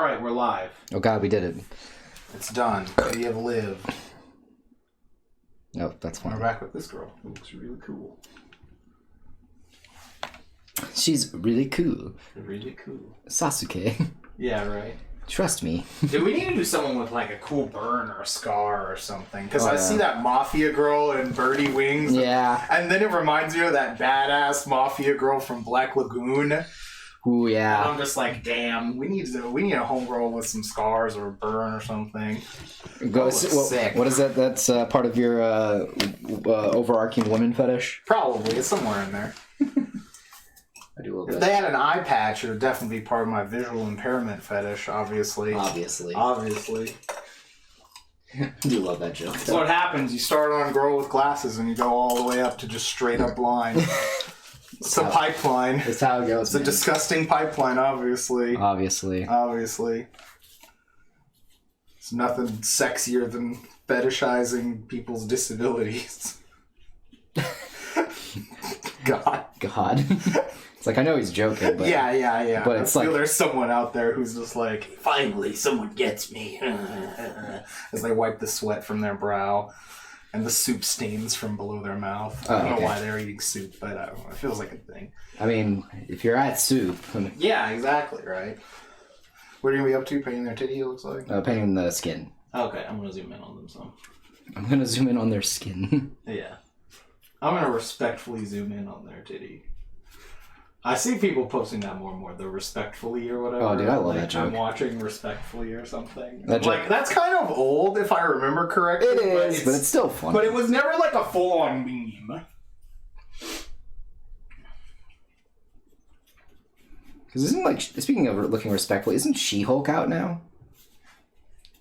Alright, we're live. Oh god, we did it. It's done. We have lived. Oh, that's fine. We're back with this girl who looks really cool. She's really cool. Really cool. Sasuke. Yeah, right. Trust me. Dude, we need to do someone with like a cool burn or a scar or something. Because I see that mafia girl in Birdie Wings. Yeah. And then it reminds you of that badass mafia girl from Black Lagoon. Ooh, yeah. And I'm just like, damn, we need a homegirl with some scars or a burn or something. Sick. What is that? That's part of your overarching women fetish? Probably. It's somewhere in there. I do a little If bit. they had an eye patch, it would definitely be part of my visual impairment fetish, obviously. Obviously. I do love that joke. So what happens, you start on a girl with glasses and you go all the way up to just straight up blind. It's a pipeline. That's how it goes. It's a disgusting pipeline, obviously. Obviously. It's nothing sexier than fetishizing people's disabilities. God. It's like, I know he's joking, but... Yeah. But it's I feel like... there's someone out there who's just like, finally, someone gets me. As they wipe the sweat from their brow and the soup stains from below their mouth. I don't know why they're eating soup, but I don't know. It feels like a thing. I mean, if you're at soup... Yeah, exactly, right? What are you going to be up to? Painting their titty, it looks like? Painting the skin. Okay, I'm going to zoom in on them some. I'm going to zoom in on their skin. Yeah. I'm going to respectfully zoom in on their titty. I see people posting that more and more, the respectfully or whatever. Oh, dude, I love that joke. I'm watching respectfully or something. That like, that's kind of old, if I remember correctly. It is, but it's still fun. But it was never like a full-on meme. Because isn't, like, speaking of looking respectfully, isn't She-Hulk out now?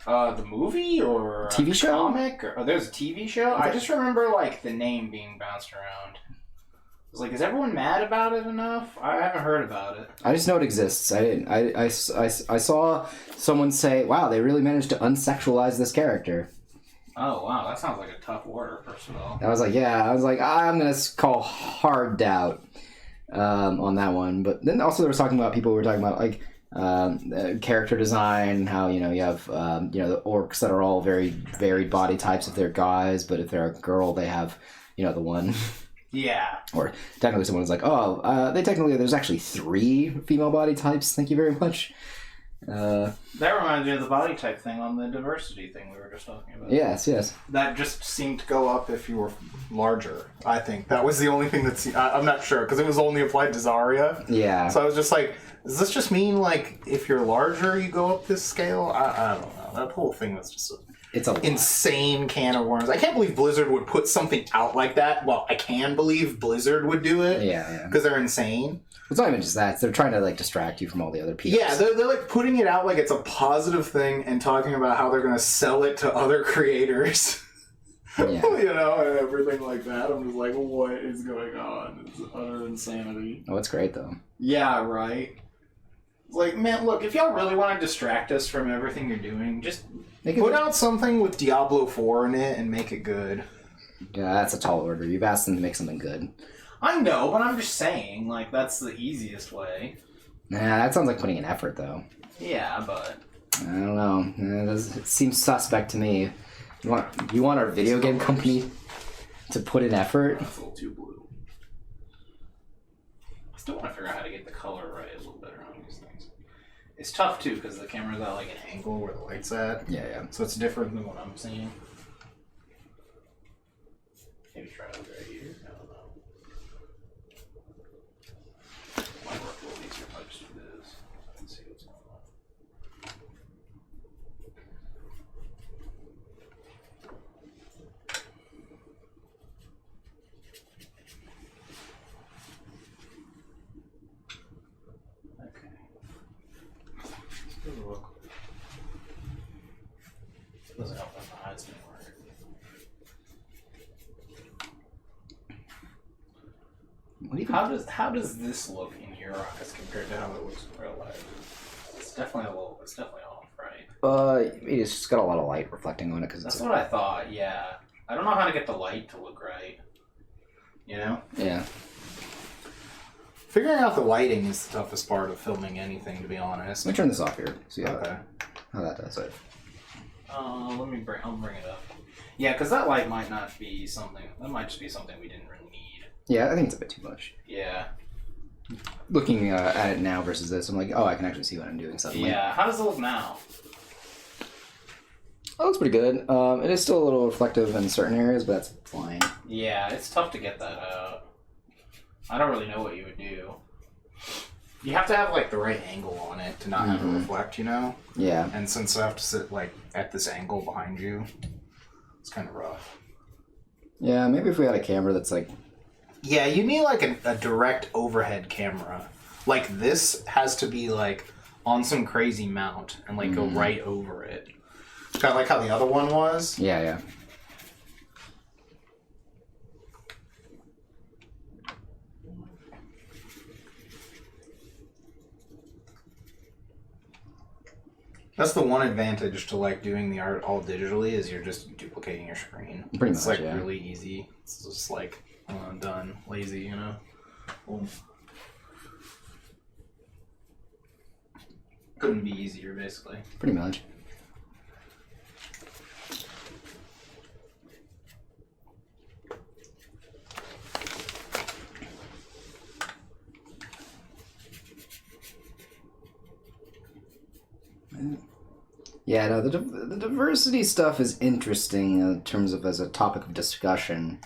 The movie or TV show? Comic? Or there's a TV show? I just remember, like, the name being bounced around. I was like, is everyone mad about it enough? I haven't heard about it. I just know it exists. I saw someone say, wow, they really managed to unsexualize this character. Oh, wow, that sounds like a tough order, first of all. I was like, I'm going to call hard doubt on that one. But then also they were talking about, people were talking about, like, character design, how, you have, the orcs that are all very varied body types if they're guys, but if they're a girl, they have, the one... Yeah. Or technically someone was like, there's actually 3 female body types, thank you very much. That reminds me of the body type thing on the diversity thing we were just talking about. Yes. That just seemed to go up if you were larger, I think. That was the only thing I'm not sure, because it was only applied to Zarya. Yeah. So I was just like, does this just mean, like, if you're larger, you go up this scale? I don't know. That whole thing was just... It's an insane can of worms. I can't believe Blizzard would put something out like that. Well, I can believe Blizzard would do it. Yeah. Because they're insane. It's not even just that. It's they're trying to, like, distract you from all the other people. Yeah, they're like putting it out like it's a positive thing and talking about how they're going to sell it to other creators. Yeah. And everything like that. I'm just like, what is going on? It's utter insanity. Oh, it's great, though. Yeah, right. It's like, man, look, if y'all really want to distract us from everything you're doing, just... put out something with Diablo 4 in it and make it good. Yeah, that's a tall order. You've asked them to make something good. I know, but I'm just saying, like, that's the easiest way. Nah, that sounds like putting in effort, though. Yeah, but... I don't know. It seems suspect to me. You want our video game company to put in effort? That's a little too blue. I still want to figure out how to get the color right a little better on these things. It's tough, too, because the camera's at, like, an angle where the light's at. Yeah. So it's different than what I'm seeing. Maybe try it right here. I don't know. Might work a little easier if I just do this and see what's going on. Okay. Doesn't help if my eyes don't work. How does this look in your eyes compared to how it looks in real life? It's definitely off, right? It's just got a lot of light reflecting on it because that's what I thought. Yeah, I don't know how to get the light to look right. Yeah. Figuring out the lighting is the toughest part of filming anything, to be honest. Let me turn this off here. See how that does it. I'll bring it up. Yeah, because that light might not be something. That might just be something we didn't really need. Yeah, I think it's a bit too much. Yeah. Looking at it now versus this, I'm like, oh, I can actually see what I'm doing suddenly. Yeah. How does it look now? It looks pretty good. It is still a little reflective in certain areas, but that's fine. Yeah, it's tough to get that out. I don't really know what you would do. You have to have, like, the right angle on it to not have it reflect, you know? Yeah. And since I have to sit, like, at this angle behind you, it's kind of rough. Yeah, maybe if we had a camera that's, like... Yeah, you need, like, a direct overhead camera. Like, this has to be, like, on some crazy mount and, like, go right over it. Kind of like how the other one was. Yeah, yeah. That's the one advantage to, like, doing the art all digitally is you're just duplicating your screen. Pretty it's much, like yeah. really easy. It's just like done, lazy, you know. Boom. Couldn't be easier, basically. Pretty much. Yeah, no, the diversity stuff is interesting in terms of as a topic of discussion.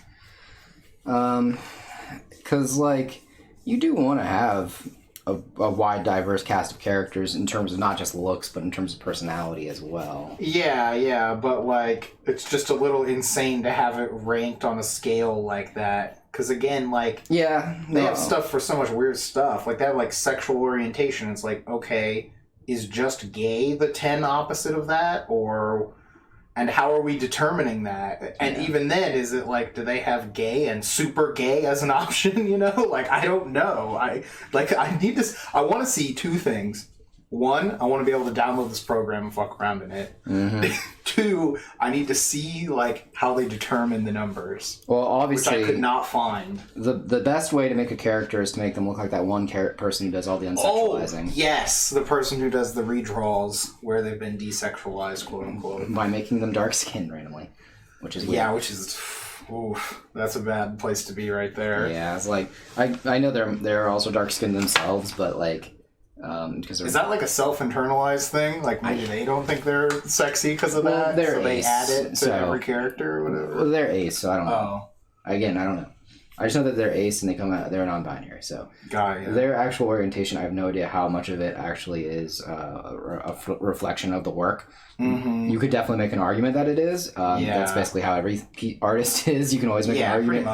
Because, like, you do want to have a wide, diverse cast of characters in terms of not just looks, but in terms of personality as well. Yeah, but, like, it's just a little insane to have it ranked on a scale like that. Because, again, like, yeah, they have stuff for so much weird stuff. Like, they have, like, sexual orientation. It's like, okay... Is just gay the 10 opposite of that? And how are we determining that? And even then, is it like, do they have gay and super gay as an option, you know? Like, I don't know. I want to see two things. One, I want to be able to download this program and fuck around in it. Mm-hmm. Two, I need to see, like, how they determine the numbers. Well, obviously... Which I could not find. The best way to make a character is to make them look like that one person who does all the unsexualizing. Oh, yes! The person who does the redraws where they've been desexualized, quote-unquote. By making them dark-skinned randomly. Which is weird. Yeah, which is... Oof, that's a bad place to be right there. Yeah, it's like... I know they're also dark-skinned themselves, but, like... Is that like a self-internalized thing? Like maybe they don't think they're sexy because of that, so they add it to every character or whatever? Well, they're ace, so I don't know. Again, I don't know. I just know that they're ace and they're non-binary, so... Got it. Their actual orientation, I have no idea how much of it actually is a reflection of the work. Mm-hmm. You could definitely make an argument that it is. That's basically how every artist is. You can always make an argument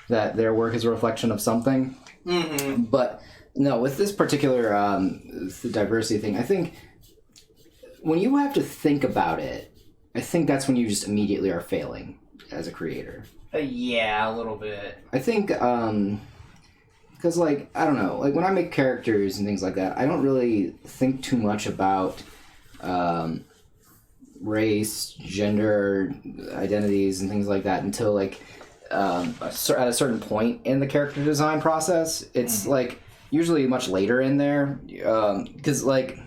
that their work is a reflection of something. Mm-hmm. But... No, with this particular diversity thing, I think when you have to think about it, I think that's when you just immediately are failing as a creator. Yeah, a little bit. I think, because, like, I don't know, like, when I make characters and things like that, I don't really think too much about race, gender, identities, and things like that until, like, at a certain point in the character design process. It's, like... Usually much later in there, because, like, I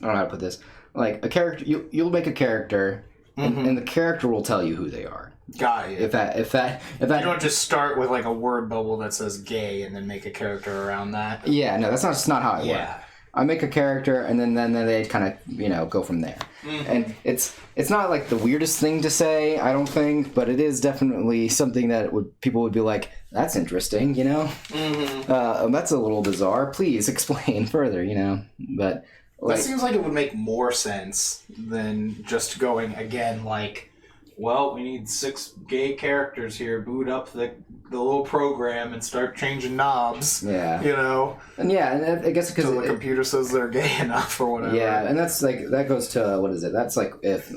don't know how to put this. Like, a character, you'll make a character, and the character will tell you who they are. Got it. If that you don't just start with, like, a word bubble that says gay and then make a character around that. Yeah, no, that's not how it works. I make a character, and then they kind of, go from there. Mm-hmm. And it's not, like, the weirdest thing to say, I don't think, but it is definitely something that people would be like, that's interesting, you know? Mm-hmm. That's a little bizarre. Please explain further, you know? But, like... That seems like it would make more sense than just going, again, like... Well, we need 6 gay characters here. Boot up the little program and start changing knobs. Yeah. You know? And and I guess because... Until the computer says they're gay enough or whatever. Yeah, and that's like... That goes to... What is it? That's like if...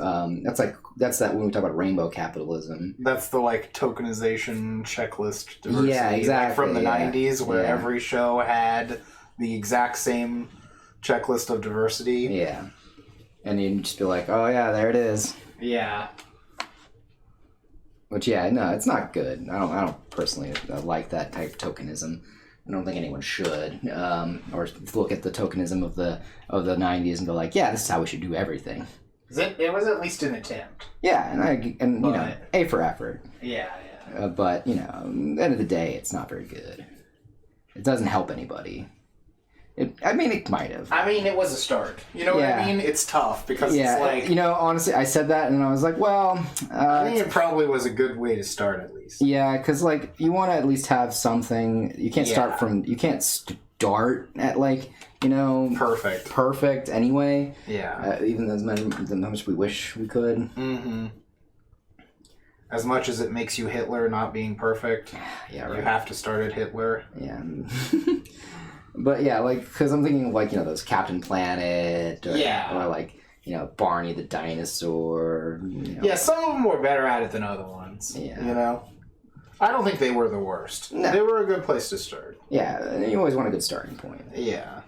That's that when we talk about rainbow capitalism. That's the, like, tokenization checklist diversity. Yeah, exactly. Like from the 90s where every show had the exact same checklist of diversity. Yeah. And you'd just be like, oh, yeah, there it is. Yeah. Which, no, it's not good. I don't personally like that type of tokenism. I don't think anyone should, or look at the tokenism of the 90s and go like, yeah, this is how we should do everything. It was at least an attempt. Yeah, and you know, A for effort. Yeah. But you know, at the end of the day, it's not very good. It doesn't help anybody. It might have. I mean, it was a start. You know what I mean? It's tough because it's like... You know, honestly, I said that and I was like, well... I think it probably was a good way to start, at least. Yeah, because, like, you want to at least have something... You can't start from... You can't start at, like, you know... Perfect anyway. Yeah. Even as much we wish we could. Mm-hmm. As much as it makes you Hitler not being perfect, yeah, right. You have to start at Hitler. Yeah. But yeah, like, because I'm thinking of, like, you know, those Captain Planet, or like, you know, Barney the dinosaur. You know. Yeah, some of them were better at it than other ones. Yeah. You know? I don't think they were the worst. No. They were a good place to start. Yeah, you always want a good starting point. Yeah.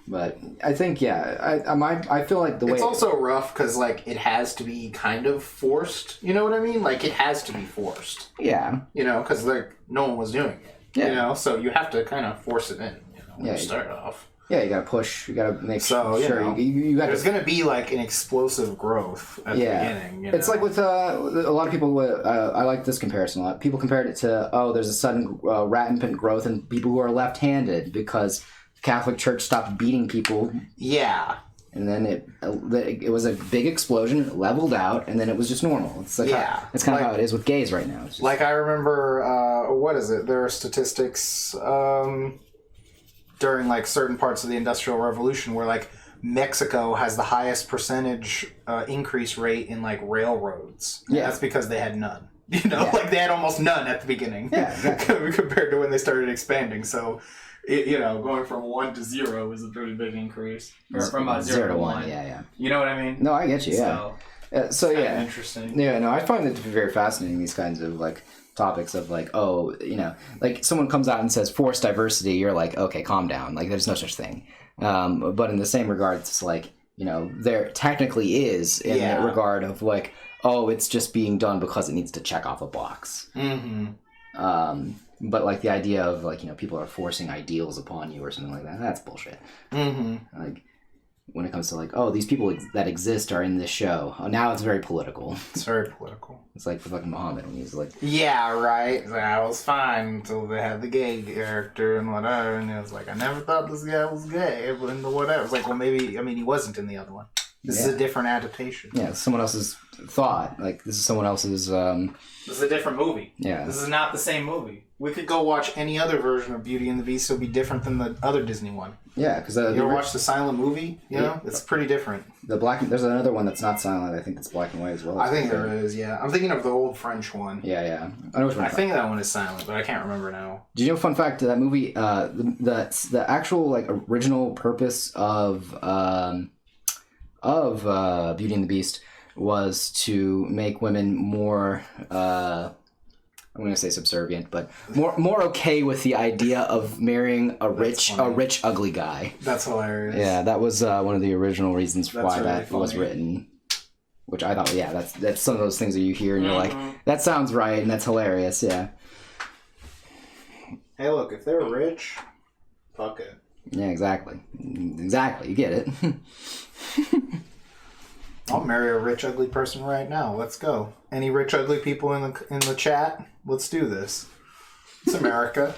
But I think, I feel like the way... It's also rough because, like, it has to be kind of forced. You know what I mean? Like, it has to be forced. Yeah. You know, because, like, no one was doing it. Yeah. You know, so you have to kind of force it in, you know, when you start off. Yeah, you gotta push. You gotta make sure. You know, you got. There's gonna be like an explosive growth at the beginning. You know? It's like with a lot of people. I like this comparison a lot. People compared it to there's a sudden rampant growth in people who are left-handed because the Catholic Church stopped beating people. Yeah. And then it was a big explosion, it leveled out, and then it was just normal. It's like it's kind of how it is with gays right now. Like I remember, what is it? There are statistics during like certain parts of the Industrial Revolution where like Mexico has the highest percentage increase rate in like railroads. Yeah, that's because they had none. You know, like they had almost none at the beginning. Yeah, exactly. Compared to when they started expanding. So. You know, going from 1 to 0 is a pretty big increase. Or from 0 to 1. Yeah. You know what I mean? No, I get you, So interesting. Yeah, no, I find it to be very fascinating, these kinds of, like, topics of, like, you know, like, someone comes out and says forced diversity, you're like, okay, calm down. Like, there's no such thing. But in the same regard, it's like, you know, there technically is in that regard of, like, it's just being done because it needs to check off a box. Mm-hmm. But, like, the idea of, like, you know, people are forcing ideals upon you or something like that, that's bullshit. Mm-hmm. Like, when it comes to, like, these people that exist are in this show. Now it's very political. It's very political. It's like the fucking Muhammad when he's like... Yeah, right. That was fine until they had the gay character and whatever, and it was like, I never thought this guy was gay, but in the whatever. It's like, well, maybe, I mean, he wasn't in the other one. This is a different adaptation. Yeah, it's someone else's thought. Like, this is someone else's... This is a different movie. Yeah. This is not the same movie. We could go watch any other version of Beauty and the Beast. It'll be different than the other Disney one. Yeah, because... you ever watch the silent movie? You know? It's pretty different. There's another one that's not silent. I think it's black and white as well. I think there is, yeah. I'm thinking of the old French one. Yeah. I know which one. I think that one is silent, but I can't remember now. Do you know, fun fact, that movie, the actual, like, original purpose of Beauty and the Beast was to make women more, I'm going to say subservient, but more okay with the idea of marrying a rich ugly guy. That's hilarious. Yeah, that was one of the original reasons why really that funny. was written. Which I thought, that's some of those things that you hear and you're like, that sounds right and that's hilarious. Yeah. Hey, look, if they're rich, fuck it. Yeah, exactly. You get it. I'll marry a rich, ugly person right now. Let's go. Any rich, ugly people in the chat? Let's do this. It's America.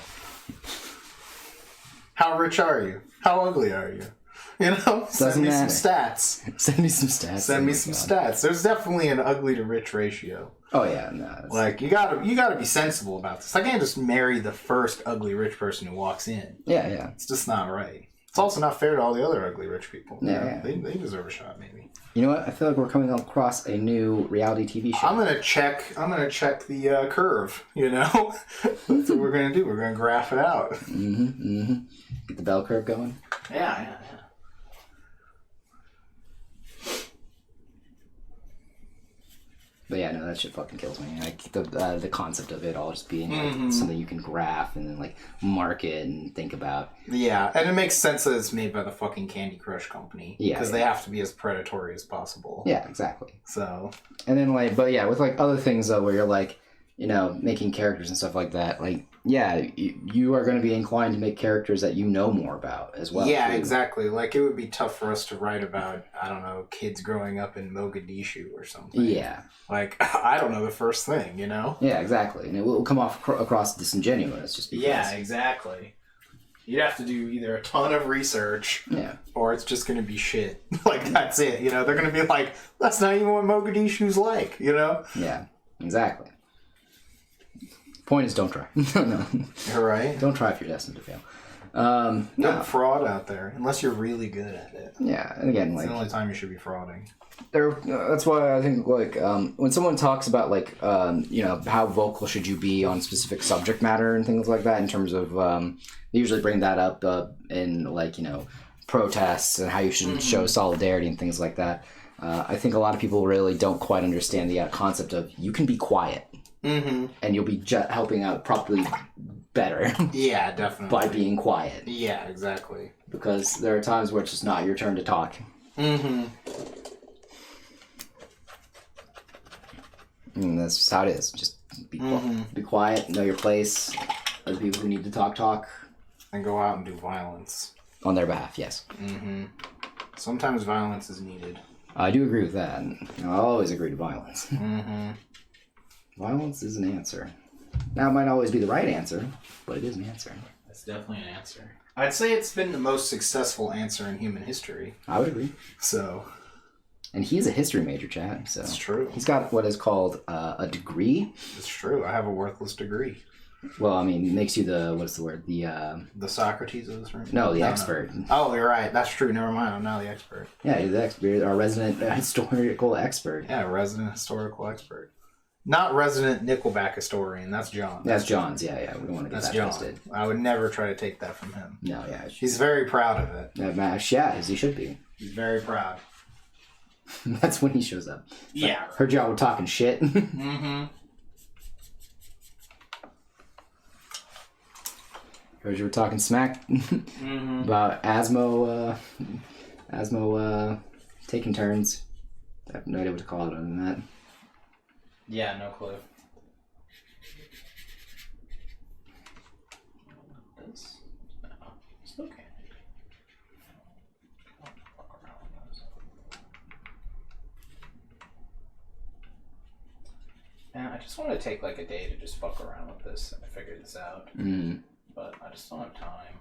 How rich are you? How ugly are you? You know? Send me some stats. Send me some stats. Send me some stats. There's definitely an ugly to rich ratio. Oh yeah, no. Like you gotta be sensible about this. I can't just marry the first ugly rich person who walks in. Yeah. It's just not right. It's also not fair to all the other ugly rich people. Yeah. They deserve a shot, maybe. You know what? I feel like we're coming across a new reality TV show. I'm gonna check the curve. You know, that's what we're gonna do. We're gonna graph it out. Get the bell curve going. Yeah. But yeah, no, that shit fucking kills me. Like the concept of it all just being like something you can graph and then like market and think about. Yeah, and it makes sense that it's made by the fucking Candy Crush company. Yeah, because they have to be as predatory as possible. Yeah, exactly. So. And then like, but yeah, with like other things though, where you're like, making characters and stuff like that, like, yeah, you are going to be inclined to make characters that you know more about as well. Yeah, exactly. Like, it would be tough for us to write about, I don't know, kids growing up in Mogadishu or something. Yeah. Like, I don't know the first thing, you know? Yeah, exactly. And it will come off across disingenuous just because. Yeah, exactly. You'd have to do either a ton of research, or it's just going to be shit. Like, that's it, They're going to be like, that's not even what Mogadishu's like, Yeah, exactly. Point is, don't try. No. You're right. Don't try if you're destined to fail. No fraud out there, unless you're really good at it. Yeah, and again, it's like... the only time you should be frauding. That's why I think, like, when someone talks about, like, how vocal should you be on specific subject matter and things like that, in terms of, they usually bring that up in, like, protests and how you should show solidarity and things like that. I think a lot of people really don't quite understand the concept of you can be quiet. And you'll be helping out probably better. Yeah, definitely. By being quiet. Yeah, exactly. Because there are times where it's just not your turn to talk. And that's just how it is. Just be quiet, know your place. Other people who need to talk. And go out and do violence. On their behalf, yes. Sometimes violence is needed. I do agree with that. I'll always agree to violence. Violence is an answer. Now, it might not always be the right answer, but it is an answer. That's definitely an answer. I'd say it's been the most successful answer in human history. I would agree. So... And he's a history major, Chad. So it's true. He's got what is called a degree. It's true. I have a worthless degree. Well, I mean, it makes you what's the word? The Socrates of this room? No, the expert. No. Oh, you're right. That's true. Never mind. I'm now the expert. Yeah, you're the expert. Our resident historical expert. Yeah, resident historical expert. Not resident Nickelback historian. That's John. That's John's. Yeah. We don't want to get that twisted. I would never try to take that from him. No, yeah. He's very proud of it. Yeah, as he should be. He's very proud. That's when he shows up. Yeah. Like, heard y'all were talking shit. Heard you were talking smack about Asmo taking turns. I have no idea what to call it other than that. Yeah, no clue. Still can't. And I just want to take like a day to just fuck around with this and figure this out. But I just don't have time.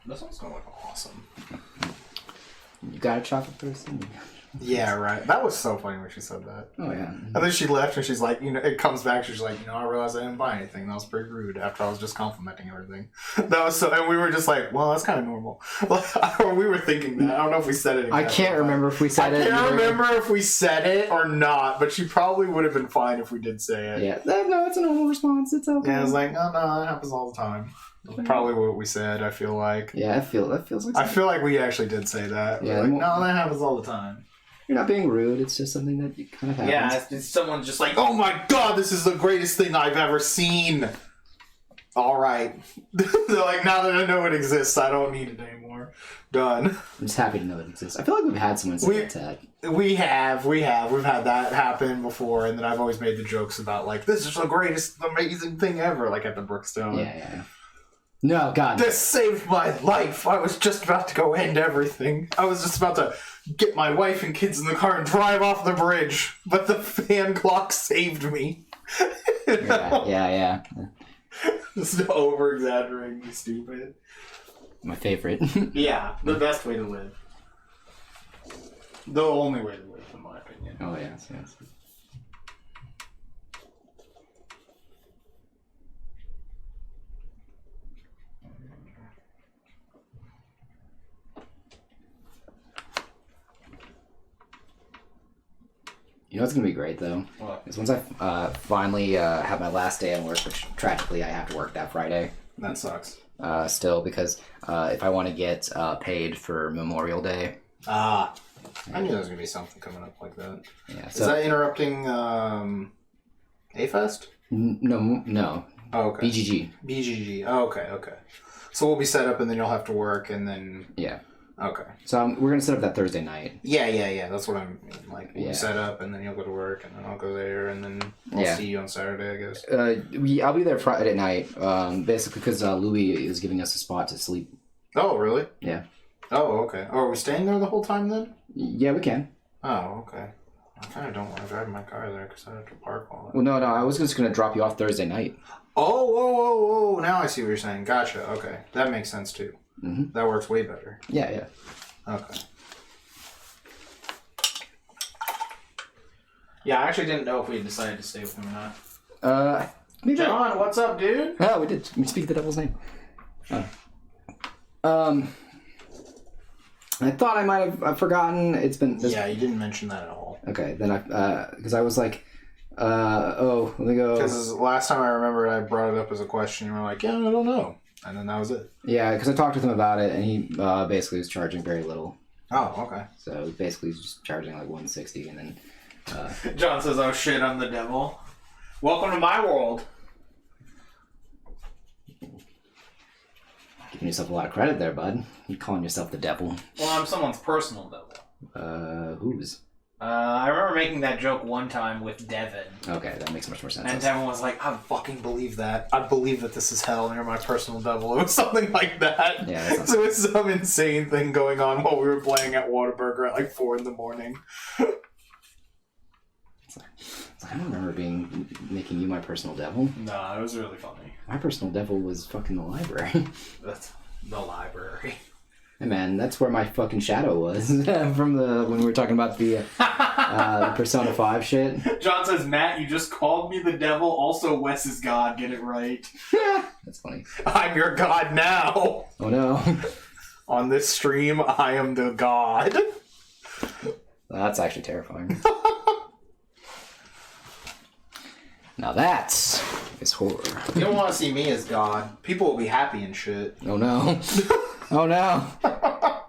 This one's gonna look awesome. You got a chocolate person? Yeah, right. That was so funny when she said that. Oh, yeah. And then she left and she's like, it comes back, she's like, I realized I didn't buy anything. That was pretty rude after I was just complimenting everything. That was so, and we were just like, well, that's kind of normal. Or we were thinking that. I don't know if we said it again. I can't remember if we said it. I can't remember if we said it or not, but she probably would have been fine if we did say it. Yeah. No, it's a normal response. It's okay. Yeah, I was like, oh, no, it happens all the time. Probably what we said, I feel like. Yeah, that feels like I feel like we actually did say that. Yeah, like, no, that happens all the time. You're not being rude, it's just something that kind of happens. Yeah, it's someone just like, oh my god, this is the greatest thing I've ever seen. Alright. They're like, now that I know it exists, I don't need it anymore. Done. I'm just happy to know it exists. I feel like we've had someone say that, Ted. We have. We've had that happen before, and then I've always made the jokes about, like, this is the greatest, amazing thing ever, like at the Brookstone. Yeah. No, God. This saved my life. I was just about to go end everything. I was just about to get my wife and kids in the car and drive off the bridge, but the fan clock saved me. Yeah. Just over-exaggerating, stupid. My favorite. Yeah, the best way to live. The only way to live, in my opinion. Oh, yes. You know what's going to be great, though? What? Is once I finally have my last day at work, which tragically I have to work that Friday. That sucks. still because if I want to get paid for Memorial Day. I knew there was going to be something coming up like that. Yeah. Is that interrupting A-Fest? No. Oh, okay. BGG. Oh, okay. So we'll be set up and then you'll have to work and then... Yeah. Okay. So we're going to set up that Thursday night. Yeah. That's what I mean. Like, we'll set up and then you'll go to work and then I'll go there and then I'll see you on Saturday, I guess. I'll be there Friday night, basically because Louis is giving us a spot to sleep. Oh, really? Yeah. Oh, okay. Oh, are we staying there the whole time then? Yeah, we can. Oh, okay. I kind of don't want to drive my car there because I have to park all that. Well, no, I was just going to drop you off Thursday night. Oh, whoa. Now I see what you're saying. Gotcha. Okay. That makes sense too. Mm-hmm. That works way better. Yeah. Okay. Yeah, I actually didn't know if we had decided to stay with him or not. John, what's up, dude? Oh, we did. We speak the devil's name. I thought I might have forgotten. It's been... Yeah, you didn't mention that at all. Okay, then because I was like, let me go... Because last time I remember I brought it up as a question, you were like, yeah, I don't know. And then that was it. Yeah, because I talked with him about it, and he basically was charging very little. Oh, okay. So basically he's just charging like $160, and then... John says, oh shit, I'm the devil. Welcome to my world. Giving yourself a lot of credit there, bud. You calling yourself the devil. Well, I'm someone's personal devil. Whose? I remember making that joke one time with Devin. Okay, that makes much more sense. And Devin was like, I fucking believe that. I believe that this is hell and you're my personal devil. It was something like that. Yeah, so it was some insane thing going on while we were playing at Whataburger at like 4 a.m. I don't remember making you my personal devil. No, it was really funny. My personal devil was fucking the library. That's the library. Hey man, that's where my fucking shadow was from when we were talking about the Persona 5 shit. John says, Matt, you just called me the devil. Also, Wes is God. Get it right. That's funny. I'm your god now. Oh no. On this stream, I am the god. That's actually terrifying. Now that is horror. You don't want to see me as God. People will be happy and shit. Oh no. Oh no.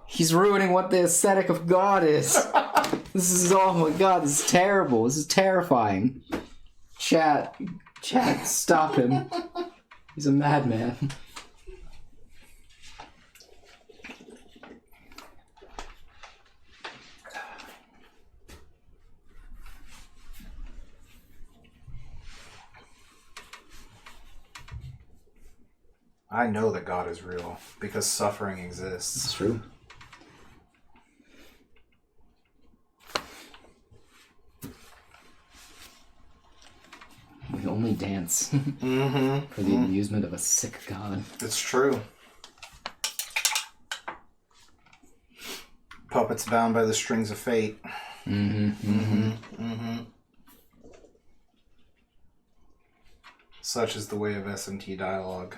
He's ruining what the aesthetic of God is. This is, oh my god, this is terrible. This is terrifying. Chat, stop him. He's a madman. I know that God is real because suffering exists. It's true. We only dance for the amusement of a sick god. It's true. Puppets bound by the strings of fate. Such is the way of SMT dialogue.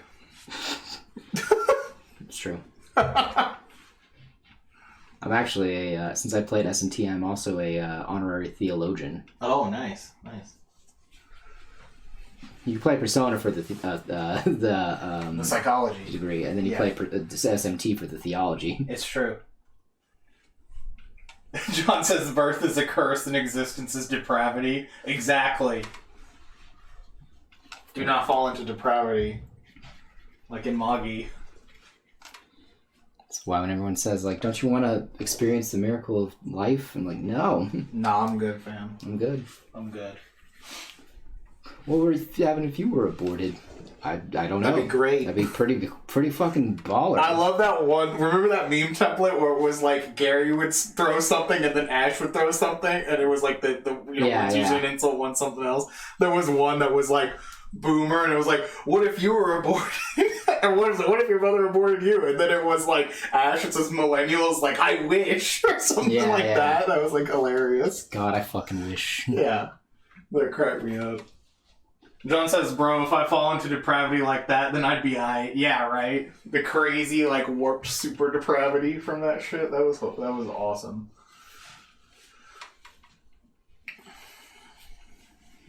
It's true. I'm actually since I played S&T, I'm also a honorary theologian. Oh, nice. You play Persona for the psychology degree, and then you play SMT for the theology. It's true. John says birth is a curse and existence is depravity. Exactly. Do not fall into depravity. Like in Magi. That's why when everyone says, like, don't you want to experience the miracle of life? I'm like, no. Nah, I'm good, fam. I'm good. What would you having if you were aborted? I don't know. That'd be great. That'd be pretty fucking baller. I love that one. Remember that meme template where it was like Gary would throw something and then Ash would throw something, and it was like the one's usually an insult, one's something else. There was one that was like Boomer, and it was like, what if you were aborted? And what if your mother aborted you? And then it was like Ash, it says millennials, like I wish, or something that. That was like hilarious. God, I fucking wish. Yeah, that cracked me up. John says, bro, if I fall into depravity like that, then I'd be yeah, right? The crazy, like, warped super depravity from that shit. That was awesome.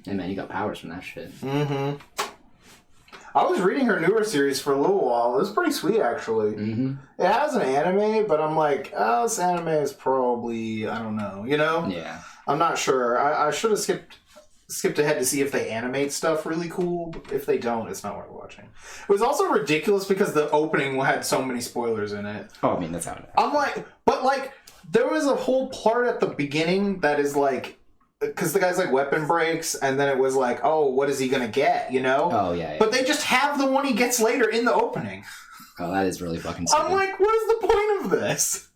Hey, man, you got powers from that shit. I was reading her newer series for a little while. It was pretty sweet, actually. Mm-hmm. It has an anime, but I'm like, oh, this anime is probably, I don't know, you know? Yeah. I'm not sure. I should have skipped ahead to see if they animate stuff really cool. But if they don't, it's not worth watching. It was also ridiculous because the opening had so many spoilers in it. Oh, I mean, that's how it is. I'm like, but like, there was a whole part at the beginning that is like, because the guy's like weapon breaks, and then it was like, oh, what is he gonna get, you know? Oh, yeah. But they just have the one he gets later in the opening. Oh, that is really fucking stupid. I'm like, what is the point of this?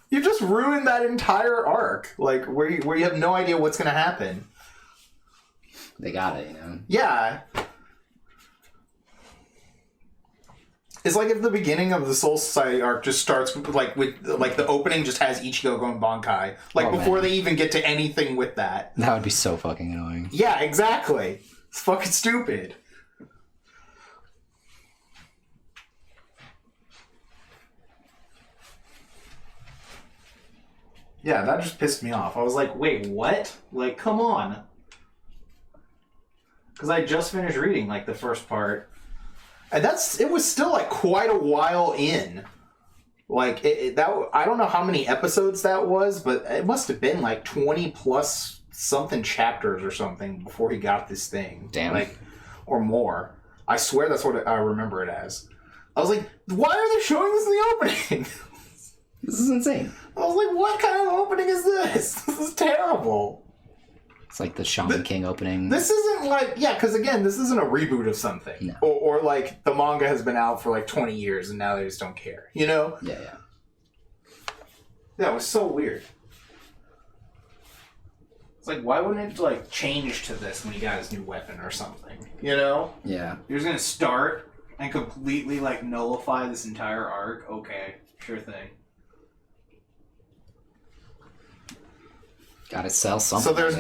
You just ruined that entire arc, like where you have no idea what's gonna happen. They got it, you know? Yeah. It's like if the beginning of the Soul Society arc just starts with the opening just has Ichigo going Bankai. Like, before they even get to anything with that. That would be so fucking annoying. Yeah, exactly. It's fucking stupid. Yeah, that just pissed me off. I was like, wait, what? Like, come on. Because I just finished reading, like, the first part. And it was still, like, quite a while in. Like, I don't know how many episodes that was, but it must have been, like, 20 plus something chapters or something before he got this thing. Damn. Like, or more. I swear that's what I remember it as. I was like, why are they showing this in the opening? This is insane. I was like, what kind of opening is this? This is terrible. It's like the Shaman King opening. This isn't like, yeah, because again, this isn't a reboot of something. No. Or like the manga has been out for like 20 years and now they just don't care, you know? Yeah, yeah. Yeah, it was so weird. It's like, why wouldn't it like change to this when he got his new weapon or something, you know? Yeah. You're just gonna start and completely like nullify this entire arc? Okay, sure thing. Gotta sell something. So there was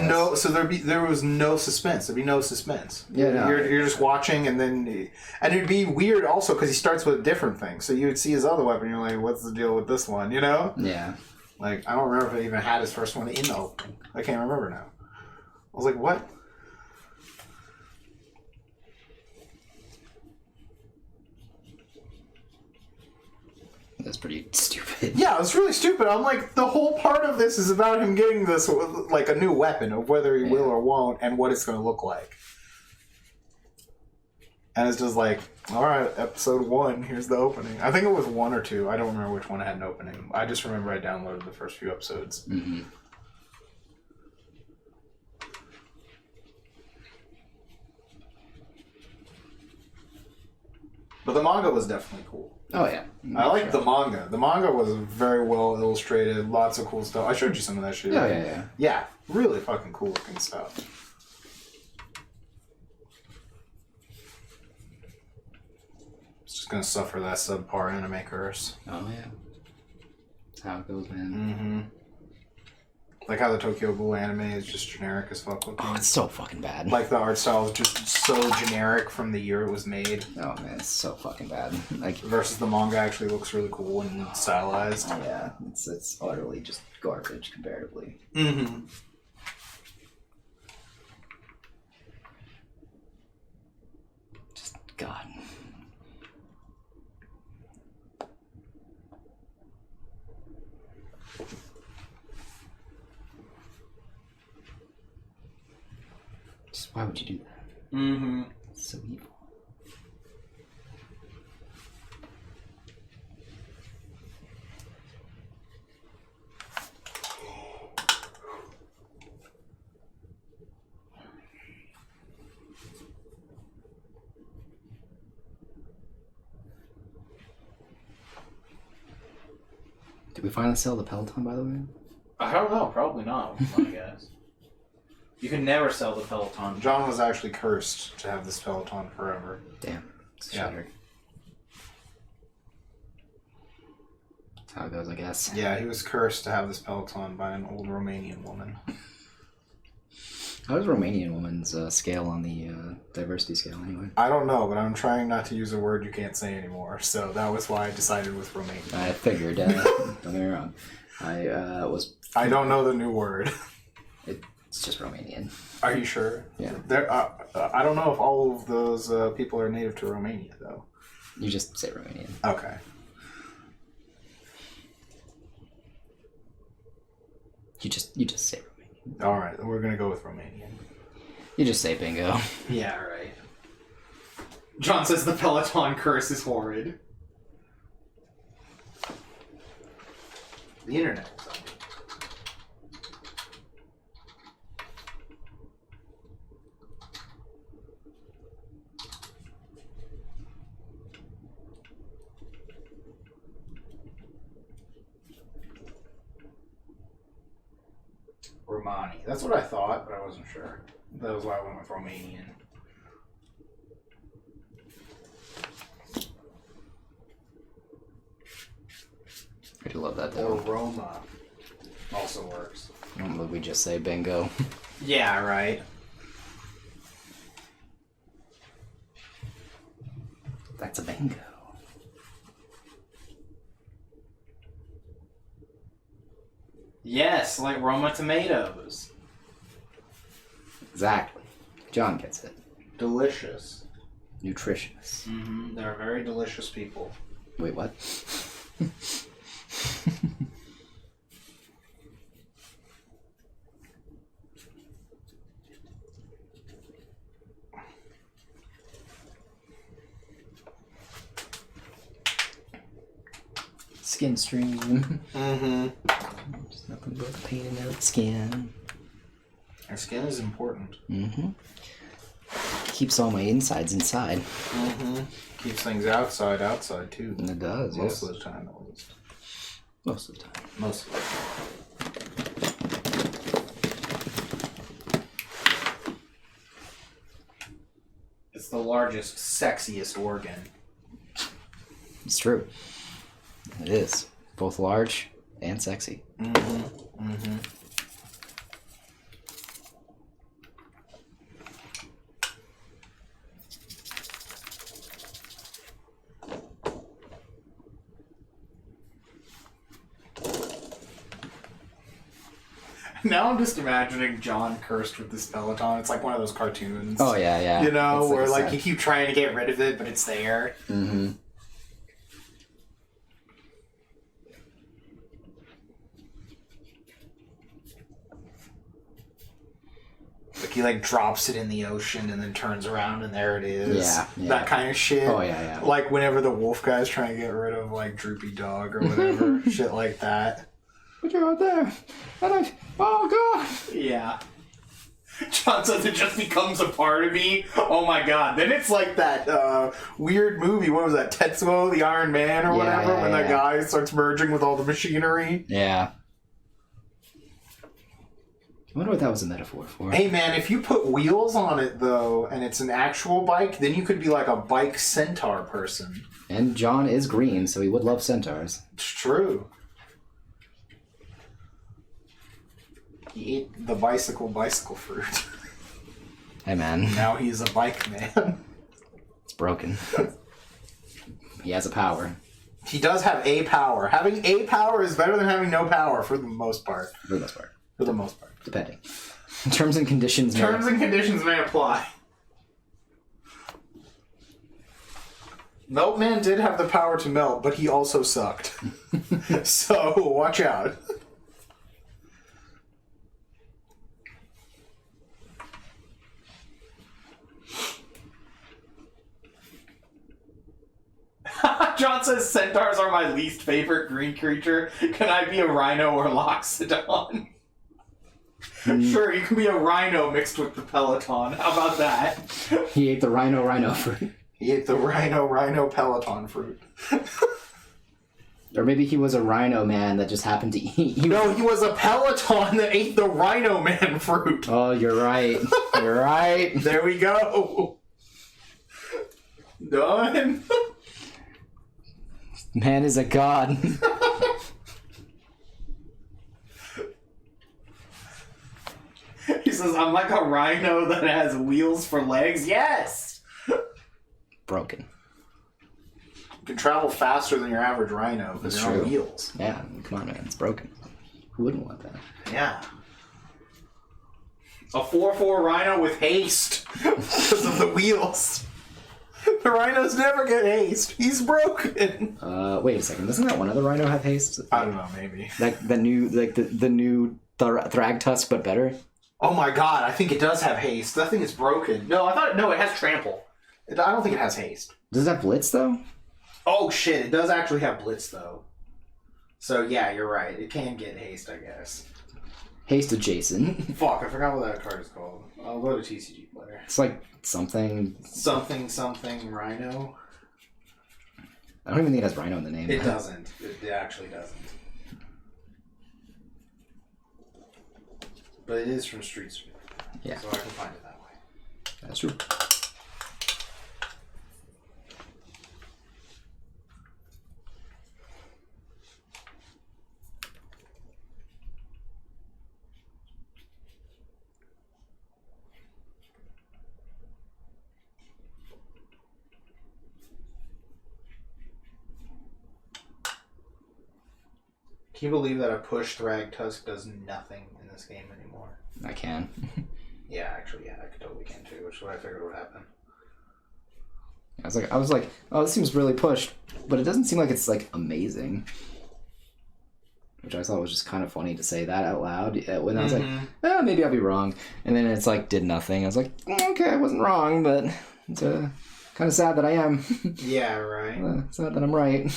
no suspense. There'd be no suspense. Yeah, no. You're just watching, and it'd be weird also because he starts with a different thing. So you would see his other weapon, you're like, what's the deal with this one? You know? Yeah. Like, I don't remember if it even had his first one in the opening. I can't remember now. I was like, what? That's pretty stupid. Yeah, it's really stupid. I'm like, the whole part of this is about him getting this, like, a new weapon of whether he will or won't and what it's going to look like. And it's just like, alright, episode 1, here's the opening. I think it was 1 or 2. I don't remember which one had an opening. I just remember I downloaded the first few episodes. Mm-hmm. But the manga was definitely cool. Oh, yeah. I liked the manga. The manga was very well illustrated, lots of cool stuff. I showed you some of that shit. Yeah, yeah, yeah. Yeah, really fucking cool looking stuff. It's just gonna suffer that subpar anime curse. Oh, yeah. That's how it goes, man. Mm-hmm. Like how the Tokyo Ghoul anime is just generic as fuck looking. Oh, it's so fucking bad. Like the art style is just so generic from the year it was made. Oh, man, it's so fucking bad. Like, versus the manga actually looks really cool and stylized. yeah, it's utterly just garbage comparatively. Mm-hmm. Just, God. Just, why would you do that? Mm-hmm. It's so evil. Did we finally sell the Peloton, by the way? I don't know. Probably not. I guess. You can never sell the Peloton. John was actually cursed to have this Peloton forever. Damn. It's Yeah. shattered. That's how it goes, I guess. Yeah, he was cursed to have this Peloton by an old Romanian woman. How does Romanian woman's scale on the diversity scale, anyway? I don't know, but I'm trying not to use a word you can't say anymore, so that was why I decided with Romanian. I figured. Don't get me wrong. I I don't know the new word. It It's just Romanian. Are you sure? Yeah. I don't know if all of those people are native to Romania, though. You just say Romanian. Okay. You just say Romanian. All right, we're gonna go with Romanian. You just say bingo. Yeah, right. John says the Peloton curse is horrid. The internet. Romani. That's what I thought, but I wasn't sure. That was why I went with Romanian. I do love that Or though. Roma. Also works. We just say bingo. Yeah, right. That's a bingo. Yes, like Roma tomatoes. Exactly. John gets it. Delicious. Nutritious. Mm-hmm. They're very delicious people. Wait, what? Skin stream. Mm-hmm. Just nothing but pain in the skin. Our skin is important. Mm-hmm. Keeps all my insides inside. Mm-hmm. Keeps things outside too. And it does, Most yes. of the time, at least. Most of the time. Most of the time. It's the largest, sexiest organ. It's true. It is. Both large and sexy. Mm-hmm. Mm-hmm. Now I'm just imagining John cursed with this Peloton. It's like one of those cartoons. Oh, yeah, yeah. You know, It's where like sad. you keep trying to get rid of it, but it's there. Mm-hmm. Like he like drops it in the ocean and then turns around and there it is. Yeah, yeah. That kind of shit. Oh, yeah, yeah. Like whenever the wolf guy's trying to get rid of like Droopy Dog or whatever. Shit like that. But you're out there. And I... Oh, God. Yeah. John says it just becomes a part of me. Oh my god. Then it's like that weird movie. What was that? Tetsuo the Iron Man or Yeah, whatever? yeah, when that yeah. guy starts merging with all the machinery. Yeah. I wonder what that was a metaphor for. Hey man, if you put wheels on it though, and it's an actual bike, then you could be like a bike centaur person. And John is green, so he would love centaurs. It's true. He ate the bicycle fruit. Hey, man. Now he's a bike man. It's broken. He has a power. He does have a power. Having a power is better than having no power for the most part. For the most part. For the most part. Depending. Terms and conditions. Terms and conditions may apply. Meltman did have the power to melt, but he also sucked. So, watch out. John says centaurs are my least favorite green creature. Can I be a rhino or loxodon? Sure, you can be a rhino mixed with the Peloton. How about that? He ate the rhino fruit. He ate the rhino Peloton fruit. Or maybe he was a rhino man that just happened to eat. No, he was a Peloton that ate the Rhino Man fruit. Oh, you're right. You're right. There we go. Done. Man is a god. He says, I'm like a rhino that has wheels for legs. Yes! Broken. You can travel faster than your average rhino because That's you're on true. wheels. Yeah, come on, man. It's broken. Who wouldn't want that? Yeah. A 4/4 Rhino with haste because of the wheels. The rhinos never get haste. He's broken. Wait a second. Doesn't that one other rhino have haste? I don't know, maybe. Like the new Thragtusk, but better? Oh my god, I think it does have haste. That thing is broken. No, it has trample. I don't think it has haste. Does it have blitz, though? Oh shit, it does actually have blitz, though. So yeah, you're right. It can get haste, I guess. Haste adjacent. Fuck, I forgot what that card is called. I'll go to TCG Player. It's like something... Something Rhino. I don't even think it has Rhino in the name. It doesn't. It actually doesn't. But it is from Street Street. Yeah. So I can find it that way. That's true. Can you believe that a push Thragtusk does nothing in this game anymore? I can. Yeah, actually, yeah, I totally can too, which is what I figured would happen. I was like, oh, this seems really pushed, but it doesn't seem like it's like amazing. Which I thought was just kind of funny to say that out loud. When I was like, maybe I'll be wrong, and then it's like did nothing. I was like, okay, I wasn't wrong, but it's kind of sad that I am. Yeah, right. Sad that I'm right.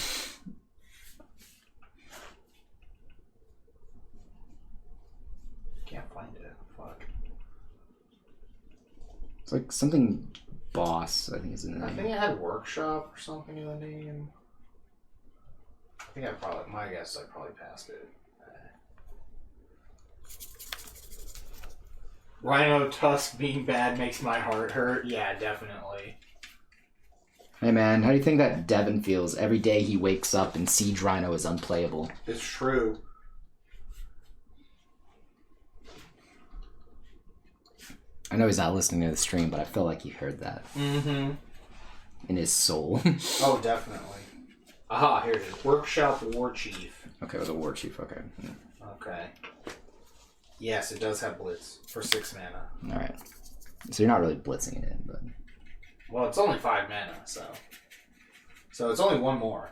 Can't find it. Fuck. It's like something boss, I think is in the name. I think it had workshop or something in the name. I think my guess is I probably passed it. Rhino Tusk being bad makes my heart hurt. Yeah, definitely. Hey man, how do you think that Devin feels every day he wakes up and Siege Rhino is unplayable? It's true. I know he's not listening to the stream, but I feel like he heard that. Mm-hmm. In his soul. Oh, definitely. Aha, here it is. Workshop War Chief. Okay, it was a War Chief, okay. Okay. Yes, it does have Blitz for 6 mana. Alright. So you're not really blitzing it in, but... Well, it's only 5 mana, so... So it's only one more.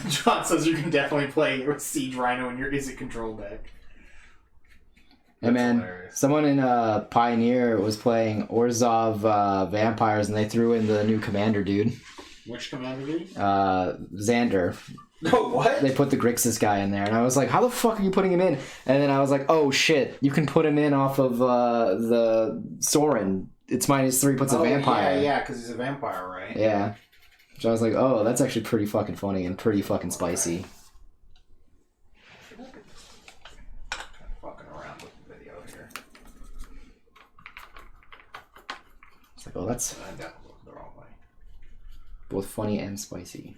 John says you can definitely play with Siege Rhino in your Is It Control deck. Hey man, hilarious. Someone in Pioneer was playing Orzhov Vampires and they threw in the new commander dude. Which commander dude? Xander. Oh, what? They put the Grixis guy in there and I was like, how the fuck are you putting him in? And then I was like, oh shit, you can put him in off of the Sorin. It's -3, puts a vampire. Yeah, because he's a vampire, right? Yeah. So I was like, oh, that's actually pretty fucking funny and pretty fucking spicy. Like, oh, that's the wrong way. Both funny and spicy.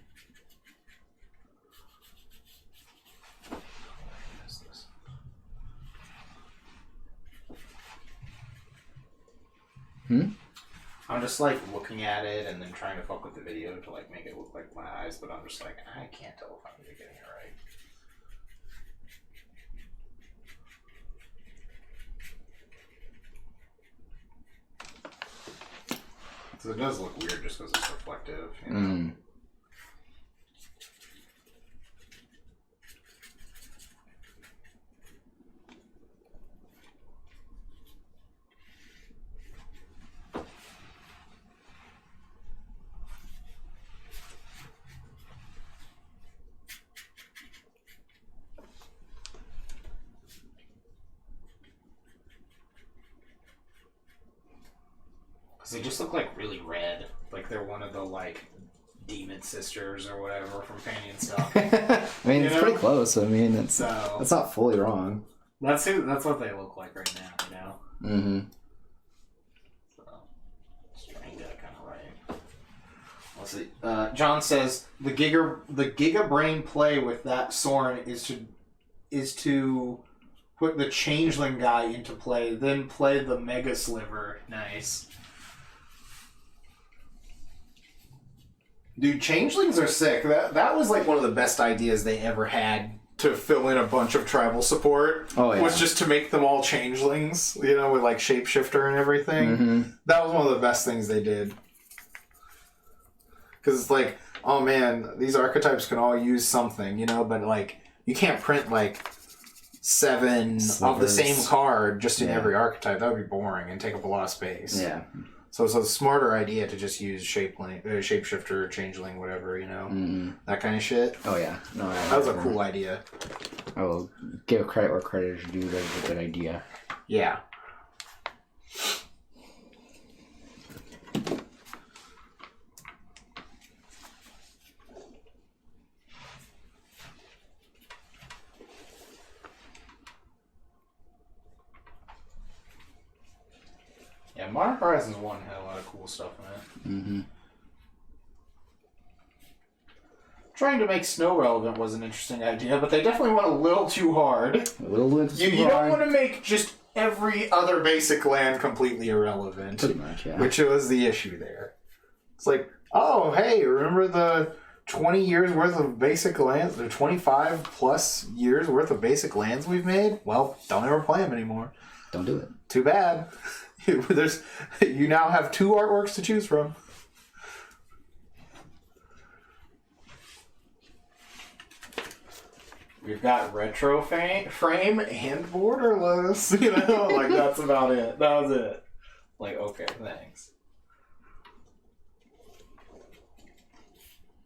I'm just like looking at it and then trying to fuck with the video to like make it look like my eyes, but I'm just like, I can't tell if I'm getting it right. So it does look weird just because it's reflective, you know? They just look like really red. Like they're one of the like demon sisters or whatever from Fanny and stuff. I mean, it's pretty close. I mean, that's not fully wrong. That's what they look like right now, you know? Mm-hmm. So, just trying to get it kind of right. Let's see. John says, the Giga Brain play with that Sorin is to put the Changeling guy into play, then play the Mega Sliver. Nice. Dude, Changelings are sick. That was like one of the best ideas they ever had to fill in a bunch of tribal support was just to make them all changelings, you know, with like shapeshifter and everything. That was one of the best things they did. Because it's like, oh man, these archetypes can all use something, you know, but like you can't print like 7 of the same card just in every archetype. That would be boring and take up a lot of space. Yeah. So it's a smarter idea to just use shapeshifter, changeling, whatever, you know, that kind of shit. Oh yeah, no, that was a cool idea. I will give credit where credit is due. That is a good idea. Yeah. Yeah, Modern Horizons 1 had a lot of cool stuff in it. Trying to make snow relevant was an interesting idea, but they definitely went a little too hard. You don't want to make just every other basic land completely irrelevant. Pretty much, yeah. Which was the issue there. It's like, oh, hey, remember the 20 years worth of basic lands, the 25 plus years worth of basic lands we've made? Well, don't ever play them anymore. Don't do it. Too bad. You now have 2 artworks to choose from. We've got retro frame and borderless. You know, like that's about it. That was it. Like, okay, thanks.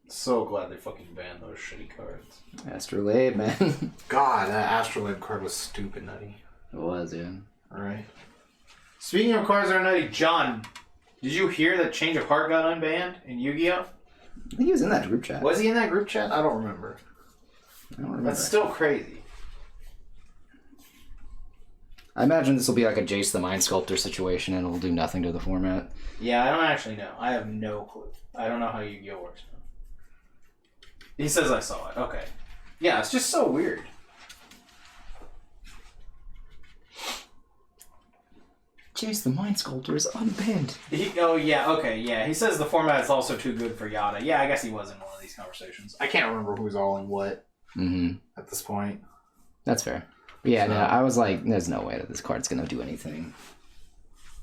So glad they fucking banned those shitty cards. Astrolabe, man. God, that Astrolabe card was stupid nutty. It was, yeah. Alright. Speaking of cards that are nutty, John, did you hear that Change of Heart got unbanned in Yu-Gi-Oh? I think he was in that group chat. Was he in that group chat? I don't remember. That's still crazy. I imagine this will be like a Jace the Mind Sculptor situation and it'll do nothing to the format. Yeah, I don't actually know. I have no clue. I don't know how Yu-Gi-Oh works. He says I saw it. Okay. Yeah, it's just so weird. Jace the Mind Sculptor is unbanned. Oh, yeah, okay, yeah. He says the format is also too good for Yada. Yeah, I guess he was in one of these conversations. I can't remember who's all in what at this point. That's fair. But yeah, no, I was like, there's no way that this card's going to do anything.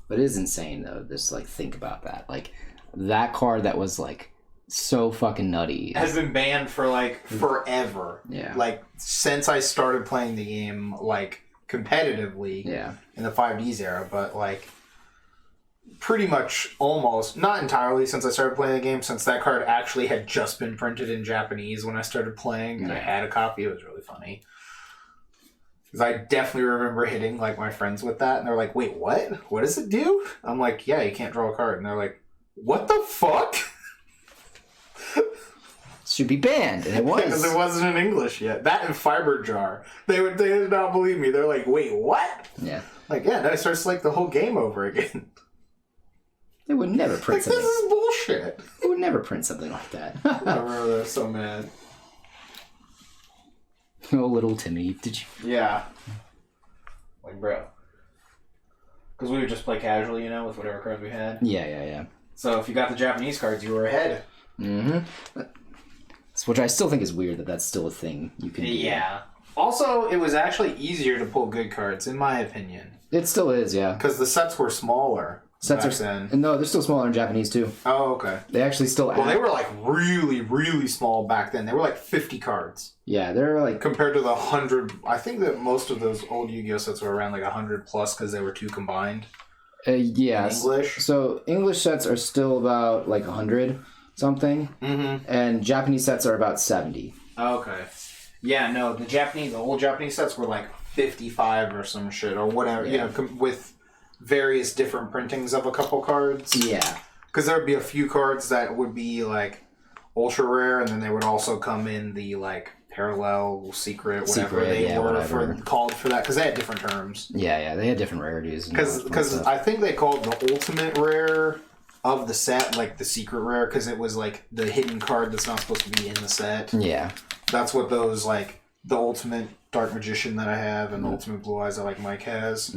But it is insane, though. Just, like, think about that. Like, that card that was, like, so fucking nutty has been banned for, like, forever. Yeah. Like, since I started playing the game, like, competitively in the 5Ds era, but like pretty much almost, not entirely since I started playing the game, since that card actually had just been printed in Japanese when I started playing and I had a copy. It was really funny. Because I definitely remember hitting like my friends with that and they're like, wait, what? What does it do? I'm like, yeah, you can't draw a card. And they're like, what the fuck? Should be banned, and it was. Because it wasn't in English yet. That and Fiber Jar. They did not believe me. They're like, wait, what? Yeah. Like, yeah, then it starts like the whole game over again. They would never print something. This is bullshit. They would never print something like that. I remember they're so mad. Oh, little Timmy, did you? Yeah. Like, bro. Because we would just play casually, you know, with whatever cards we had. Yeah. So if you got the Japanese cards, you were ahead. Which I still think is weird that that's still a thing you can do. Yeah. Also, it was actually easier to pull good cards, in my opinion. It still is, yeah. Because the sets were smaller. Sets are no, they're still smaller in Japanese too. Oh, okay. They actually still. Well, they were like really, really small back then. They were like 50 cards. Yeah, they're like compared to the 100. I think that most of those old Yu-Gi-Oh sets were around like 100 plus because they were 2 combined. Yeah. English. So English sets are still about like 100 something, and Japanese sets are about 70. Okay. Yeah, no, the old Japanese sets were like 55 or some shit or whatever. Yeah. You know, with various different printings of a couple cards. Yeah. Because there would be a few cards that would be like ultra rare, and then they would also come in the like parallel, secret, whatever called for that, because they had different terms. Yeah, they had different rarities. Because I think they called the ultimate rare of the set like the secret rare, because it was like the hidden card that's not supposed to be in the set. Yeah. That's what those like the ultimate Dark Magician that I have and the ultimate Blue Eyes that like Mike has.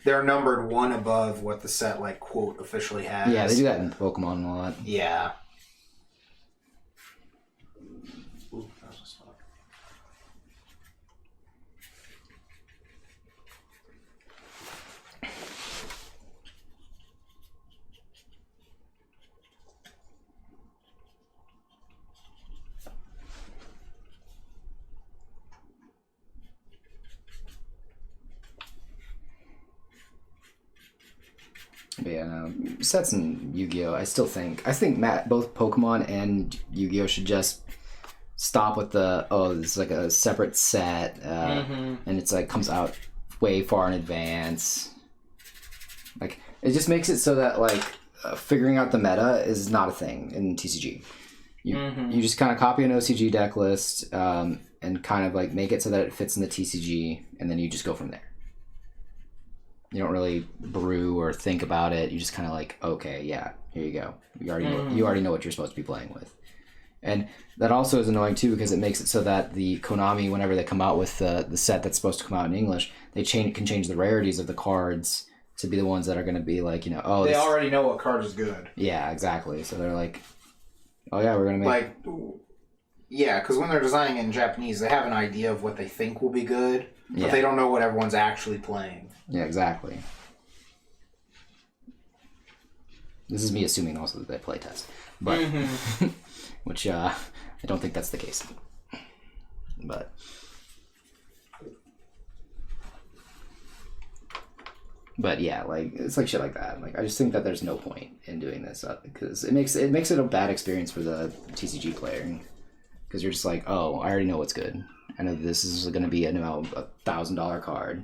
They're numbered 1 above what the set like quote officially has. Yeah, they do that in Pokemon a lot. Yeah. Ooh, that was a spot. But yeah, no, sets in Yu-Gi-Oh! I think both Pokemon and Yu-Gi-Oh! Should just stop with it's like a separate set, and it's like comes out way far in advance. Like it just makes it so that like figuring out the meta is not a thing in TCG. You just kind of copy an OCG deck list and kind of like make it so that it fits in the TCG, and then you just go from there. You don't really brew or think about it. You just kind of like, okay, yeah, here you go. You already know what you're supposed to be playing with. And that also is annoying too, because it makes it so that the Konami, whenever they come out with the set that's supposed to come out in English, they can change the rarities of the cards to be the ones that are going to be like, they already know what card is good. Yeah, exactly. So they're like, oh yeah, we're going to make... Yeah, because when they're designing it in Japanese, they have an idea of what they think will be good, but they don't know what everyone's actually playing. Yeah, exactly. This is me assuming also that they play test, but which I don't think that's the case. But yeah, like it's like shit like that. Like I just think that there's no point in doing this because it makes it a bad experience for the TCG player. Because you're just like, oh, I already know what's good. I know this is going to be a $1,000 card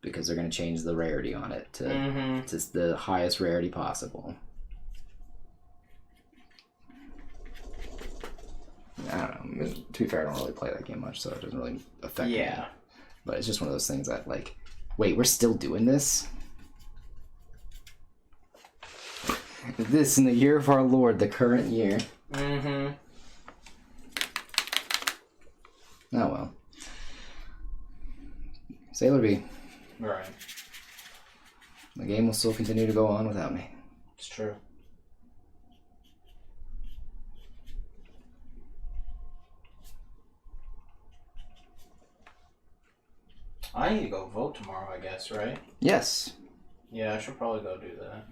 because they're going to change the rarity on it to the highest rarity possible. I don't know. To be fair, I don't really play that game much, so it doesn't really affect me. But it's just one of those things that, like, wait, we're still doing this? This in the year of our Lord, the current year. Oh well. Sailor B. Right. The game will still continue to go on without me. It's true. I need to go vote tomorrow, I guess, right? Yes. Yeah, I should probably go do that.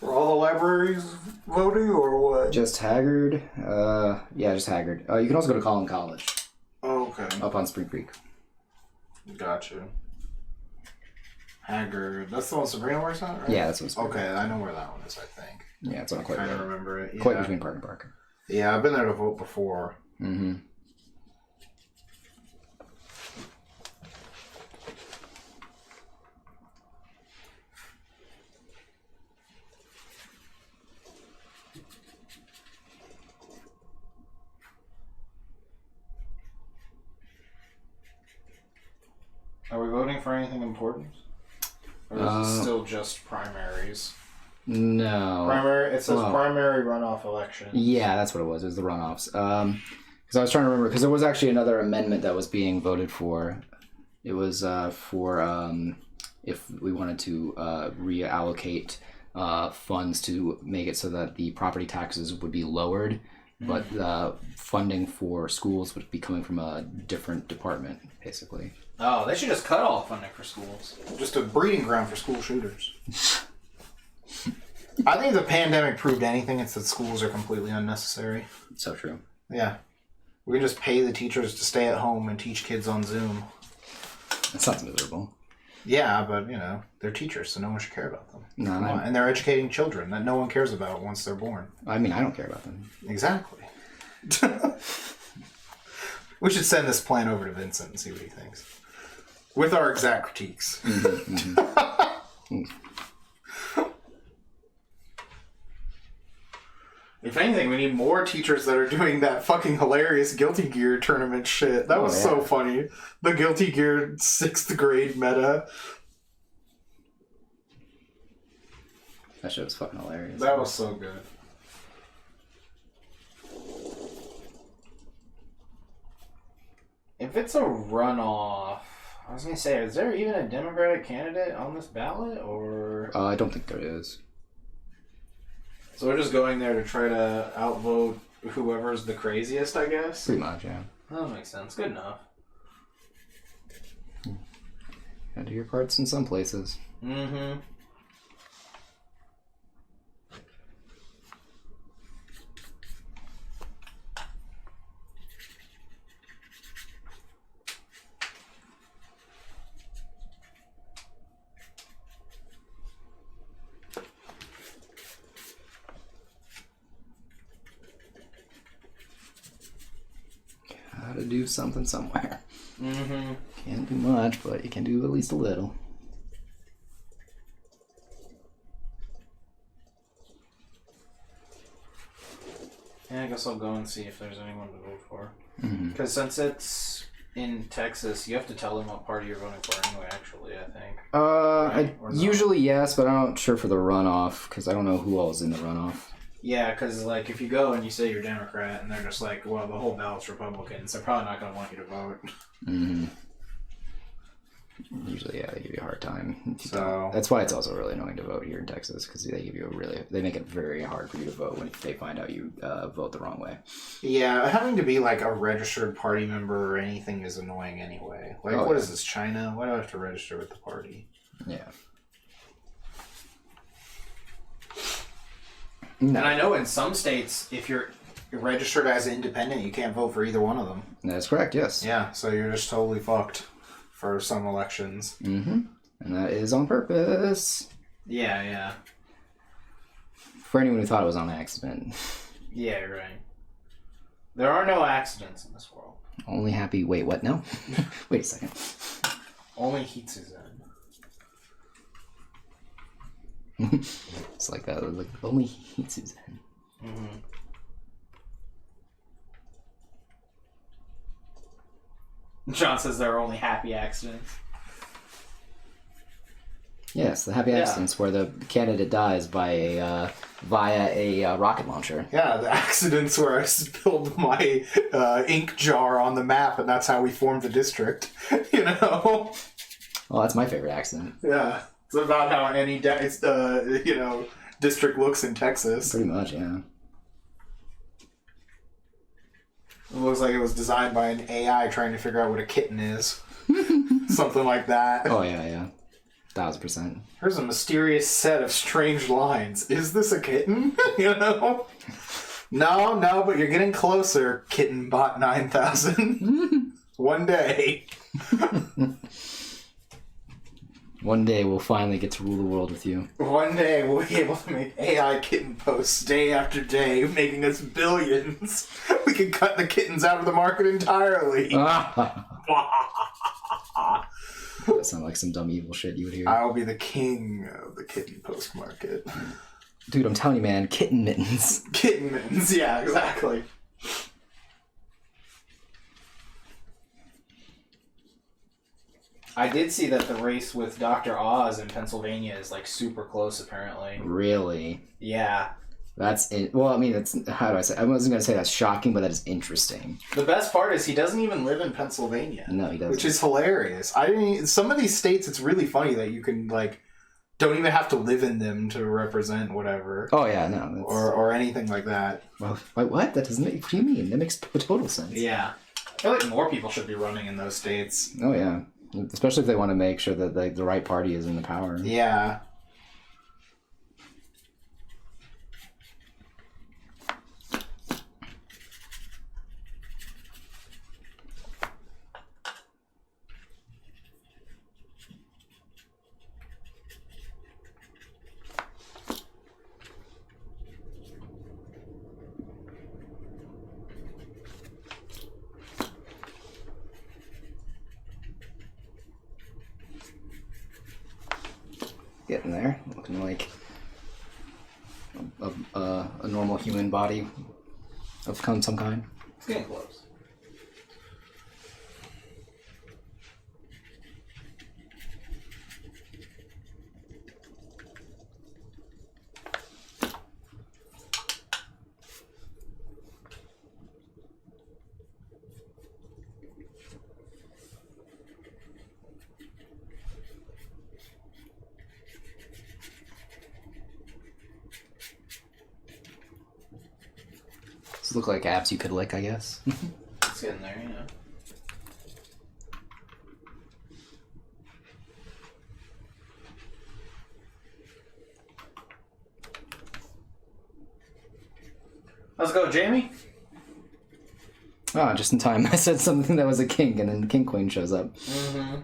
Were all the libraries voting, or what? Just Haggard. Yeah, just Haggard. You can also go to Collin College. Oh, okay. Up on Spring Creek. Gotcha. Haggard. That's the one Sabrina works on, right? Yeah, that's what Sabrina. Okay, I know where that one is, I think. Yeah, it's on quite. I kind of remember it. Yeah. Quite between Park and Park. Yeah, I've been there to vote before. Are we voting for anything important? Or is it still just primaries? No. It says primary runoff election. Yeah, that's what it was. It was the runoffs. Because I was trying to remember, because there was actually another amendment that was being voted for. It was for if we wanted to reallocate funds to make it so that the property taxes would be lowered, but the funding for schools would be coming from a different department, basically. Oh, they should just cut all funding for schools. Just a breeding ground for school shooters. I think the pandemic proved anything. It's that schools are completely unnecessary. So true. Yeah. We can just pay the teachers to stay at home and teach kids on Zoom. That sounds miserable. Yeah, but, they're teachers, so no one should care about them. No, and they're educating children that no one cares about once they're born. I mean, I don't care about them. Exactly. We should send this plan over to Vincent and see what he thinks. With our exact critiques. If anything, we need more teachers that are doing that fucking hilarious Guilty Gear tournament shit. That was so funny. The Guilty Gear 6th grade meta. That shit was fucking hilarious. That was so good. If it's a runoff, I was going to say, is there even a Democratic candidate on this ballot, or... I don't think there is. So we're just going there to try to outvote whoever's the craziest, I guess? Pretty much, yeah. That makes sense. Good enough. Gotta do your parts in some places. Mm-hmm. do something somewhere. Mm-hmm. Can't do much, but you can do at least a little. Yeah, I guess I'll go and see if there's anyone to vote for. Mm-hmm. Since it's in Texas, you have to tell them what party you're voting for anyway, actually, I think. Usually yes, but I'm not sure for the runoff, because I don't know who all's in the runoff. Yeah, because, like, if you go and you say you're Democrat, and they're just like, well, the whole ballot's Republicans, they're probably not going to want you to vote. Mm-hmm. Usually, yeah, they give you a hard time. So that's why it's also really annoying to vote here in Texas, because they make it very hard for you to vote when they find out you vote the wrong way. yeah, having to be like a registered party member or anything is annoying anyway. Like, what is this, China? Why do I have to register with the party? Yeah. No. And I know in some states, if you're registered as independent, you can't vote for either one of them. That's correct. Yes. Yeah, so you're just totally fucked for some elections. Mm-hmm. And that is on purpose. Yeah, yeah. For anyone who thought it was on accident. Yeah, right. There are no accidents in this world. Only happy... Wait, what? No? Wait a second. Only Hitsuzen. It's like that. Like, only Hitsuzen. Mm-hmm. John says there are only happy accidents. Yes, the happy accidents where the candidate dies via a rocket launcher. Yeah, the accidents where I spilled my ink jar on the map, and that's how we formed the district. You know? Well, that's my favorite accident. Yeah. It's about how any district looks in Texas. Pretty much, yeah. It looks like it was designed by an AI trying to figure out what a kitten is. Something like that. Oh, yeah. 1000%. Here's a mysterious set of strange lines. Is this a kitten? You know? No, but you're getting closer, Kitten Bot 9000. One day. One day we'll finally get to rule the world with you. One day we'll be able to make AI kitten posts day after day, making us billions. We can cut the kittens out of the market entirely. That sounds like some dumb evil shit you would hear. I'll be the king of the kitten post market. Dude, I'm telling you, man, kitten mittens. Kitten mittens, yeah, exactly. I did see that the race with Dr. Oz in Pennsylvania is like super close, apparently. Really? Yeah. That's well, I mean, it's how do I say? I wasn't gonna say that's shocking, but that is interesting. The best part is he doesn't even live in Pennsylvania. No, he doesn't. Which is hilarious. I mean, some of these states, it's really funny that you can like don't even have to live in them to represent whatever. Oh yeah, no, that's... or anything like that. Well, wait, what? That doesn't make. What do you mean? That makes total sense. Yeah, I feel like more people should be running in those states. Oh yeah. Especially if they want to make sure that the right party is in the power. Yeah. Getting there, looking like a normal human body of some kind. It's getting close. These look like apps you could lick, I guess. It's getting there, you know. Let's go, Jamie. Ah, just in time. I said something that was a kink, and then the king queen shows up. Mm-hmm.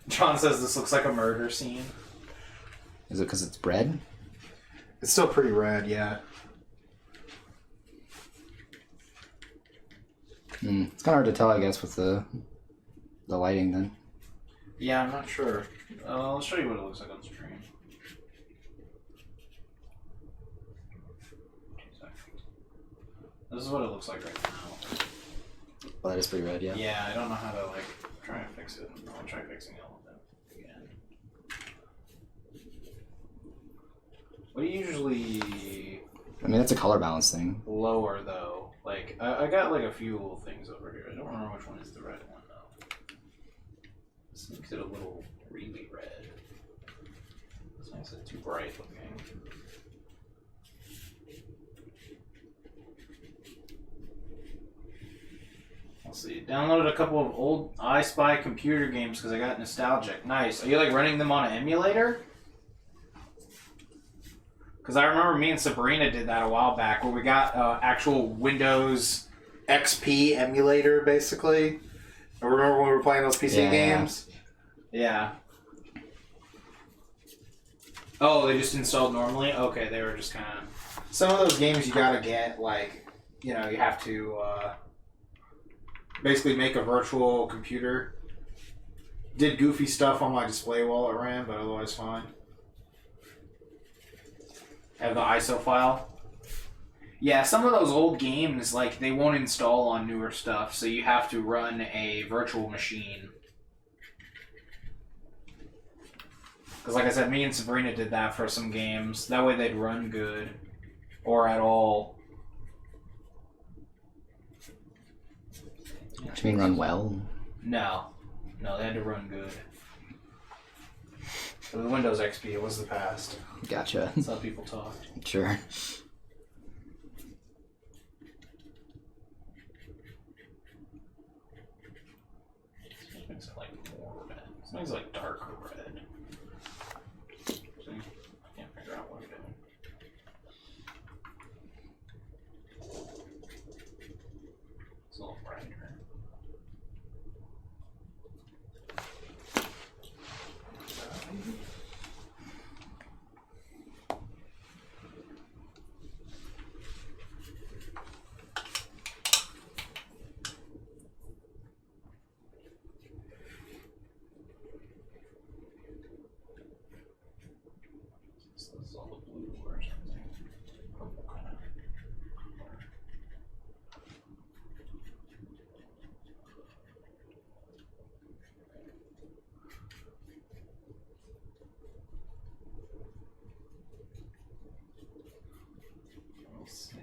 John says this looks like a murder scene. Is it because it's bread? It's still pretty red, yeah. It's kind of hard to tell, I guess, with the lighting then. Yeah, I'm not sure. I'll show you what it looks like on stream. This is what it looks like right now. Well, that is pretty red, yeah. Yeah, I don't know how to like try and fix it. I'll try fixing all of them again. What do you usually I mean, that's a color balance thing. lower though? Like I got like a few little things over here. I don't remember which one is the red one though. This makes it a little really red. This makes it too bright looking. Let's see. Downloaded a couple of old I Spy computer games because I got nostalgic. Nice. Are you like running them on an emulator? Because I remember me and Sabrina did that a while back where we got actual Windows XP emulator, basically. I remember when we were playing those PC games? Yeah. Oh, they just installed normally? Okay, they were just kind of... Some of those games you gotta get, like, you know, you have to basically make a virtual computer. Did goofy stuff on my display while it ran, but otherwise fine. Have the ISO file. Yeah, some of those old games, like, they won't install on newer stuff, so you have to run a virtual machine. Because, like I said, me and Sabrina did that for some games. That way they'd run good. Or at all. What do you mean run well? No. No, they had to run good. For the Windows XP, it was the past. Gotcha. That's how people talked. Sure. This makes it like more red. This makes it like darker red. See? I can't figure out what I'm doing. It's a little brighter. This is all the blue or something. Purple kind of. Let's see.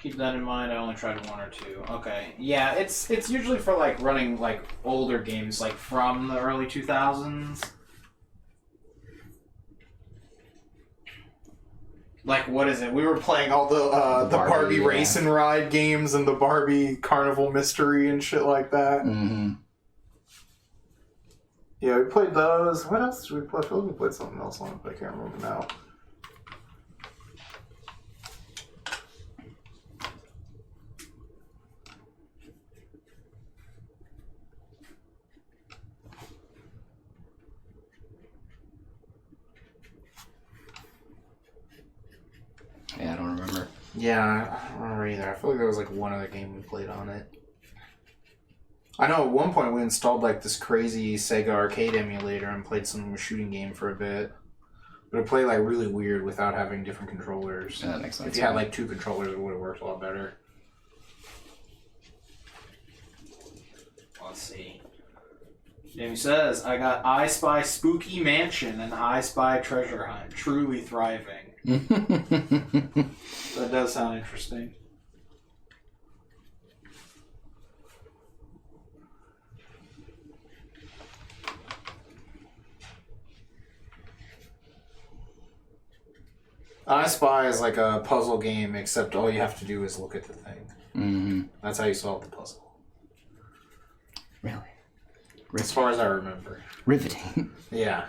Keep that in mind. I only tried one or two. Okay. Yeah, it's usually for like running like older games, like from the early 2000s. Like, what is it? We were playing all the Barbie Race and Ride games and the Barbie Carnival Mystery and shit like that. Mm-hmm. Yeah, we played those. What else did we play? I feel like we played something else on it, but I can't remember now. Yeah, I don't remember. Yeah, I don't remember either. I feel like there was like one other game we played on it. I know at one point we installed like this crazy Sega arcade emulator and played some shooting game for a bit. But it played like really weird without having different controllers. Yeah, that makes sense. If you had like two controllers, it would have worked a lot better. Let's see. Jamie says, I got I Spy Spooky Mansion and I Spy Treasure Hunt. Truly thriving. That does sound interesting. I Spy is like a puzzle game, except all you have to do is look at the thing. Mm-hmm. That's how you solve the puzzle. Really? As far as I remember. Riveting. Yeah.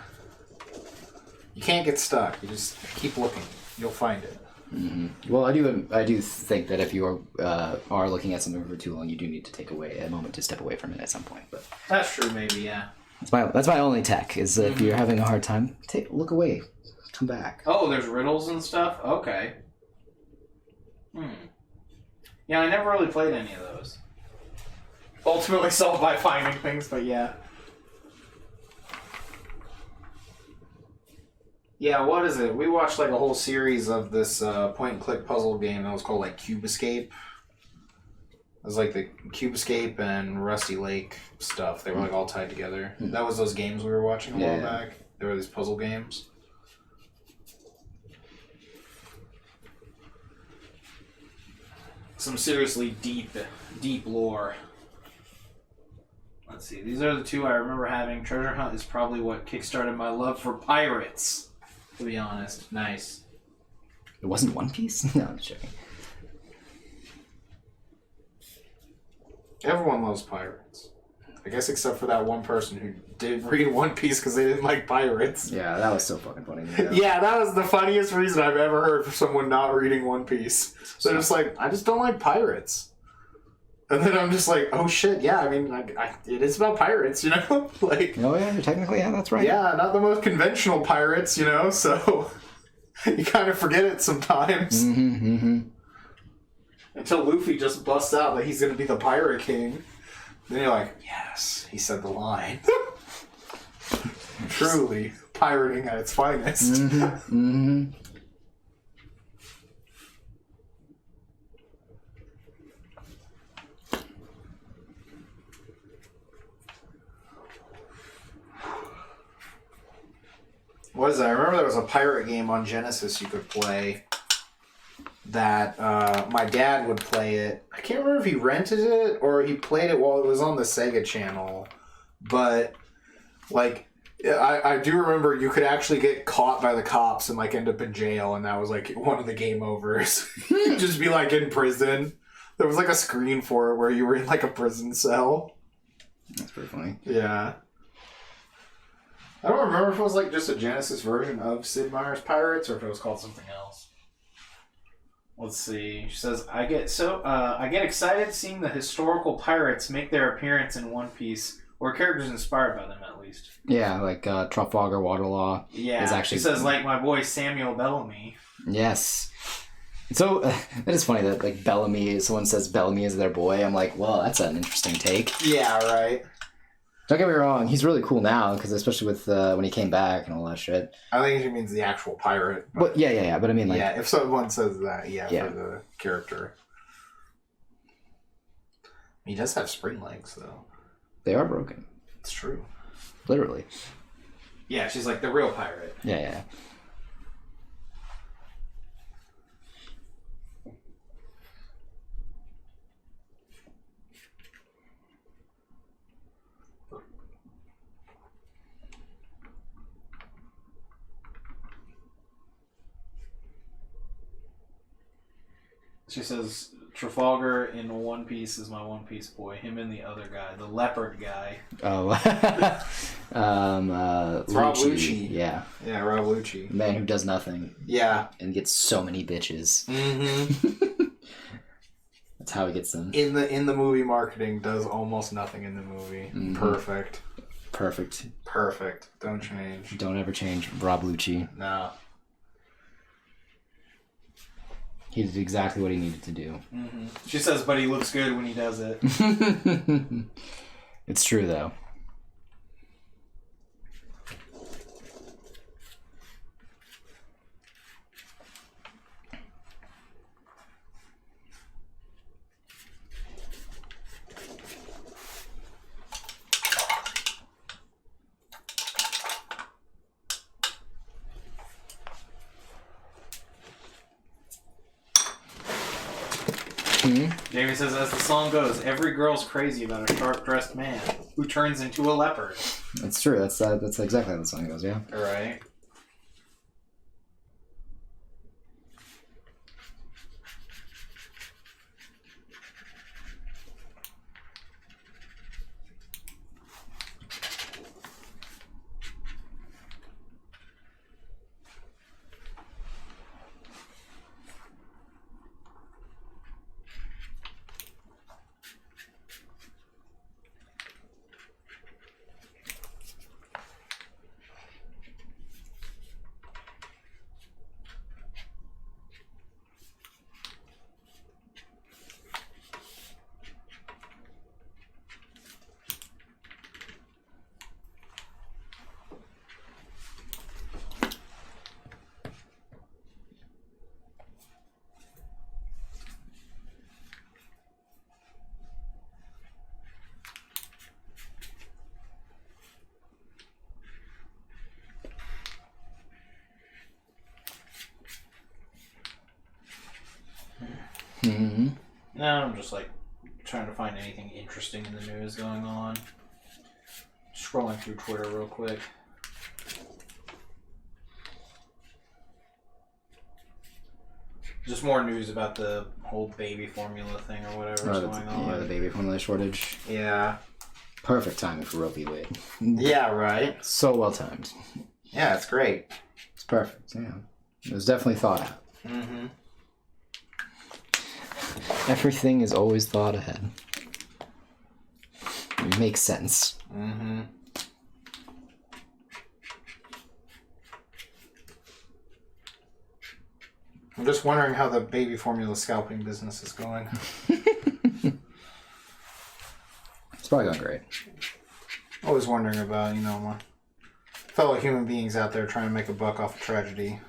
You can't get stuck. You just keep looking. You'll find it. Mm-hmm. Well, I do think that if you are looking at something for too long, you do need to take a moment to step away from it at some point. But That's true, maybe, yeah. that's my only tech is that if you're having a hard time, look away. come back. Oh, there's riddles and stuff? Okay. Yeah, I never really played any of those. Ultimately solved by finding things, but yeah. Yeah, what is it? We watched like a whole series of this point-and-click puzzle game that was called like Cube Escape. It was like the Cube Escape and Rusty Lake stuff. They were like all tied together. That was those games we were watching a while back. They were these puzzle games. Some seriously deep lore. Let's see. These are the two I remember having. Treasure Hunt is probably what kickstarted my love for pirates, to be honest. Nice. It wasn't One Piece? No, I'm just joking. Everyone loves pirates. I guess except for that one person who did read One Piece because they didn't like pirates. Yeah, that was so fucking funny. Yeah, that was the funniest reason I've ever heard for someone not reading One Piece. They're just like, I just don't like pirates. And then I'm just like, oh shit, yeah, I mean, it is about pirates, you know? Like, oh yeah, technically, yeah, that's right. yeah, not the most conventional pirates, you know? So you kind of forget it sometimes. Until Luffy just busts out that he's going to be the Pirate King. Then you're like, yes, he said the line. Truly, pirating at its finest. What is that? I remember there was a pirate game on Genesis you could play that my dad would play it. I can't remember if he rented it or he played it while it was on the Sega Channel. But, like, I do remember you could actually get caught by the cops and, like, end up in jail, and that was, like, one of the game overs. You'd just be, like, in prison. There was, like, a screen for it where you were in, like, a prison cell. That's pretty funny. Yeah. I don't remember if it was, like, just a Genesis version of Sid Meier's Pirates or if it was called something else. Let's see. She says, I get excited seeing the historical pirates make their appearance in One Piece, or characters inspired by them, at least. Yeah, like Trafalgar Waterlaw. Yeah, is actually... she says, like my boy Samuel Bellamy. Yes. So, that is funny that, like, Bellamy, someone says Bellamy is their boy. I'm like, well, that's an interesting take. Yeah, right. Don't get me wrong, he's really cool now, because especially with when he came back and all that shit. I think he means the actual pirate. But yeah, but I mean, like... Yeah, if someone says that, yeah. For the character. He does have spring legs, though. They are broken. It's true. Literally. Yeah, she's like the real pirate. Yeah. She says, Trafalgar in One Piece is my One Piece boy. Him and the other guy, the leopard guy. Oh. Rob Lucci. Yeah. Yeah, Rob Lucci. The man who does nothing. Yeah. And gets so many bitches. Mm-hmm. That's how he gets them. In the movie marketing, does almost nothing in the movie. Mm-hmm. Perfect. Don't change. Don't ever change Rob Lucci. No. He did exactly what he needed to do. Mm-hmm. She says, but he looks good when he does it. It's true, though. Jamie says, as the song goes, every girl's crazy about a sharp-dressed man who turns into a leopard. That's true. That's exactly how the song goes, yeah. All right. Mm-hmm. Now I'm just like trying to find anything interesting in the news going on. Scrolling through Twitter real quick. Just more news about the whole baby formula thing or whatever's going on. Yeah, the baby formula shortage. Yeah. Perfect timing for Roe v. Wade. Yeah, right. So well timed. Yeah, it's great. It's perfect, yeah. It was definitely thought out. Mm-hmm. Everything is always thought ahead. It makes sense. Mm-hmm. I'm just wondering how the baby formula scalping business is going. It's probably going great. Always wondering about, my fellow human beings out there trying to make a buck off of tragedy.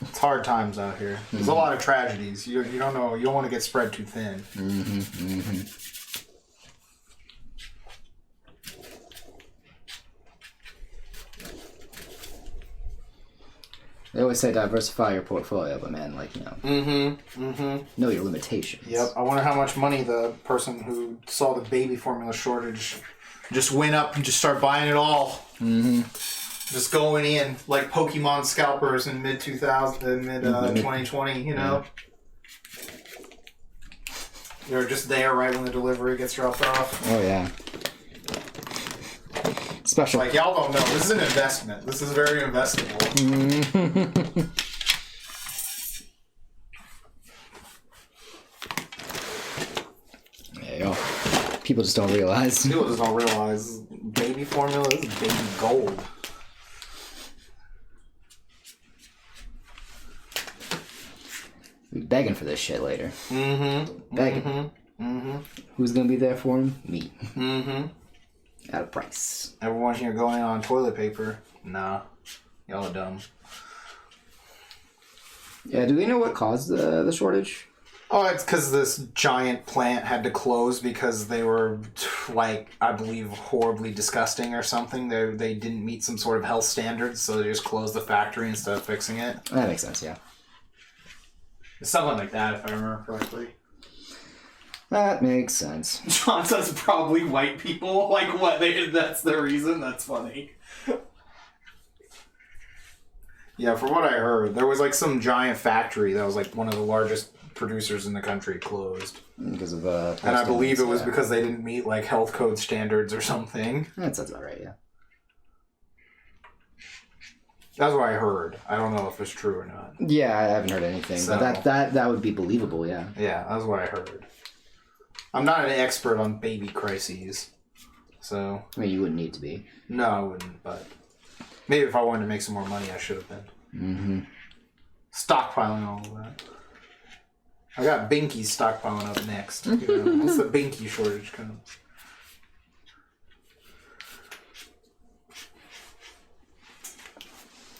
It's hard times out here. There's a lot of tragedies. You don't know. You don't want to get spread too thin. Mm-hmm. Mm-hmm. They always say diversify your portfolio, but man, know your limitations. Yep. I wonder how much money the person who saw the baby formula shortage just went up and just started buying it all. Mm-hmm. Just going in like Pokemon scalpers in mid 2020, Yeah. They're just there right when the delivery gets dropped off. Oh yeah. Special. Like, y'all don't know. This is an investment. This is very investable. There you go. People just don't realize. People just don't realize baby formula is baby gold. Be begging for this shit later. Mm-hmm. Begging. Mm-hmm. Mm-hmm. Who's gonna be there for him? Me. Mm-hmm. At a price. Everyone here going on toilet paper. Nah. Y'all are dumb. Yeah, do they know what caused the shortage? Oh, it's because this giant plant had to close because they were, like, I believe, horribly disgusting or something. They didn't meet some sort of health standards, so they just closed the factory instead of fixing it. That makes sense, yeah. Something like that, if I remember correctly. That makes sense. John says probably white people. Like, what? That's the reason? That's funny. Yeah, from what I heard, there was, like, some giant factory that was, like, one of the largest producers in the country closed. Because of and I believe it was because they didn't meet, like, health code standards or something. That sounds about right, yeah. That's what I heard. I don't know if it's true or not. Yeah, I haven't heard anything, So- but that would be believable, yeah. Yeah, that's what I heard. I'm not an expert on baby crises, so... I mean, you wouldn't need to be. No, I wouldn't, but... Maybe if I wanted to make some more money, I should have been. Mm-hmm. Stockpiling all of that. I got Binkies stockpiling up next. Once the Binky shortage comes.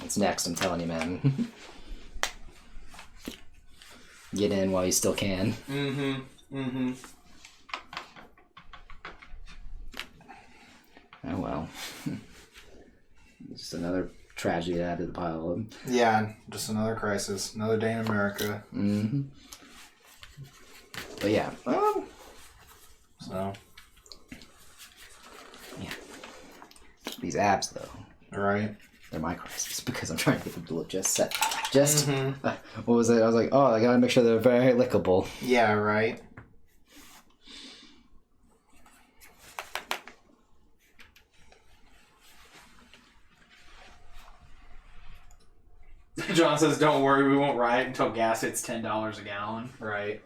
It's next, I'm telling you, man. Get in while you still can. Mm-hmm. Mm-hmm. Oh, well. Just another tragedy to add to the pile of them. Yeah, just another crisis. Another day in America. Mm-hmm. But yeah. So... Yeah. These abs, though. Right. They're my crisis because I'm trying to get them to look just set. What was it? I was like, oh, I gotta make sure they're very lickable. Yeah, right. John says, don't worry, we won't riot until gas hits $10 a gallon. Right.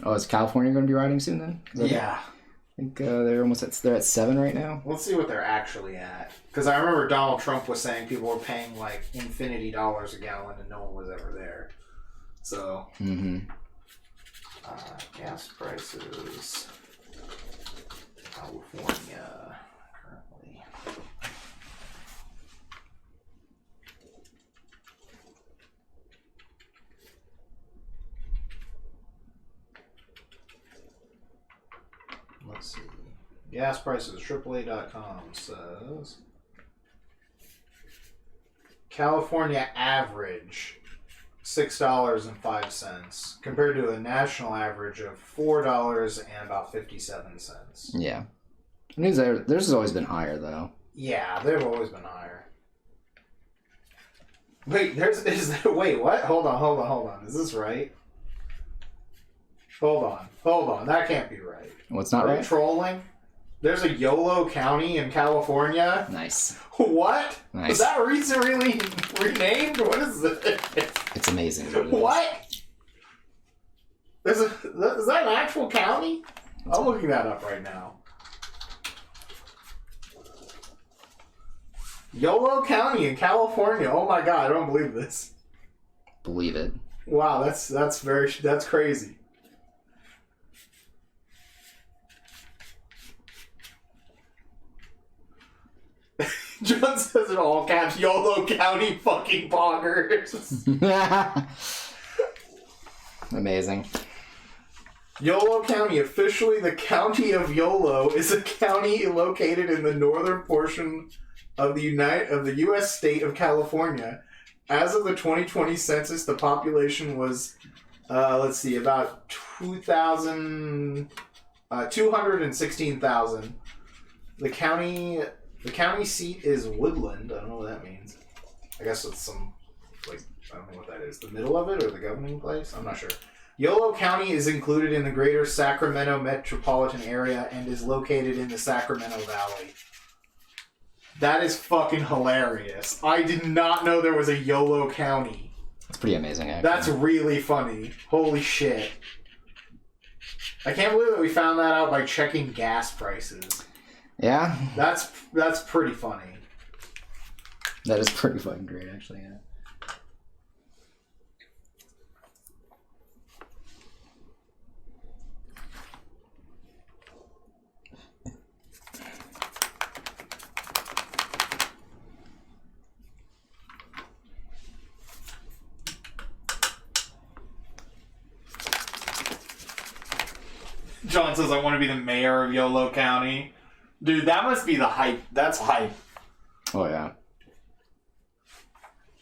Oh, is California going to be riding soon then? Yeah. I think they're at 7 right now. Let's see what they're actually at. Because I remember Donald Trump was saying people were paying like infinity dollars a gallon and no one was ever there. So, gas prices, California, currently. Let's see. Gas prices, AAA.com says California average $6.05 compared to a national average of $4 and about 57 cents. Yeah. It means theirs has always been higher, though. Yeah, they've always been higher. Wait, wait, what? Hold on. Is this right? Hold on. That can't be right. What's not Are you right? trolling? There's a YOLO County in California. Nice. What? Nice. Was that recently renamed? What is this? It's amazing. What? Is that an actual county? I'm looking that up right now. YOLO County in California. Oh my god, I don't believe this. Believe it. Wow, that's crazy. John says in all caps, YOLO County fucking boggers. Amazing. YOLO County, officially the county of YOLO, is a county located in the northern portion of the U.S. state of California. As of the 2020 census, the population was, about 216,000. The county seat is Woodland. I don't know what that means. I guess it's some, I don't know what that is. The middle of it or the governing place? I'm not sure. YOLO County is included in the greater Sacramento metropolitan area and is located in the Sacramento Valley. That is fucking hilarious. I did not know there was a YOLO County. That's pretty amazing, actually. That's really funny. Holy shit. I can't believe that we found that out by checking gas prices. Yeah? That's pretty funny. That is pretty fucking great, actually, yeah. John says, I want to be the mayor of YOLO County. Dude, that must be the hype. That's hype. Oh, yeah.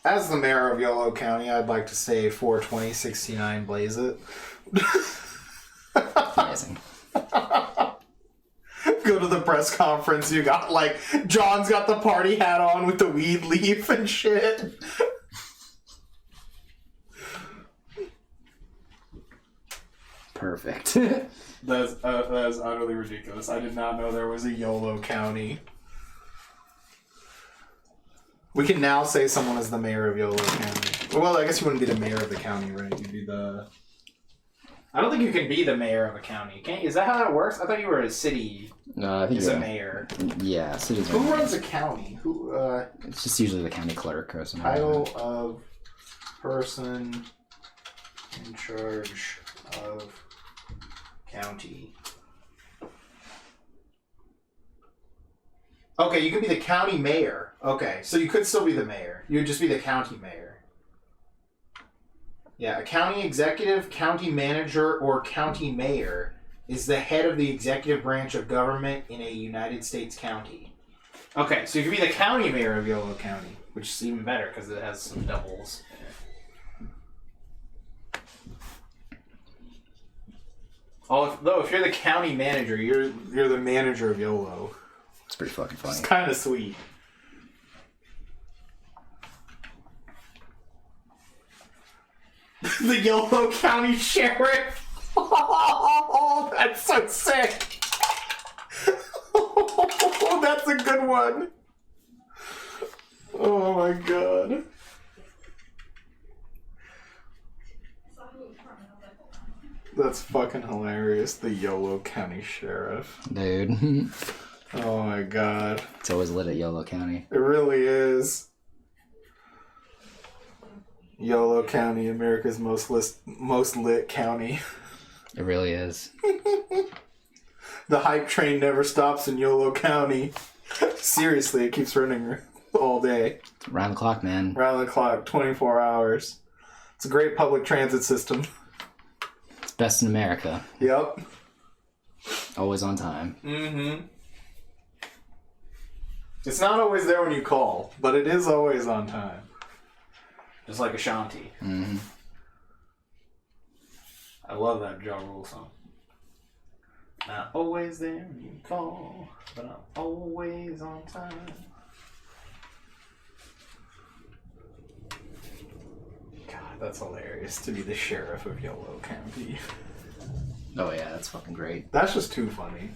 As the mayor of YOLO County, I'd like to say 42069 blaze it. Amazing. Go to the press conference, you got John's got the party hat on with the weed leaf and shit. Perfect. That is utterly ridiculous. I did not know there was a YOLO County. We can now say someone is the mayor of YOLO County. Well, I guess you wouldn't be the mayor of the county, right? You'd be the... I don't think you can be the mayor of a county. Is that how that works? I thought you were a city. I think Is a mayor. Yeah, cities. Who runs a county? It's just usually the county clerk or something. Title of person in charge of county. Okay, you could be the county mayor. Okay, so you could still be the mayor. You would just be the county mayor. Yeah, a county executive, county manager, or county mayor is the head of the executive branch of government in a United States county. Okay, so you could be the county mayor of YOLO County, which is even better because it has some doubles. Although if you're the county manager, you're the manager of YOLO. It's pretty fucking funny. It's kind of sweet. The YOLO County Sheriff. Oh, that's so sick. Oh, that's a good one. Oh my god. That's fucking hilarious. The YOLO County Sheriff. Dude. Oh my god. It's always lit at YOLO County. It really is. YOLO County, America's most lit county. It really is. The hype train never stops in YOLO County. Seriously, it keeps running all day. Round the clock, man. Round the clock, 24 hours. It's a great public transit system. It's best in America. Yep. Always on time. Mm-hmm. It's not always there when you call, but it is always on time. Just like Ashanti. Mm-hmm. I love that Ja Rule song. Not always there when you call, but I'm always on time. God, that's hilarious to be the sheriff of Yolo County. Oh yeah, that's fucking great. That's just too funny.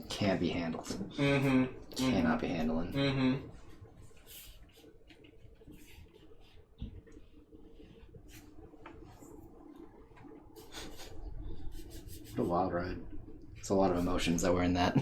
Can't be handled. Mm-hmm. Cannot be handling. Mm-hmm. What a wild ride. It's a lot of emotions that were in that.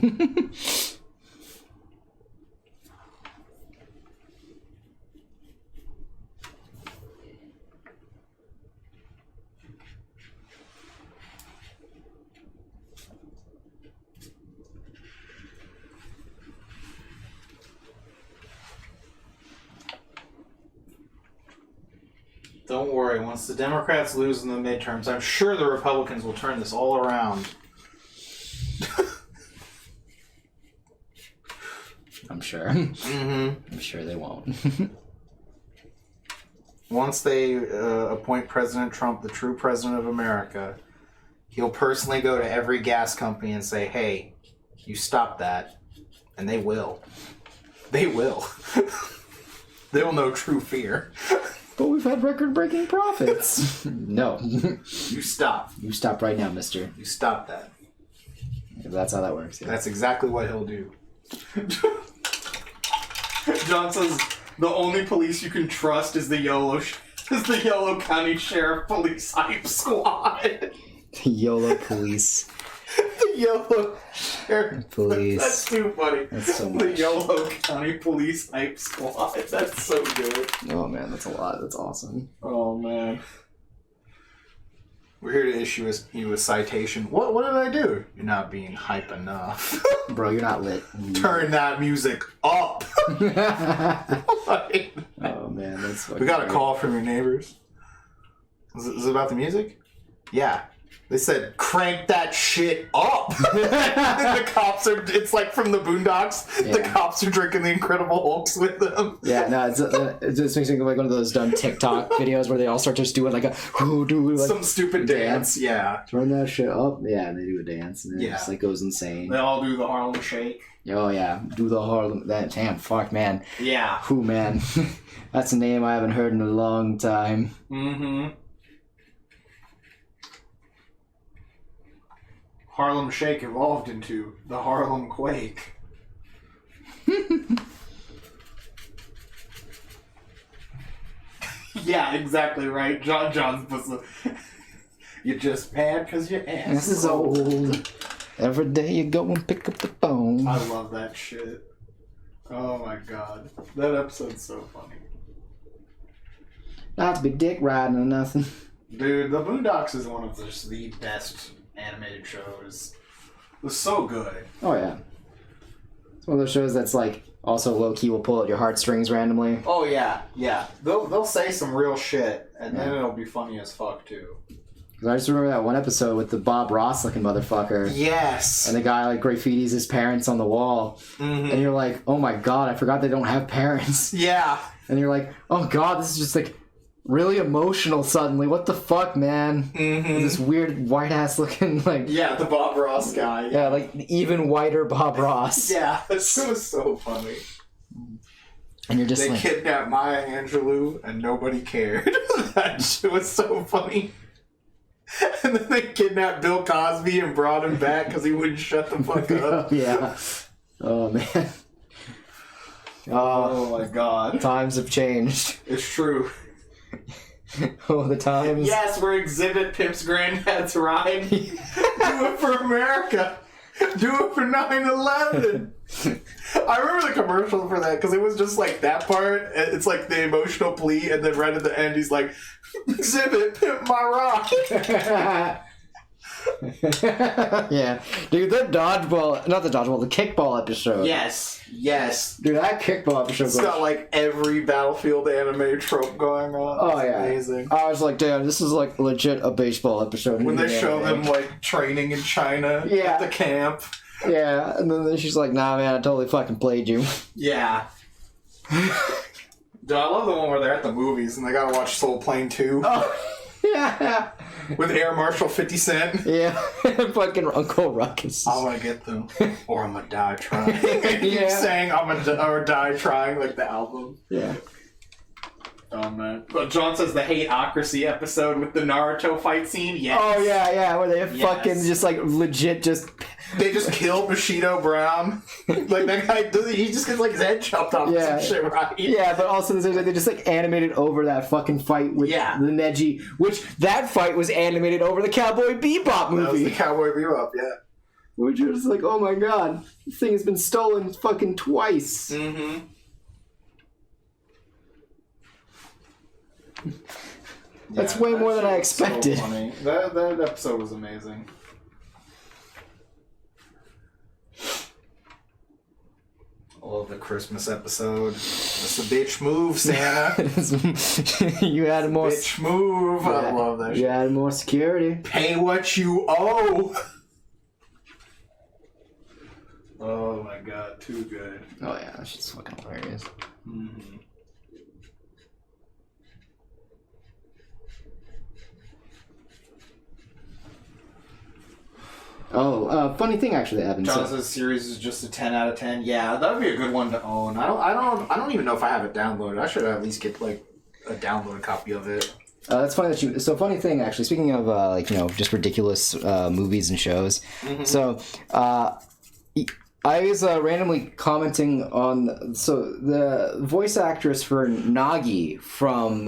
Don't worry, once the Democrats lose in the midterms, I'm sure the Republicans will turn this all around. I'm sure. Mm-hmm. I'm sure they won't. Once they appoint President Trump the true president of America, he'll personally go to every gas company and say, hey, you stop that. And they will. They will. They'll know true fear. But we've had record-breaking profits. No. You stop. You stop right now, mister. You stop that. That's how that works. Yeah. That's exactly what he'll do. John says the only police you can trust is the Yolo County Sheriff Police Hype Squad. The YOLO police. The Yolo Sheriff. Police. That's too funny. That's so The much. Yolo County Police Hype Squad. That's so good. Oh man, that's a lot. That's awesome. Oh man. We're here to issue you a citation. What did I do? You're not being hype enough. Bro, you're not lit. Turn that music up. Like, Oh man, that's fucking we got a great. call from your neighbors. Is it about the music? Yeah. They said, crank that shit up. And the cops are, it's like from the Boondocks. Yeah. The cops are drinking the Incredible Hulks with them. Yeah, no, it just makes me think of like one of those dumb TikTok videos where they all start just doing like a like Some stupid dance. Yeah. turn that shit up. Yeah, and they do a dance and it Yeah. just like goes insane. They all do the Harlem Shake. Oh yeah, do the Harlem. That damn fuck man. Yeah. Who man? That's a name I haven't heard in a long time. Mm-hmm. Harlem Shake evolved into the Harlem Quake. Yeah, exactly right. John's was you're just mad because your ass This is old. Every day you go and pick up the phone. I love that shit. Oh my god. That episode's so funny. Not to be dick riding or nothing. Dude, The Boondocks is one of just the best animated shows. It was so good. Oh yeah. It's one of those shows that's like also low key will pull at your heartstrings randomly. Oh yeah, yeah. They'll say some real shit, and then it'll be funny as fuck too. 'Cause I just remember that one episode with the Bob Ross looking motherfucker. Yes. And the guy like graffitis his parents on the wall. Mm-hmm. And you're like, oh my god, I forgot they don't have parents. Yeah. And you're like, oh god, this is just like really emotional suddenly. What the fuck, man? Mm-hmm. This weird white ass looking like Yeah, the Bob Ross guy. yeah, like even whiter Bob Ross. Yeah, it was so funny. And you're just They like kidnapped Maya Angelou and nobody cared. That shit was so funny. And then they kidnapped Bill Cosby and brought him back because he wouldn't shut the fuck up. yeah. Oh man. Oh my god. Times have changed. It's true. Oh, the times. Yes, we're Exhibit Pimp's Granddad's Ride. Do it for America. Do it for 9/11. I remember the commercial for that because it was just like that part. It's like the emotional plea, and then right at the end, he's like, "Exhibit Pimp My Ride." Yeah, dude, the kickball episode. Yes. Dude, that kickball episode. It's got like every Battlefield anime trope going on. Oh, It's yeah. amazing. I was like, damn, this is like legit a baseball episode. When they show them like training in China Yeah. at the camp. Yeah, and then she's like, nah, man, I totally fucking played you. Yeah. Dude, I love the one where they're at the movies and they gotta watch Soul Plane 2 Oh, yeah. with Air Marshal 50 Cent. Yeah, fucking Uncle Ruckus. I wanna get them, or I'm gonna die trying. Keep Yeah. saying I'm gonna or die trying, like the album. Yeah. Oh man. But John says the Hateocracy episode with the Naruto fight scene. Yes. Oh, yeah, where they Yes. fucking just like legit just... They just kill Bushido Brown. Like that guy, he just gets like his head chopped off Yeah. or some shit, right? Yeah, but also they just like animated over that fucking fight with Yeah. the Neji, which that fight was animated over the Cowboy Bebop That was movie. the Cowboy Bebop, yeah. Which was like, oh my god, this thing has been stolen fucking twice. Mm-hmm. That's way more than I expected. So funny. That episode was amazing. I love the Christmas episode. That's a bitch move, Santa. You had more. Bitch move. I love that You shit. had more security. Pay what you owe. Oh my god, too good. Oh yeah, that shit's fucking hilarious. Mm-hmm. Oh, funny thing actually that happened. John So, says series is just a 10 out of 10. Yeah, that would be a good one to own. I don't even know if I have it downloaded. I should at least get like a downloaded copy of it. that's funny that you. So funny thing actually. Speaking of like just ridiculous movies and shows. Mm-hmm. So I was randomly commenting on the voice actress for Nagi from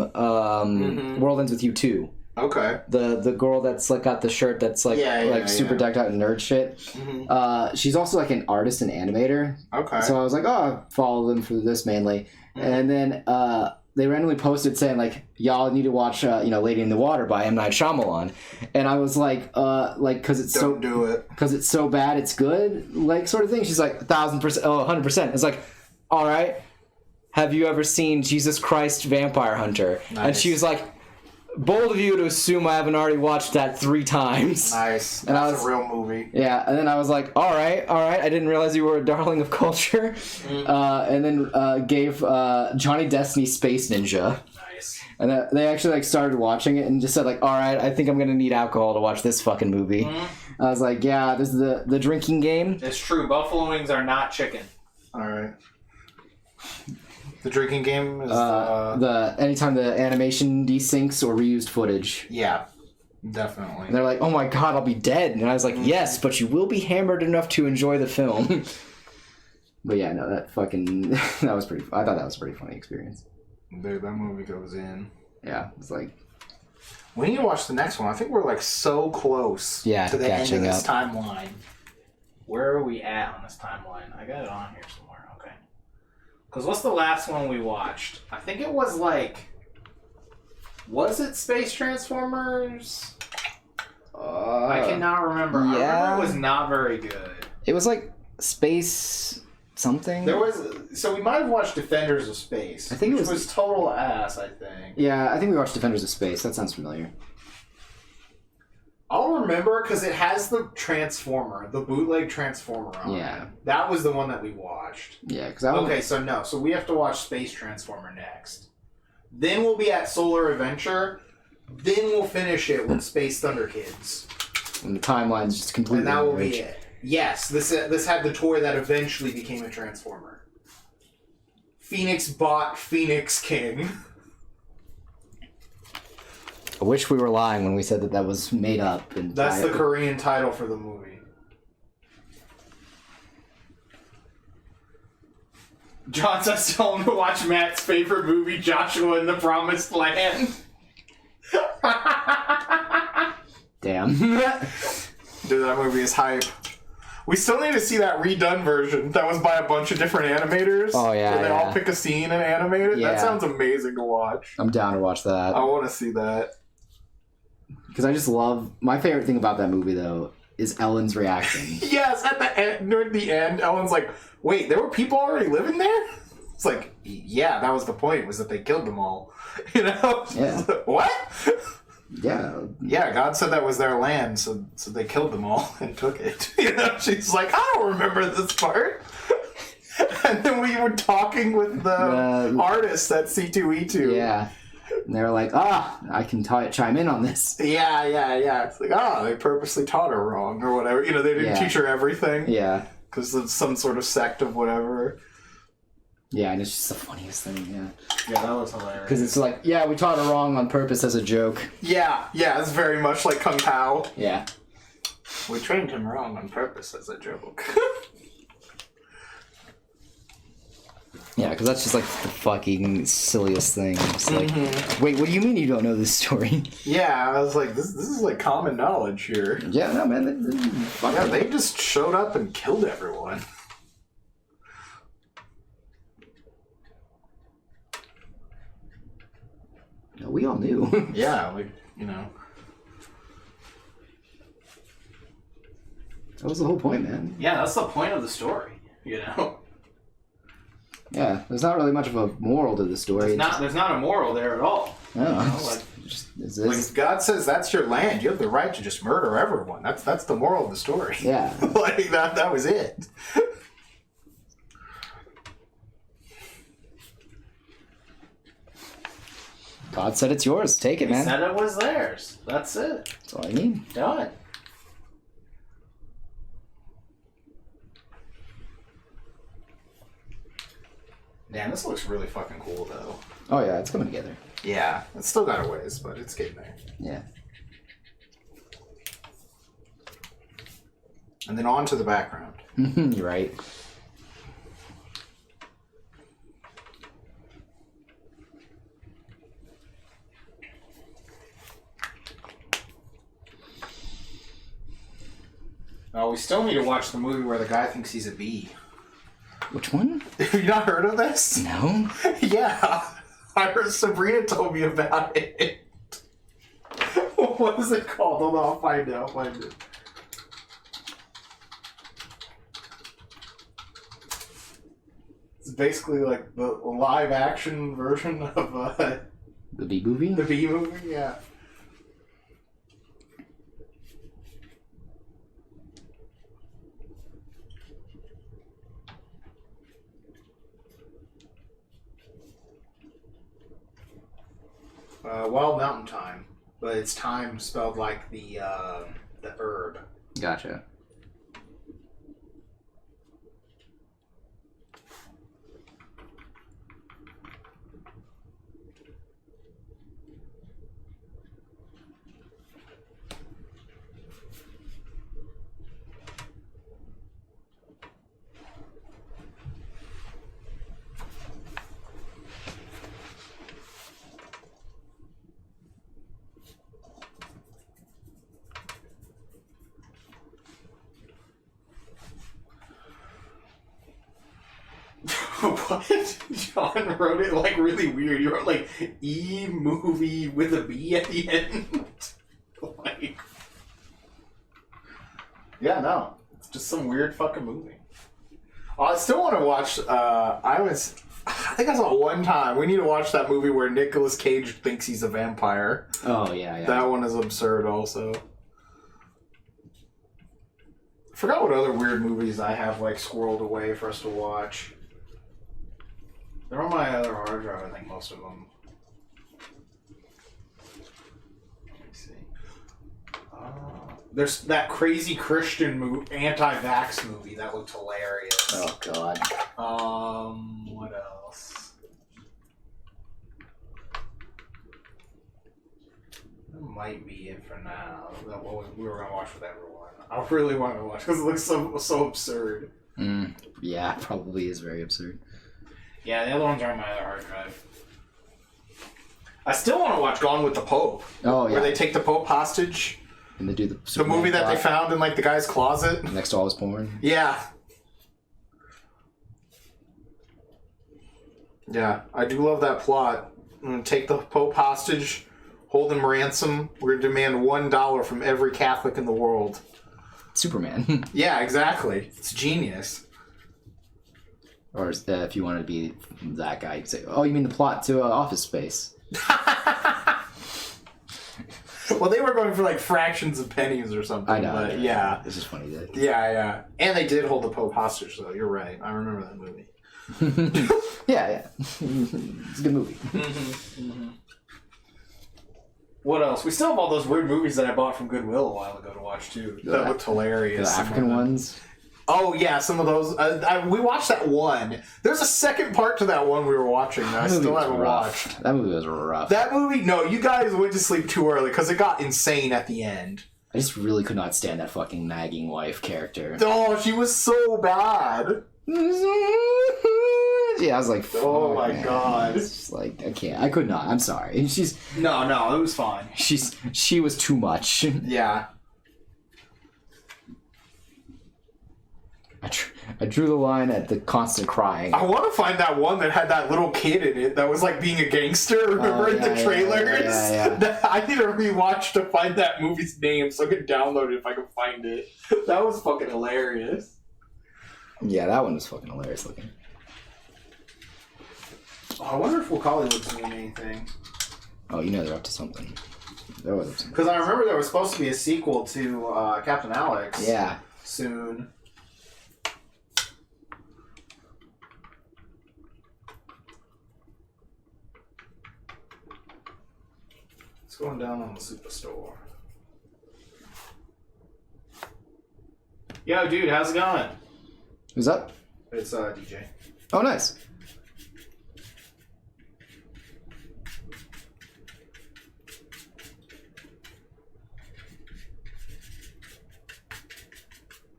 World Ends with You 2. Okay. The girl that's like got the shirt that's like super decked out in nerd shit. Mm-hmm. She's also like an artist and animator. Okay. So I was like, oh, I follow them for this mainly. And then they randomly posted saying like, y'all need to watch Lady in the Water by M. Night Shyamalan. And I was like because it's Don't do it. because it's so bad it's good, like sort of thing. She's like 1,000%, 100%. It's like, all right, have you ever seen Jesus Christ Vampire Hunter? Nice. And she was like, bold of you to assume I haven't already watched that 3 times. Nice. And That's a real movie. Yeah, and then I was like, all right. I didn't realize you were a darling of culture. And then gave Johnny Destiny Space Ninja. Nice. And they actually like started watching it and just said like, all right, I think I'm gonna need alcohol to watch this fucking movie. I was like, yeah, this is the drinking game. It's true. Buffalo wings are not chicken. All right. The drinking game is The anytime the animation desyncs or reused footage. yeah, definitely. And they're like, oh my god, I'll be dead. And I was like, yes, but you will be hammered enough to enjoy the film. But yeah, no, that fucking I thought that was a pretty funny experience. Dude, that movie goes in. Yeah, it's like, We need to watch the next one. I think we're like so close to the end of catching this up. timeline. Where are we at on this timeline? I got it on here somewhere. Okay. Because what's the last one we watched? I think it was like... Was it Space Transformers? I cannot remember. I remember it was not very good. It was like space something. There was... So we might have watched Defenders of Space. I think it which was total ass, I think. Yeah, I think we watched Defenders of Space. That sounds familiar. I'll remember because it has the Transformer, the bootleg Transformer on Yeah. it. That was the one that we watched. Yeah, because Okay, so we have to watch Space Transformer next. Then we'll be at Solar Adventure. Then we'll finish it with Space Thunder Kids. And the timeline's just completely. And that will be merged. it. Yes, this had the toy that eventually became a Transformer. Phoenix bought Phoenix King. I wish we were lying when we said that was made up. And That's the Korean title for the movie. John says tell him to watch Matt's favorite movie, Joshua and the Promised Land. Damn. Dude, that movie is hype. We still need to see that redone version that was by a bunch of different animators. Oh, yeah, Where they yeah. all pick a scene and animate it. Yeah. That sounds amazing to watch. I'm down to watch that. I want to see that. Because I just love... My favorite thing about that movie, though, is Ellen's reaction. Yes, at the end, near the end, Ellen's like, wait, there were people already living there? It's like, yeah, that was the point, was that they killed them all. You know? Yeah. What? Yeah. Yeah, God said that was their land, so they killed them all and took it. You know? She's like, I don't remember this part. And then we were talking with the artists at C2E2. Yeah. And they were like, I can chime in on this. Yeah. It's like, they purposely taught her wrong or whatever. You know, they didn't teach her everything. Yeah. Because of some sort of sect of whatever. Yeah, and it's just the funniest thing, Yeah, that was hilarious. Because it's like, yeah, we taught her wrong on purpose as a joke. Yeah, it's very much like Kung Pao. Yeah. We trained him wrong on purpose as a joke. Yeah, because that's just like the fucking silliest thing. It's like, wait, what do you mean you don't know this story? Yeah, I was like, this is like common knowledge here. Yeah, no, man. They just showed up and killed everyone. No, we all knew. Yeah, like, you know. That was the whole point, man. Yeah, that's the point of the story, you know? Yeah, there's not really much of a moral to the story. There's not a moral there at all. No, You know, Like God says, that's your land. You have the right to just murder everyone. That's the moral of the story. Yeah. Like that was it. God said it's yours. Take it, he man. said it was theirs. That's it. That's all I need. Done. Man, this looks really fucking cool, though. Oh, yeah, it's coming together. Yeah, it's still got a ways, but it's getting there. Yeah. And then on to the background. You're right. Oh, we still need to watch the movie where the guy thinks he's a bee. Which one? Have you not heard of this? No. Yeah. I heard Sabrina told me about it. What is it called? Hold on, I'll find it. It's basically like the live action version of The Bee Movie? the Bee movie, yeah. Wild Mountain Thyme, but it's thyme spelled like the herb. Gotcha. What? John wrote it like really weird. You wrote like E-movie with a B at the end. Like, Yeah, no. It's just some weird fucking movie. I still want to watch, I think I saw it one time. We need to watch that movie where Nicolas Cage thinks he's a vampire. Oh, yeah. That one is absurd also. I forgot what other weird movies I have like squirreled away for us to watch. They're on my other hard drive, I think, most of them. Let me see. There's that crazy Christian anti-vax movie that looked hilarious. Oh, God. What else? That might be it for now. That what we were gonna watch with everyone. I really wanted to watch because it looks so absurd. Yeah, probably is very absurd. yeah, the other ones are on my other hard drive. I still want to watch Gone with the Pope. Oh, yeah. Where they take the Pope hostage. And they do the The movie that they found in like the guy's closet. next to all his porn. Yeah. Yeah, I do love that plot. I'm gonna take the Pope hostage, hold him ransom. We're going to demand $1 from every Catholic in the world. Superman. Yeah, exactly. It's genius. Or if you wanted to be that guy, you'd say, oh, you mean the plot to Office Space? Well, they were going for like fractions of pennies or something. I know. But yeah. It's just funny that. Yeah. And they did hold the Pope hostage, though. You're right. I remember that movie. Yeah. It's a good movie. What else? We still have all those weird movies that I bought from Goodwill a while ago to watch, too. That looked hilarious. The African ones. Oh, yeah, some of those. We watched that one. There's a second part to that one we were watching that I still haven't watched. That movie was rough. That movie, no, you guys went to sleep too early because it got insane at the end. I just really could not stand that fucking nagging wife character. Oh, she was so bad. Yeah, I was like, oh my god. It's just like, I can't. I could not. I'm sorry. No, it was fine. She was too much. Yeah. I drew the line at the constant crying. I want to find that one that had that little kid in it that was like being a gangster. Remember in the trailers? Yeah. I need to rewatch to find that movie's name so I can download it if I can find it. That was fucking hilarious. Yeah, that one was fucking hilarious looking. Oh, I wonder if Hollywood's doing anything. Oh, you know they're up to something. They're always up to something. Because I remember there was supposed to be a sequel to Captain Alex. Yeah. Soon. It's going down on the Superstore. Yo, dude, how's it going? Who's up? It's DJ. Oh, nice.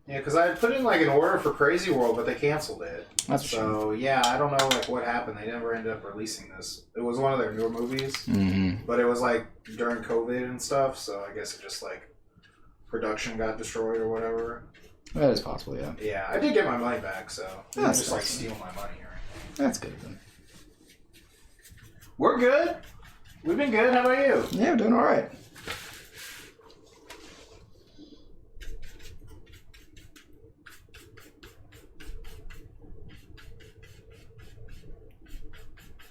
Yeah, because I had put in like an order for Crazy World, but they canceled it. That's so yeah, I don't know like what happened. They never ended up releasing this. It was one of their newer movies, but it was like during COVID and stuff. So I guess it just like production got destroyed or whatever. That is possible, yeah. Yeah, I did get my money back, so they didn't just like steal my money or anything. That's good then. We're good. We've been good. How about you? Yeah, we're doing all right.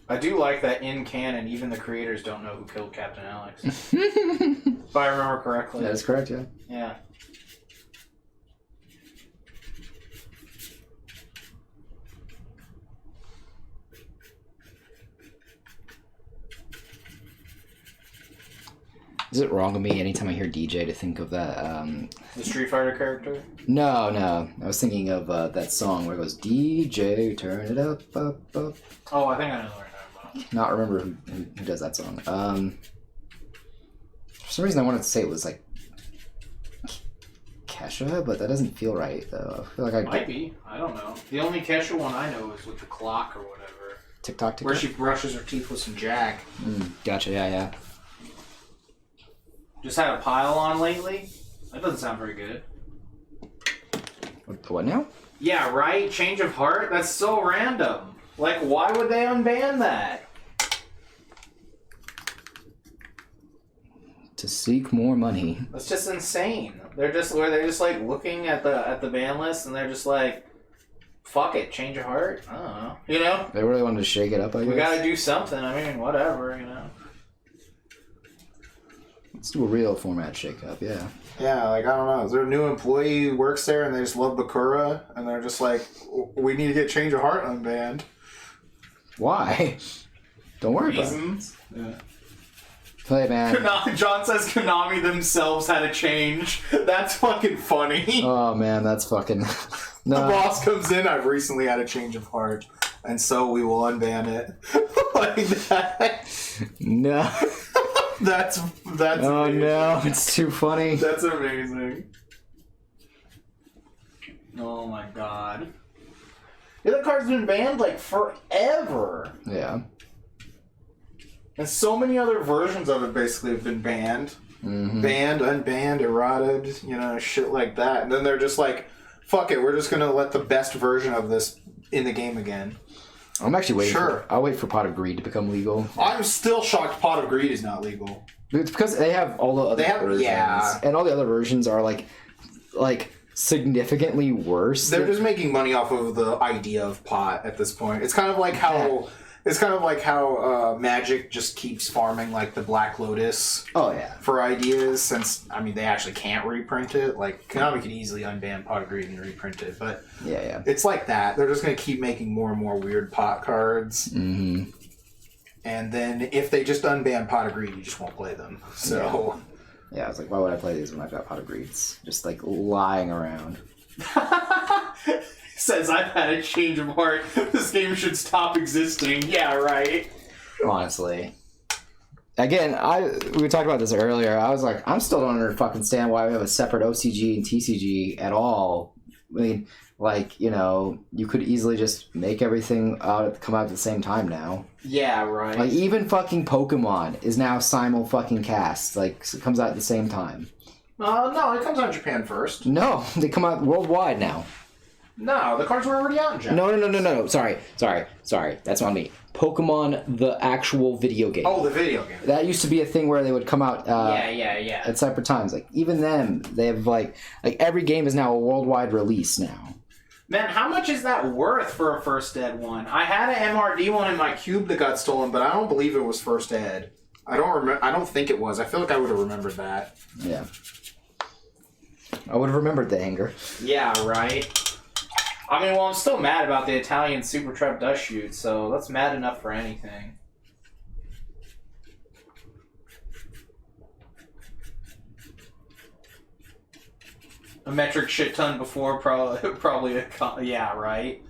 I do like that in canon, even the creators don't know who killed Captain Alex. If I remember correctly. That is correct, yeah. Yeah. Is it wrong of me anytime I hear DJ to think of that? The Street Fighter character? No. I was thinking of that song where it goes, DJ, turn it up, up, up. Oh, I think I know what you're talking about. Not remember who does that song. For some reason I wanted to say it was like Kesha, but that doesn't feel right though. I feel like Might be. I don't know. The only Kesha one I know is with the clock or whatever. TikTok. Where she brushes her teeth with some Jack. Gotcha, yeah. Just had a pile on lately? That doesn't sound very good. What now? Yeah, right? Change of heart? That's so random. Like, why would they unban that? To seek more money. That's just insane. They're just like looking at the ban list and they're just like, fuck it, change of heart? I don't know. You know? They really wanted to shake it up, I guess. We gotta do something. I mean, whatever, you know? Let's do a real format shake-up, yeah. Yeah, like, I don't know. Is there a new employee who works there and they just love Bakura? And they're just like, we need to get Change of Heart unbanned. Why? Don't worry Reasons? Yeah. about it. Play, man. John says Konami themselves had a change. That's fucking funny. Oh, man, that's fucking... No. The boss comes in, I've recently had a change of heart, and so we will unban it. Like that. No. That's Oh, amazing. no, it's too funny. That's amazing. Oh my god. Yeah, that card's been banned like forever. Yeah. And so many other versions of it basically have been banned. Mm-hmm. Banned, unbanned, eroded, shit like that. And then they're just like, fuck it, we're just gonna let the best version of this in the game again. I'm actually waiting Sure. I'll wait for Pot of Greed to become legal. I'm still shocked Pot of Greed is not legal. It's because they have all the other versions. yeah. And all the other versions are like significantly worse. They're just making money off of the idea of pot at this point. It's kind of like how Magic just keeps farming like the Black Lotus. Oh yeah. For ideas, since I mean they actually can't reprint it. Like Konami could easily unban Pot of Greed and reprint it, but yeah, it's like that. They're just gonna keep making more and more weird pot cards. Mm-hmm. And then if they just unban Pot of Greed, you just won't play them. So yeah, I was like, why would I play these when I've got Pot of Greeds just like lying around? Says I've had a change of heart. This game should stop existing. Yeah, right. Honestly. Again, we talked about this earlier. I was like, I'm still don't understand why we have a separate OCG and TCG at all. I mean, like, you know, you could easily just make everything come out at the same time now. Yeah, right. Like, even fucking Pokemon is now simul fucking cast. Like, it comes out at the same time. no, it comes out in Japan first. No, they come out worldwide now. No, the cards were already out in Japan. No. Sorry. That's on me. Pokemon, the actual video game. Oh, the video game. That used to be a thing where they would come out yeah. at separate times. Like, even them, they have, like every game is now a worldwide release now. Man, how much is that worth for a First Ed one? I had an MRD one in my Cube that got stolen, but I don't believe it was First Ed. I don't think it was. I feel like I would have remembered that. Yeah. I would have remembered the anger. Yeah, right. I mean, well, I'm still mad about the Italian Super Trap Dust Shoot, so that's mad enough for anything. A metric shit ton before, probably yeah, right?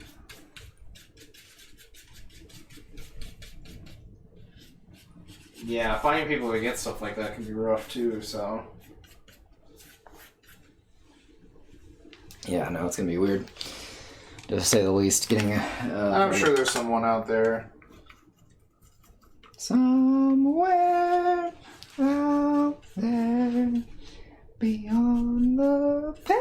Yeah, finding people that get stuff like that can be rough too, so... Yeah, no, it's gonna be weird. To say the least, getting I'm sure there's someone out there. Somewhere out there beyond the pale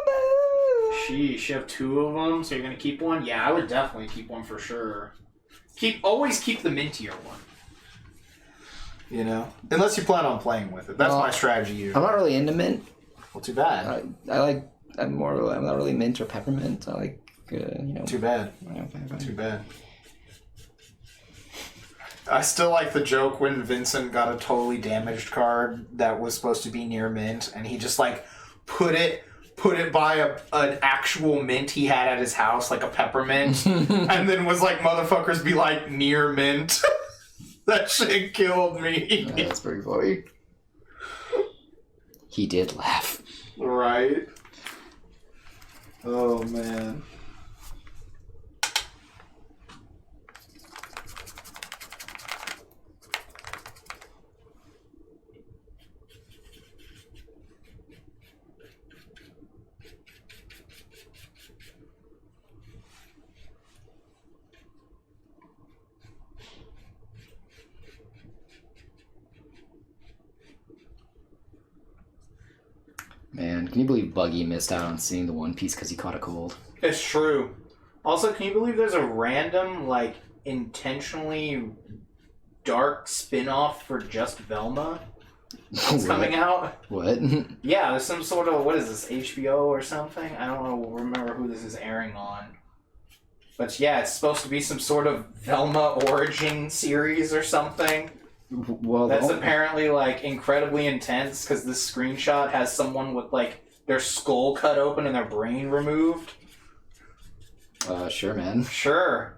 blue. Sheesh, you have two of them, so you're gonna keep one? Yeah, I would definitely keep one for sure. Always keep the mintier one. You know? Unless you plan on playing with it. That's my strategy usually. I'm not really into mint. Well, too bad. I'm not really mint or peppermint. I like, you know. Too bad. Too bad. I still like the joke when Vincent got a totally damaged card that was supposed to be near mint, and he just like put it by an actual mint he had at his house, like a peppermint, and then was like, motherfuckers be like near mint. That shit killed me. Yeah, that's pretty funny. He did laugh. Right. Oh man. Man, can you believe Buggy missed out on seeing the One Piece because he caught a cold? It's true. Also, can you believe there's a random, like, intentionally dark spin-off for just Velma that's coming out? What? Yeah, there's some sort of, what is this, HBO or something? I don't remember who this is airing on. But yeah, it's supposed to be some sort of Velma origin series or something. Well, that's apparently, like, incredibly intense, because this screenshot has someone with, like, their skull cut open and their brain removed. Sure, man. Sure.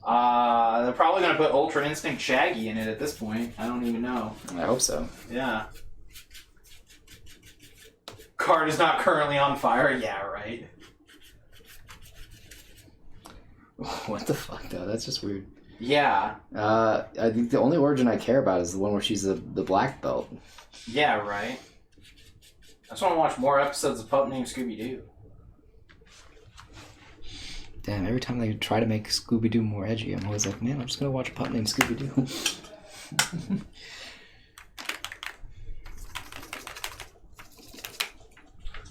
They're probably going to put Ultra Instinct Shaggy in it at this point. I don't even know. I hope so. Yeah. Card is not currently on fire. Yeah, right. What the fuck, though? That's just weird. Yeah. I think the only origin I care about is the one where she's the black belt. Yeah, right. I just want to watch more episodes of Pup Named Scooby-Doo. Damn, every time they try to make Scooby-Doo more edgy, I'm always like, man, I'm just gonna watch a Pup Named Scooby-Doo.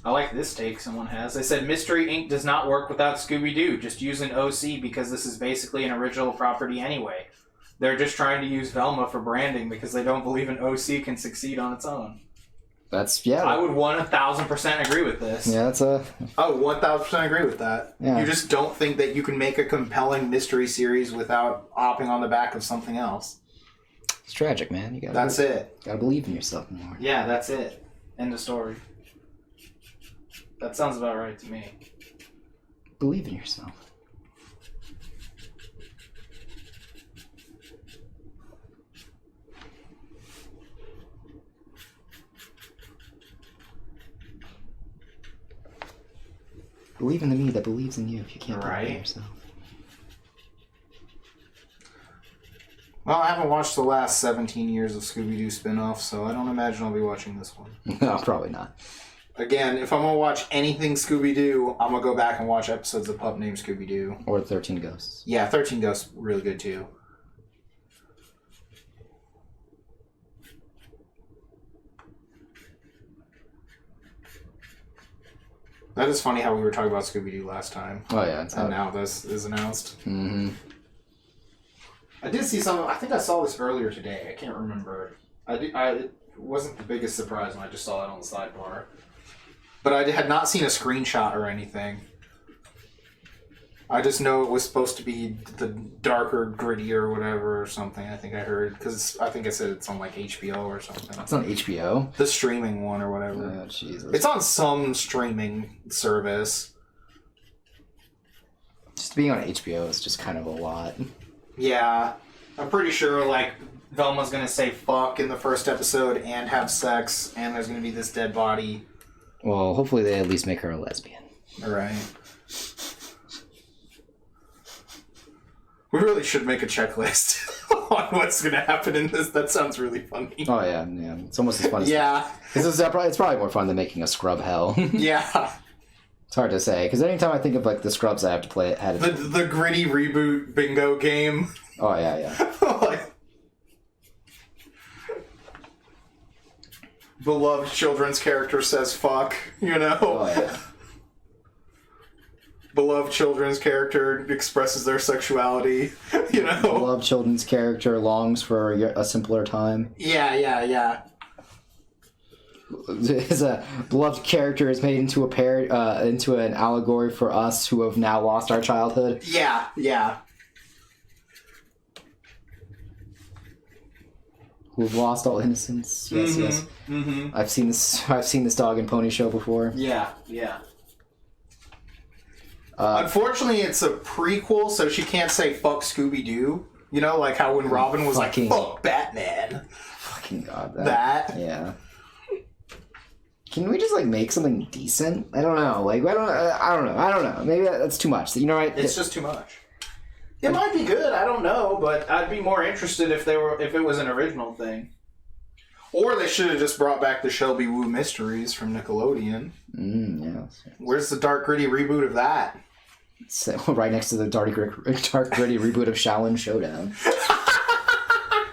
I like this take someone has. They said, Mystery Inc. does not work without Scooby-Doo. Just use an OC because this is basically an original property anyway. They're just trying to use Velma for branding because they don't believe an OC can succeed on its own. That's, yeah. I would 1,000% agree with this. Yeah, that's a... I would 1,000% agree with that. Yeah. You just don't think that you can make a compelling mystery series without hopping on the back of something else. It's tragic, man. That's it. Gotta believe in yourself more. Yeah, that's it. End of story. That sounds about right to me. Believe in yourself. Believe in the me that believes in you if you can't believe in yourself. Well, I haven't watched the last 17 years of Scooby-Doo spin-offs, so I don't imagine I'll be watching this one. No, probably not. Again, if I'm going to watch anything Scooby-Doo, I'm going to go back and watch episodes of Pup Named Scooby-Doo. Or 13 Ghosts. Yeah, 13 Ghosts, really good too. That is funny how we were talking about Scooby-Doo last time. Oh, yeah. And now this is announced. Mm-hmm. I did see something. I think I saw this earlier today. I can't remember. It wasn't the biggest surprise when I just saw it on the sidebar. But I had not seen a screenshot or anything. I just know it was supposed to be the darker, grittier, or whatever, or something. I think I heard because I think I said it's on like HBO or something. It's on HBO. The streaming one or whatever. Oh, Jesus. It's on some streaming service. Just being on HBO is just kind of a lot. Yeah, I'm pretty sure like Velma's gonna say fuck in the first episode and have sex, and there's gonna be this dead body. Well, hopefully they at least make her a lesbian. All right. We really should make a checklist on what's going to happen in this. That sounds really funny. Oh, yeah, yeah. It's almost as fun as... Yeah. It's probably more fun than making a scrub hell. Yeah. It's hard to say, because anytime I think of, like, the scrubs I have to play... The gritty reboot bingo game. Oh, yeah, yeah. Like, beloved children's character says fuck, you know? Oh, yeah. Beloved children's character expresses their sexuality, you know? Beloved children's character longs for a simpler time. Yeah, yeah, yeah. His beloved character is made into into an allegory for us who have now lost our childhood. Yeah, yeah. Who've lost all innocence. Yes, yes. Mm-hmm. I've seen this dog and pony show before. Yeah, yeah. Unfortunately, it's a prequel, so she can't say fuck Scooby-Doo. You know, like how when Robin was like, fuck Batman. Fucking God. That. Yeah. Can we just, like, make something decent? I don't know. Like, I don't know. Maybe that's too much. You know, right? It's just too much. It might be good, I don't know, but I'd be more interested if it was an original thing. Or they should have just brought back the Shelby Woo Mysteries from Nickelodeon. Yeah. Where's the dark, gritty reboot of that? So, right next to the dark, gritty reboot of Shaolin Showdown.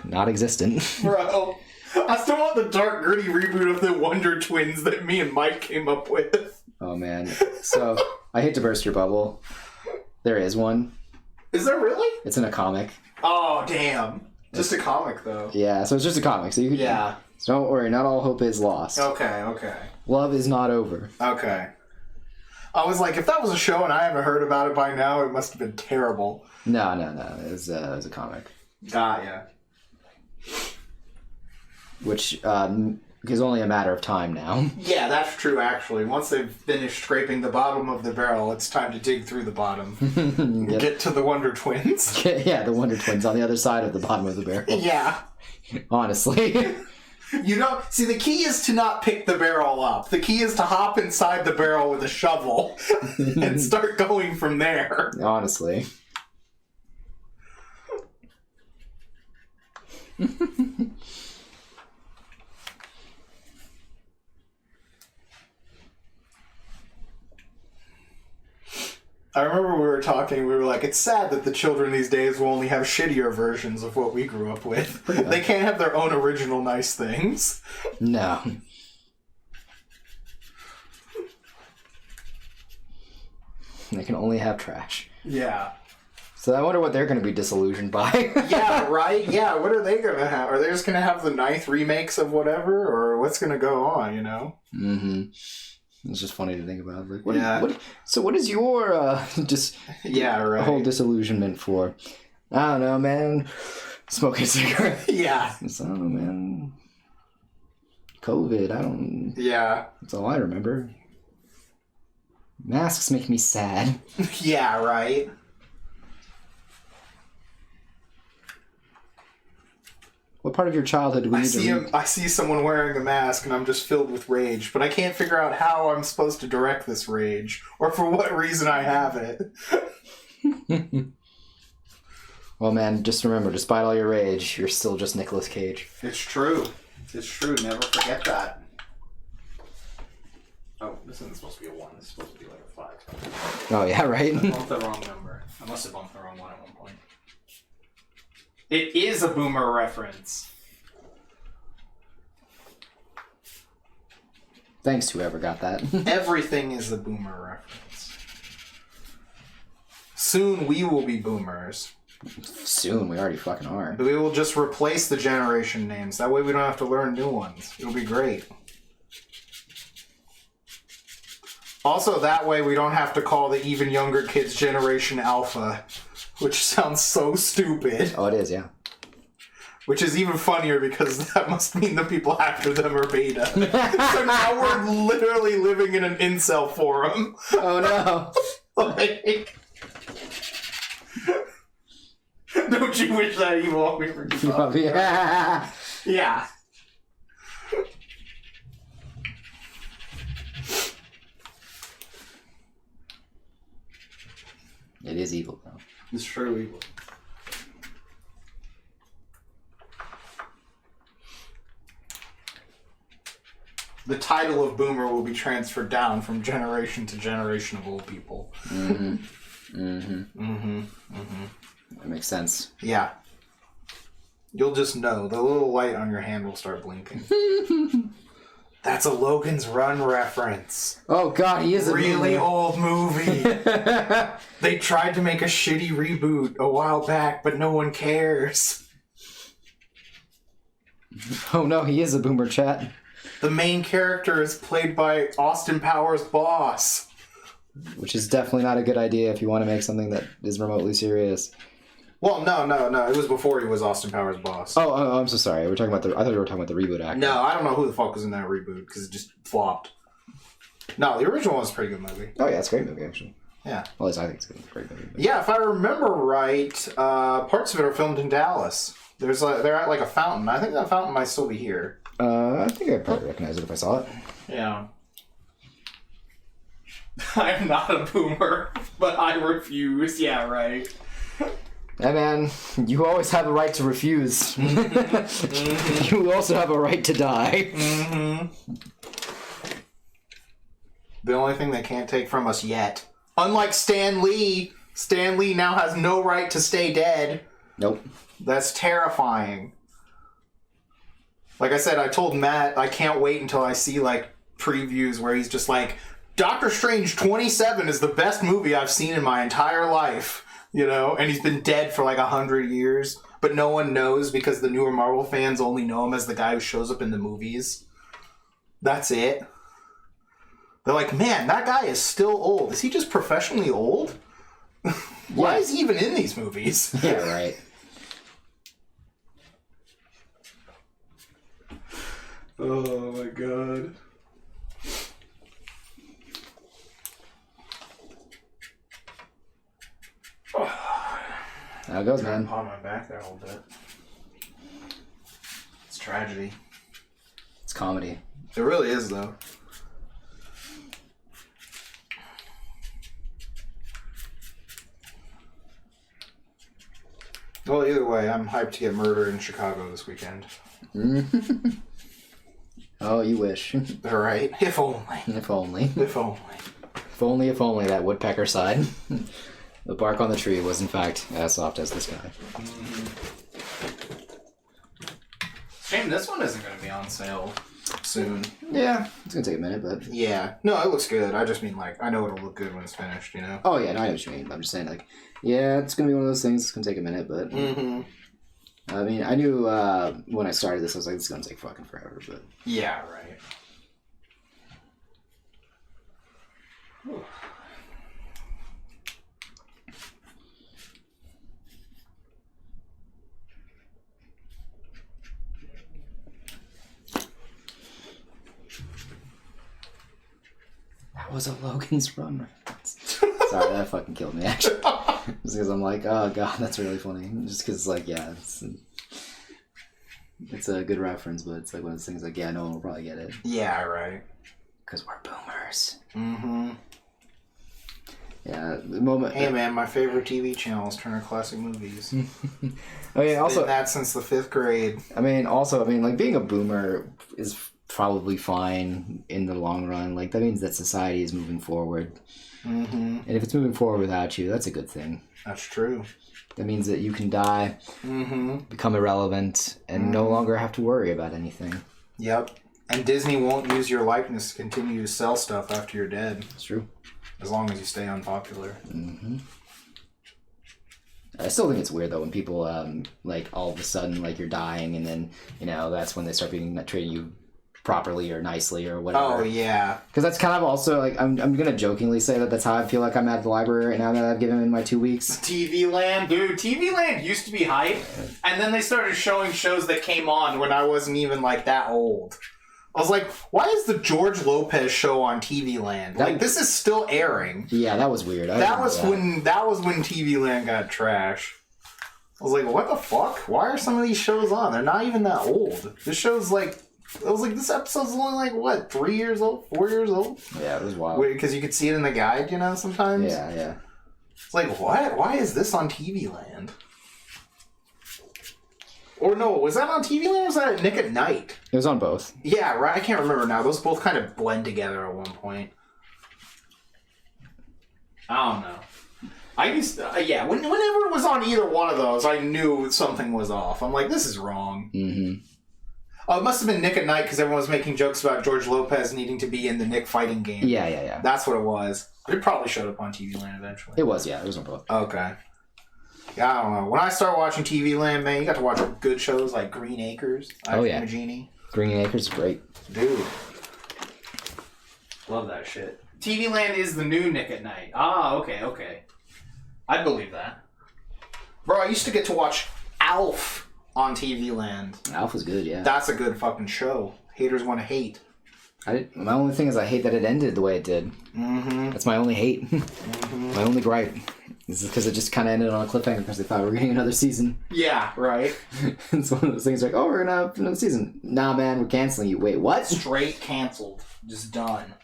Not existent. Bro, I still want the dark, gritty reboot of the Wonder Twins that me and Mike came up with. Oh, man. So, I hate to burst your bubble. There is one. Is there really? It's in a comic. Oh, damn. Just a comic, though. Yeah, so it's just a comic. So you can, Yeah. So don't worry, not all hope is lost. Okay, okay. Love is not over. Okay. I was like, if that was a show and I haven't heard about it by now, it must have been terrible. No. It was a comic. Yeah. Which is only a matter of time now. Yeah, that's true, actually. Once they've finished scraping the bottom of the barrel, it's time to dig through the bottom. Get to the Wonder Twins. Yeah, the Wonder Twins on the other side of the bottom of the barrel. Yeah. Honestly. You don't... See, the key is to not pick the barrel up. The key is to hop inside the barrel with a shovel and start going from there. Honestly. I remember we were talking, we were like, it's sad that the children these days will only have shittier versions of what we grew up with. They can't have their own original nice things. No. They can only have trash. Yeah. So I wonder what they're going to be disillusioned by. Yeah, right? Yeah, what are they going to have? Are they just going to have the 9th remakes of whatever? Or what's going to go on, you know? Mm-hmm. It's just funny to think about. Like, what is your whole disillusionment for? I don't know, man. Smoking a cigarette. Yeah. I don't know, man. COVID, Yeah. That's all I remember. Masks make me sad. Yeah, right? What part of your childhood do we need to read? I see someone wearing a mask and I'm just filled with rage, but I can't figure out how I'm supposed to direct this rage, or for what reason I have it. Well, man, just remember, despite all your rage, you're still just Nicolas Cage. It's true. It's true. Never forget that. Oh, this isn't supposed to be a 1. This is supposed to be like a 5. Oh, yeah, right? I bumped the wrong number. I must have bumped the wrong one at one point. It is a boomer reference. Thanks to whoever got that. Everything is a boomer reference. Soon we will be boomers. Soon, we already fucking are. We will just replace the generation names. That way we don't have to learn new ones. It'll be great. Also, that way we don't have to call the even younger kids Generation Alpha, which sounds so stupid. Oh, it is, yeah. Which is even funnier because that must mean the people after them are beta. So now we're literally living in an incel forum. Oh, no. Like... Don't you wish that you want me for Yeah. Yeah. It is evil, though. It's true evil. The title of boomer will be transferred down from generation to generation of old people. Mm-hmm. Mm-hmm. Mm-hmm. Mm-hmm. That makes sense. Yeah. You'll just know. The little light on your hand will start blinking. That's a Logan's Run reference. Oh god, he is a really old movie. They tried to make a shitty reboot a while back, but no one cares. Oh no, he is a boomer, chat. The main character is played by Austin Powers' boss. Which is definitely not a good idea if you want to make something that is remotely serious. Well, no. It was before he was Austin Powers' boss. Oh, I'm so sorry. We're talking about I thought we were talking about the reboot actor. No, I don't know who the fuck was in that reboot because it just flopped. No, the original was a pretty good movie. Oh yeah, it's a great movie actually. Yeah. Well, at least I think it's a great movie. But... Yeah, if I remember right, parts of it are filmed in Dallas. They're at like a fountain. I think that fountain might still be here. I think I'd probably recognize it if I saw it. Yeah. I'm not a boomer, but I refuse. Yeah, right. Hey man, you always have a right to refuse. Mm-hmm. You also have a right to die. Mm-hmm. The only thing they can't take from us yet. Unlike Stan Lee now has no right to stay dead. Nope. That's terrifying. Like I said, I told Matt I can't wait until I see like previews where he's just like, Doctor Strange 27 is the best movie I've seen in my entire life. You know, and he's been dead for like 100 years, but no one knows because the newer Marvel fans only know him as the guy who shows up in the movies. That's it. They're like, man, that guy is still old. Is he just professionally old? Why is he even in these movies? Yeah, right. Oh my god. How it goes, man. On my back there a little bit. It's tragedy. It's comedy. It really is, though. Well, either way, I'm hyped to get murdered in Chicago this weekend. Oh, you wish. Alright, if only. If only. If only. If only that woodpecker sighed. The bark on the tree was, in fact, as soft as the sky. Shame this one isn't going to be on sale. soon. Yeah, it's gonna take a minute, but Yeah. No, it looks good. I just mean, like, I know it'll look good when it's finished, you know? oh yeah, no, I know what you mean. I'm just saying, like, yeah, it's gonna be one of those things. It's gonna take a minute, but Mm-hmm. I mean, I knew when I started this, I was like, it's gonna take fucking forever, but Yeah, right. that was a Logan's Run reference. Sorry, that fucking killed me, actually. Just because I'm like, oh god, that's really funny. Just because, like, yeah, it's a good reference, but it's like one of those things like, yeah, no one will probably get it. Yeah, right. Because we're boomers. Mm-hmm. Yeah, the moment. Hey, man, my favorite TV channel is Turner Classic Movies. I mean, also, Been that since the 5th grade. I mean, like, being a boomer is probably fine in the long run. Like, that means that society is moving forward. Mm-hmm. And if it's moving forward without you, that's a good thing. That's true. That means that you can die, Mm-hmm. become irrelevant, and no longer have to worry about anything. Yep. And Disney won't use your likeness to continue to sell stuff after you're dead. It's true. As long as you stay unpopular. Mm-hmm. I still think it's weird, though, when people, like, all of a sudden, like, you're dying, and then, you know, that's when they start treating you properly or nicely or whatever. Oh, yeah. Because that's kind of also, like, I'm gonna jokingly say that that's how I feel like I'm at the library right now that I've given in my 2 weeks. TV Land, dude. TV Land used to be hype, and then they started showing shows that came on When I wasn't even, like, that old. I was like, why is the George Lopez show on TV Land? Like, this is still airing. Yeah, that was weird. That was when TV Land got trash. I was like, what the fuck? Why are some of these shows on? They're not even that old. This show's like, I was like, this episode's only like, what, 3 years old? 4 years old? Yeah, it was wild. Because you could see it in the guide, you know, sometimes? Yeah. It's like, what? Why is this on TV Land? Or no, was that on TV Land or was that at Nick at Night? It was on both. Yeah, right. I can't remember now. Those both kind of blend together at one point. I don't know. I used to, Whenever it was on either one of those, I knew something was off. I'm like, this is wrong. Mm-hmm. Oh, it must have been Nick at Night because everyone was making jokes about George Lopez needing to be in the Nick fighting game. Yeah. That's what it was. It probably showed up on TV Land eventually. It was on both. Okay. Yeah, I don't know. When I start watching TV Land, man, you got to watch good shows like Green Acres. Oh, yeah. Imagini. Green Acres is great. Dude. love that shit. TV Land is the new Nick at Night. Ah, okay. I'd believe that. Bro, I used to get to watch Alf on TV Land. Alf was good, yeah. That's a good fucking show. Haters want to hate. My only thing is I hate that it ended the way it did. Mm-hmm. That's my only hate. Mm-hmm. My only gripe. This is because it just kind of ended on a cliffhanger because they thought we were getting another season. Yeah, right. It's one of those things like, oh, we're going to have another season. Nah, man, we're canceling you. Wait, what? Straight canceled. Just done.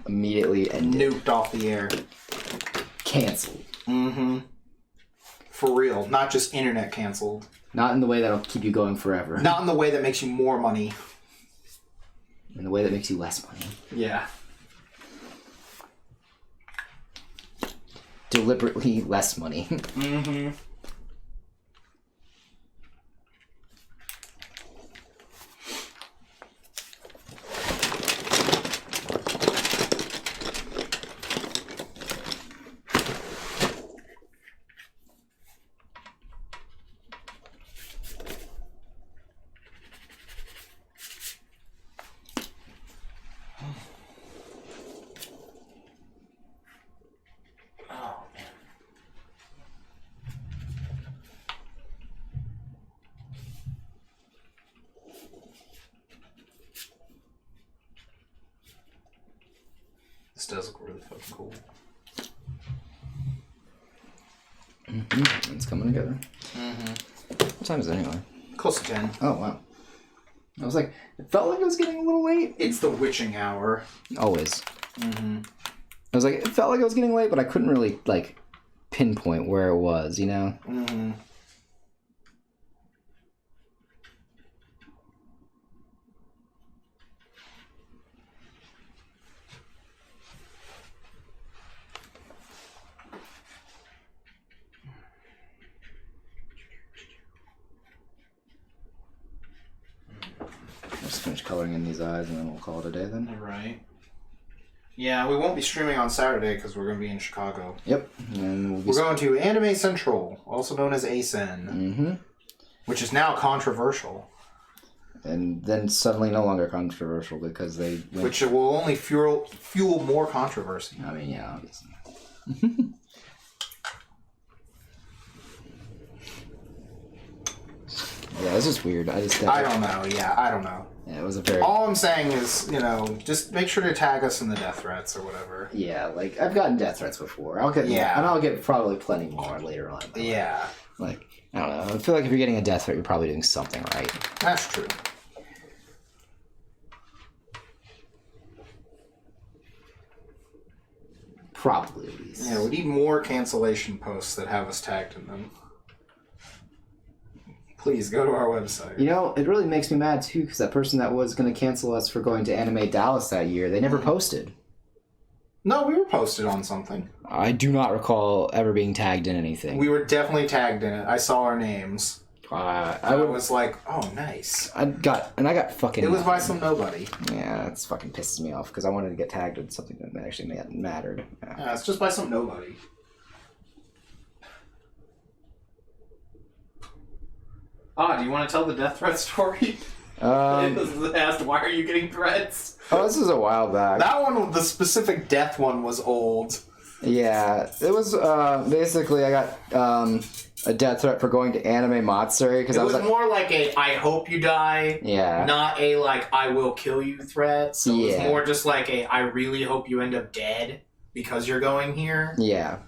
Immediately ended. Nuked off the air. Canceled. Mm-hmm. For real. Not just internet canceled. Not in the way that'll keep you going forever. Not in the way that makes you more money. In the way that makes you less money. Yeah. Deliberately less money. Mm-hmm. This does look really fucking cool. Mm-hmm. It's coming together. Mm-hmm. What time is it anyway? Close to 10. Oh, wow. I was like, it felt like it was getting a little late. It's the witching hour. Always. Mm-hmm. I was like, it felt like it was getting late, but I couldn't really, like, pinpoint where it was, you know? Mm-hmm. finish coloring in these eyes, and then we'll call it a day then. All right. Yeah, we won't be streaming on Saturday because we're going to be in Chicago. Yep. And We're going to Anime Central, also known as ASEN, Mm-hmm. which is now controversial. And then suddenly no longer controversial because they went... Which will only fuel more controversy. I mean, yeah, obviously. Yeah, it's just weird. I don't know. Yeah, I don't know. Yeah, it was a very... All I'm saying is, just make sure to tag us in the death threats or whatever. Yeah, like, I've gotten death threats before. I'll get more, and I'll get probably plenty more later on. Yeah. Like, I don't know. I feel like if you're getting a death threat, you're probably doing something right. That's true. Probably, at least. Yeah, we need more cancellation posts that have us tagged in them. Please go to our website. You know, it really makes me mad, too, because that person that was going to cancel us for going to Anime Dallas that year, they never posted. No, we were posted on something. I do not recall ever being tagged in anything. We were definitely tagged in it. I saw our names. I was like, oh, nice. I got fucking... It was by some nobody. Yeah, it's fucking pisses me off, because I wanted to get tagged in something that actually mattered. Yeah, it's just by some nobody. Do you want to tell the death threat story? It was asked, why are you getting threats? Oh, this was a while back. That one, the specific death one, was old. Yeah, it was basically I got a death threat for going to Anime Matsuri because It I was was more like a I hope you die, yeah, not a like I will kill you threat. So it was Yeah. more just like a I really hope you end up dead because you're going here. yeah.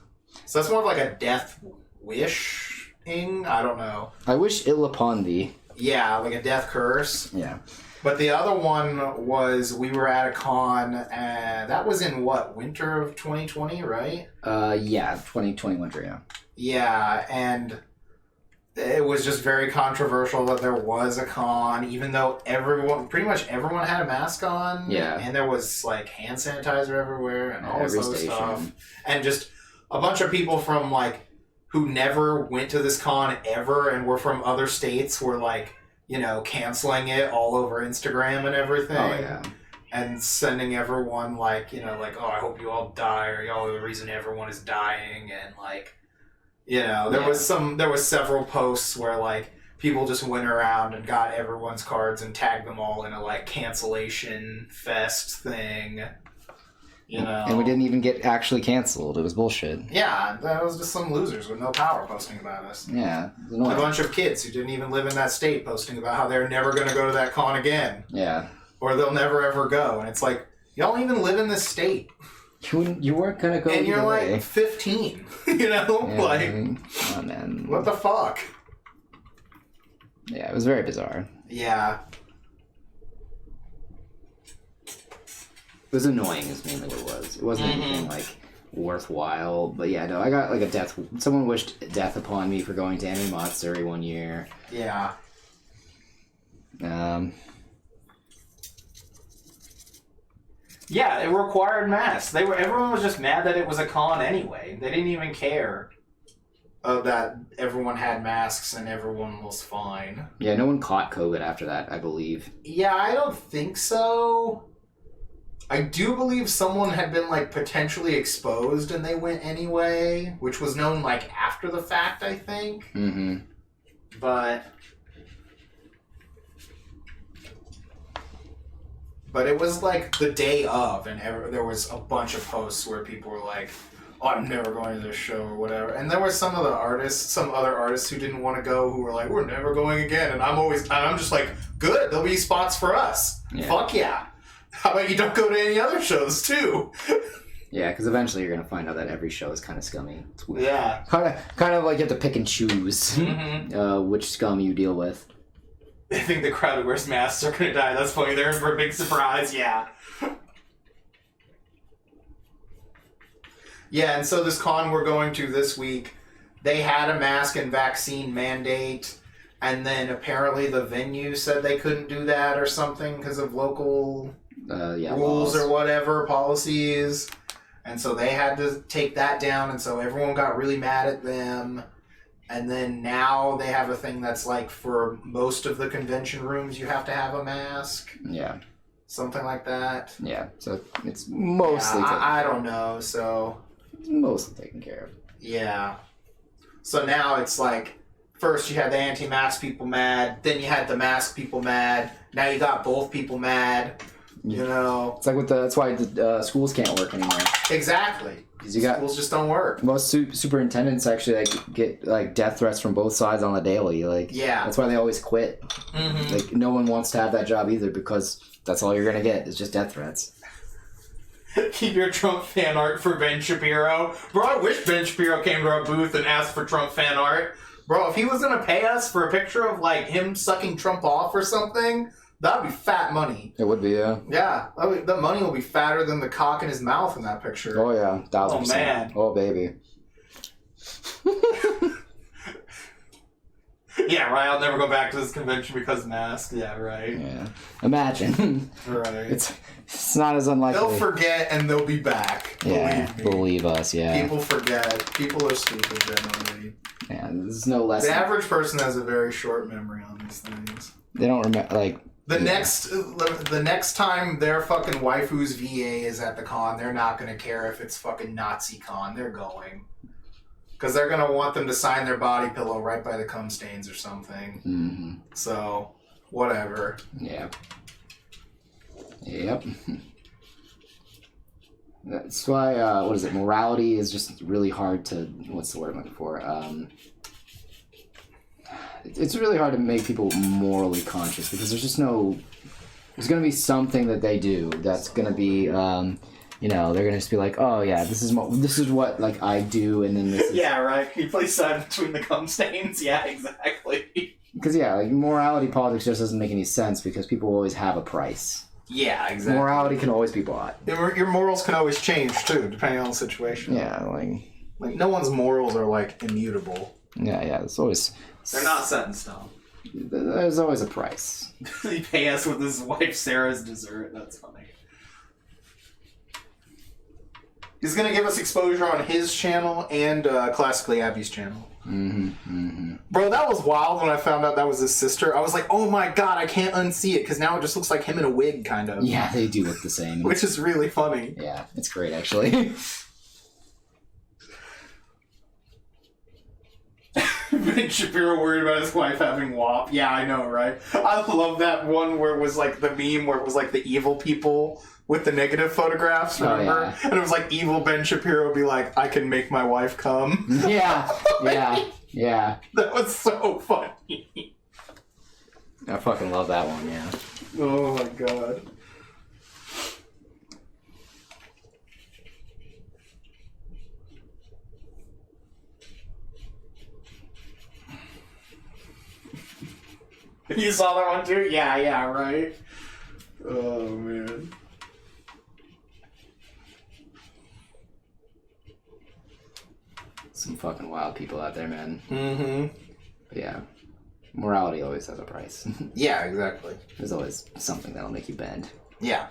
So that's more of like a death wish-ing. I don't know. I wish ill upon thee. Yeah, like a death curse. Yeah. But the other one was we were at a con, and that was in what, winter of 2020, right? Yeah, 2020 winter, yeah. Yeah, and it was just very controversial that there was a con, even though pretty much everyone had a mask on. Yeah. And there was like hand sanitizer everywhere and all this Every other station. stuff. And just a bunch of people from like who never went to this con ever and were from other states were like, canceling it all over Instagram and everything. Oh, yeah. And sending everyone like, like, oh, I hope you all die, or y'all are the reason everyone is dying, and like, there was several posts where like people just went around and got everyone's cards and tagged them all in a like cancellation fest thing. And we didn't even get actually canceled. It was bullshit. Yeah, that was just some losers with no power posting about us. Yeah. It was A annoying. bunch of kids who didn't even live in that state posting about how they're never going to go to that con again. Yeah. Or they'll never ever go. And it's like, y'all even live in this state. You weren't gonna go And you're either like way. 15. Yeah, Like, oh, man. what the fuck? Yeah, it was very bizarre. Yeah. It was annoying is mainly what it was. It wasn't anything like worthwhile. But yeah, no, I got like a death. Someone wished death upon me for going to Anime Matsuri one year. Yeah. Yeah, it required masks. Everyone was just mad that it was a con anyway. They didn't even care. That everyone had masks and everyone was fine. Yeah, no one caught COVID after that, I believe. Yeah, I don't think so. I do believe someone had been like potentially exposed and they went anyway, which was known like after the fact, I think. Mm-hmm. But it was like the day of, and there was a bunch of posts where people were like, oh, I'm never going to this show or whatever. And there were some other artists who didn't want to go, who were like, we're never going again. And I'm just like, good, there'll be spots for us. Yeah. Fuck yeah. How about you don't go to any other shows too? Yeah, because eventually you're gonna find out that every show is kind of scummy. It's weird. Yeah. Kind of like you have to pick and choose which scum you deal with. I think the crowd who wears masks are gonna die. That's funny. They're in for a big surprise. Yeah. Yeah, and so this con we're going to this week, they had a mask and vaccine mandate, and then apparently the venue said they couldn't do that or something because of local rules laws. or whatever, policies. And so they had to take that down, and so everyone got really mad at them. And then now they have a thing that's like for most of the convention rooms you have to have a mask. Yeah. Something like that. Yeah. So it's mostly. Yeah, I don't know. So. It's mostly taken care of. Yeah. So now it's like, first you had the anti-mask people mad, then you had the mask people mad, now you got both people mad, you know. It's like that's why the schools can't work anymore. Exactly. Because you got schools just don't work. Most superintendents actually like get like death threats from both sides on the daily. Like, yeah, that's why they always quit. Mm-hmm. Like, no one wants to have that job either because that's all you're gonna get is just death threats. Keep your Trump fan art for Ben Shapiro. Bro, I wish Ben Shapiro came to our booth and asked for Trump fan art. Bro, if he was gonna pay us for a picture of like him sucking Trump off or something, that'd be fat money. It would be, yeah. Yeah, the money will be fatter than the cock in his mouth in that picture. Oh yeah, 1000%. Oh man. Oh baby. Yeah, right. I'll never go back to this convention because mask. Yeah, right. Yeah. Imagine. Right. It's not as unlikely. They'll forget and they'll be back. Yeah, Believe me. believe us. Yeah. People forget. People are stupid generally. Yeah, there's no lesson. The average person has a very short memory on these things. They don't remember like. The next time their fucking waifu's VA is at the con, they're not gonna care if it's fucking Nazi con. They're going. Because they're going to want them to sign their body pillow right by the cum stains or something. Mm-hmm. So, whatever. Yeah. Yep. That's why, what is it? Morality is just really hard to, what's the word I'm looking for? It's really hard to make people morally conscious because there's just no, there's going to be something that they do that's going to be, you know, they're gonna just be like, "Oh yeah, this is what like I do," and then this. Is... Yeah, right. You play side between the cum stains. Yeah, exactly. Because yeah, like morality politics just doesn't make any sense because people always have a price. Yeah, exactly. Morality can always be bought. Your morals can always change too, depending on the situation. Yeah, like no one's morals are like immutable. Yeah. There's always. They're not set in stone. There's always a price. He pay us with his wife Sarah's dessert. That's funny. He's gonna give us exposure on his channel and Classically Abby's channel. Mm-hmm. Mm-hmm. Bro, that was wild when I found out that was his sister. I was like, oh my god, I can't unsee it because now it just looks like him in a wig, kind of. Yeah, they do look the same. Which is really funny. Yeah, it's great actually. Ben Shapiro worried about his wife having WAP. Yeah, I know, right? I love that one where it was like the meme where it was like the evil people with the negative photographs, remember? Oh, yeah. And it was like evil Ben Shapiro be like, I can make my wife come. Yeah. That was so funny. I fucking love that one, yeah. Oh my god. You saw that one too? Yeah, right. Oh man. Some fucking wild people out there, man. Mm-hmm. But yeah. Morality always has a price. Yeah, exactly. There's always something that'll make you bend. Yeah.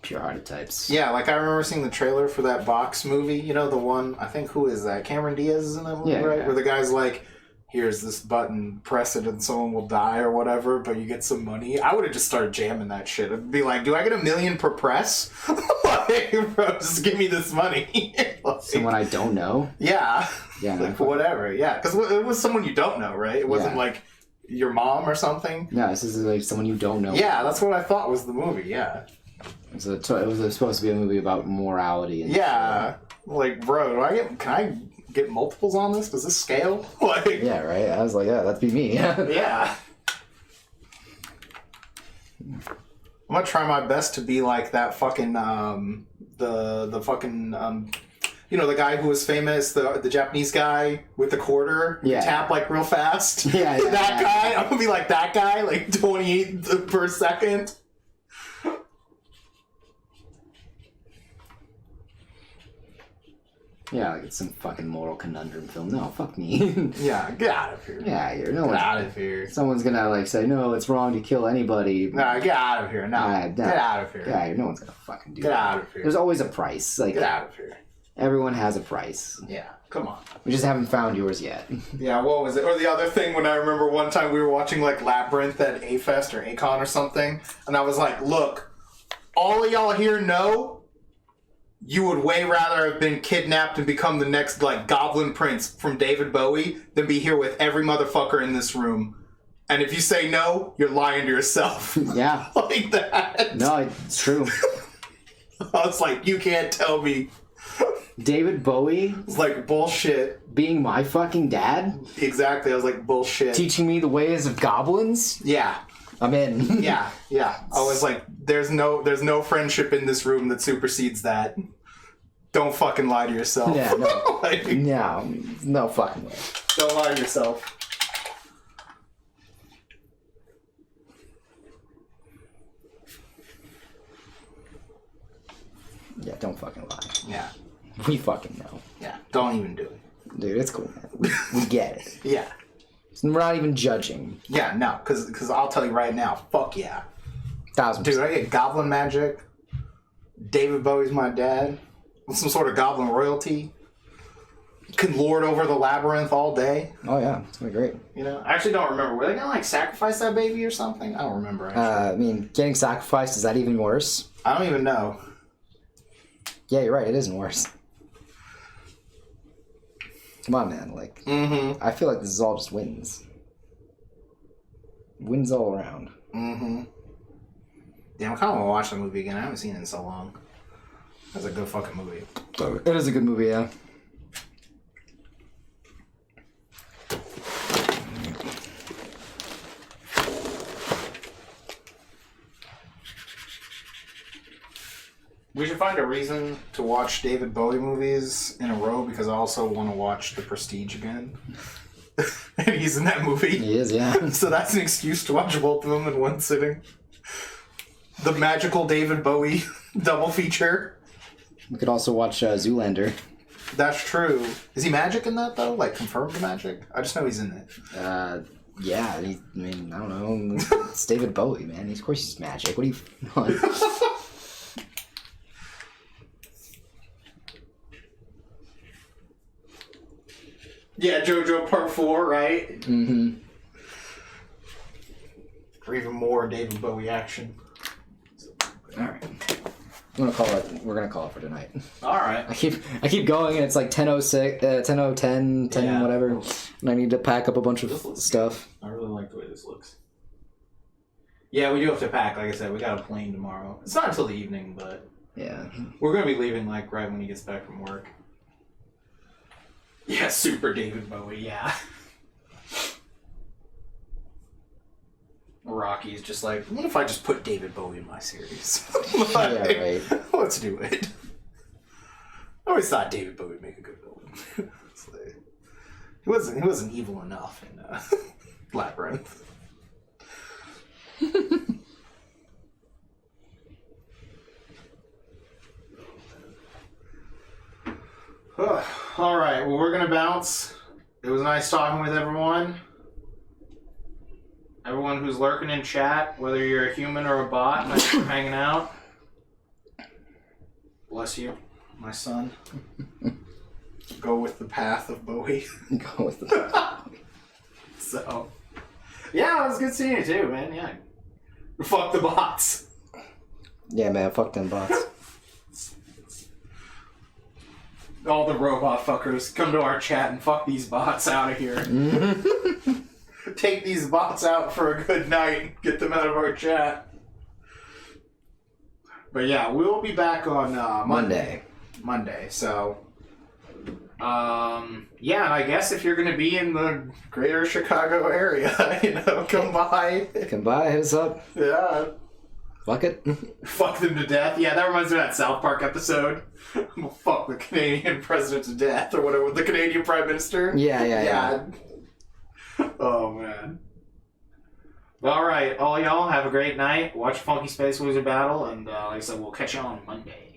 Pure-hearted types. Yeah, like I remember seeing the trailer for that box movie. You know, the one, I think, who is that? Cameron Diaz is in that movie, Yeah, right? yeah. Where the guy's like, here's this button, press it and someone will die or whatever, but you get some money. I would have just started jamming that shit. It'd be like, do I get $1 million per press? Like, bro, just give me this money. Like, Someone I don't know? yeah. Yeah, no, Like, whatever, yeah. Because it was someone you don't know, right? It wasn't Yeah. like your mom or something. No, this is like someone you don't know. Yeah, that's what I thought was the movie, yeah. It was supposed to be a movie about morality. And Yeah. Like, bro, can I get multiples on this? Does this scale? Like, Yeah, right? I was like, yeah, that'd be me. yeah. I'm gonna try my best to be like that fucking the fucking you know, the guy who was famous, the Japanese guy with the quarter who Yeah. tap like real fast. Yeah, That guy. I'm gonna be like that guy, like 28 per second. Yeah, like it's some fucking moral conundrum film. No, fuck me. Yeah, get out of here. Yeah, you're no Get one's out of here. Someone's gonna like say, no, it's wrong to kill anybody. No, get out of here. No, get out of here. Yeah, no one's gonna fucking do Get that. out of here. There's always a price. Like Get out of here. everyone has a price. Yeah, come on. We just haven't found yours yet. Yeah, what was it? Or the other thing when I remember one time we were watching like Labyrinth at A-Fest or A-Con or something, and I was like, look, all of y'all here know you would way rather have been kidnapped and become the next like Goblin Prince from David Bowie than be here with every motherfucker in this room. And if you say no, you're lying to yourself. Yeah. Like that. No, it's true. I was like, you can't tell me. David Bowie It's like bullshit. being my fucking dad, Exactly. I was like, bullshit. teaching me the ways of goblins. Yeah. I'm in. Yeah. I was like, there's no friendship in this room that supersedes that. Don't fucking lie to yourself. Yeah, no. Like, No fucking way. don't lie to yourself. Yeah, don't fucking lie. Yeah. We fucking know. Yeah. Don't even do it. Dude, it's cool, man. We get it. Yeah. We're not even judging. Yeah, no, because I'll tell you right now, fuck yeah. 1000%. Dude, I get goblin magic. David Bowie's my dad. Some sort of goblin royalty. Can lord over the labyrinth all day. Oh, yeah. It's gonna be great. You know? I actually don't remember. Were they gonna, like, sacrifice that baby or something? I don't remember, actually. I mean, getting sacrificed, is that even worse? I don't even know. Yeah, you're right. It isn't worse. Come on, man. Like, I feel like this is all just wins. Wins all around. Mm-hmm. Yeah, I kind of want to watch the movie again. I haven't seen it in so long. That's a good fucking movie. It is a good movie, yeah. We should find a reason to watch David Bowie movies in a row because I also want to watch The Prestige again. And he's in that movie. He is, yeah. So that's an excuse to watch both of them in one sitting. The magical David Bowie double feature. We could also watch Zoolander. That's true. Is he magic in that, though? Like, confirmed magic? I just know he's in it. Yeah, I mean, I don't know. It's David Bowie, man. Of course he's magic. What do you want? Yeah, JoJo Part 4, right? Mm-hmm. For even more David Bowie action. All right. We're gonna call it for tonight. All right. I keep going, and it's like 10:06, 10:10, 10 Yeah. whatever, and I need to pack up a bunch of stuff. I really like the way this looks. Yeah, we do have to pack. Like I said, we got a plane tomorrow. It's not until the evening, but Yeah. we're gonna be leaving like right when he gets back from work. Yeah, super David Bowie. Yeah. Rocky's just like, what if I just put David Bowie in my series? Like, Yeah, right. Let's do it. I always thought David Bowie would make a good villain. It's like, he wasn't evil enough in Labyrinth. All right, well, we're gonna bounce. It was nice talking with everyone. Everyone who's lurking in chat, whether you're a human or a bot, thanks for hanging out. Bless you, my son. Go with the path of Bowie. Go with the. So, yeah, it was good seeing you too, man. Yeah. Fuck the bots. Yeah, man. Fuck them bots. All the robot fuckers come to our chat and fuck these bots out of here. Take these bots out for a good night. Get them out of our chat. But yeah, we'll be back on Monday. So, yeah, and I guess if you're going to be in the greater Chicago area, come by. Come by, hit us up. Yeah. Fuck it. Fuck them to death. Yeah, that reminds me of that South Park episode. We'll fuck the Canadian president to death, or whatever, the Canadian prime minister. Yeah. Oh, man. All right, all y'all, have a great night. Watch Funky Space Wizard Battle, and like I said, we'll catch you on Monday.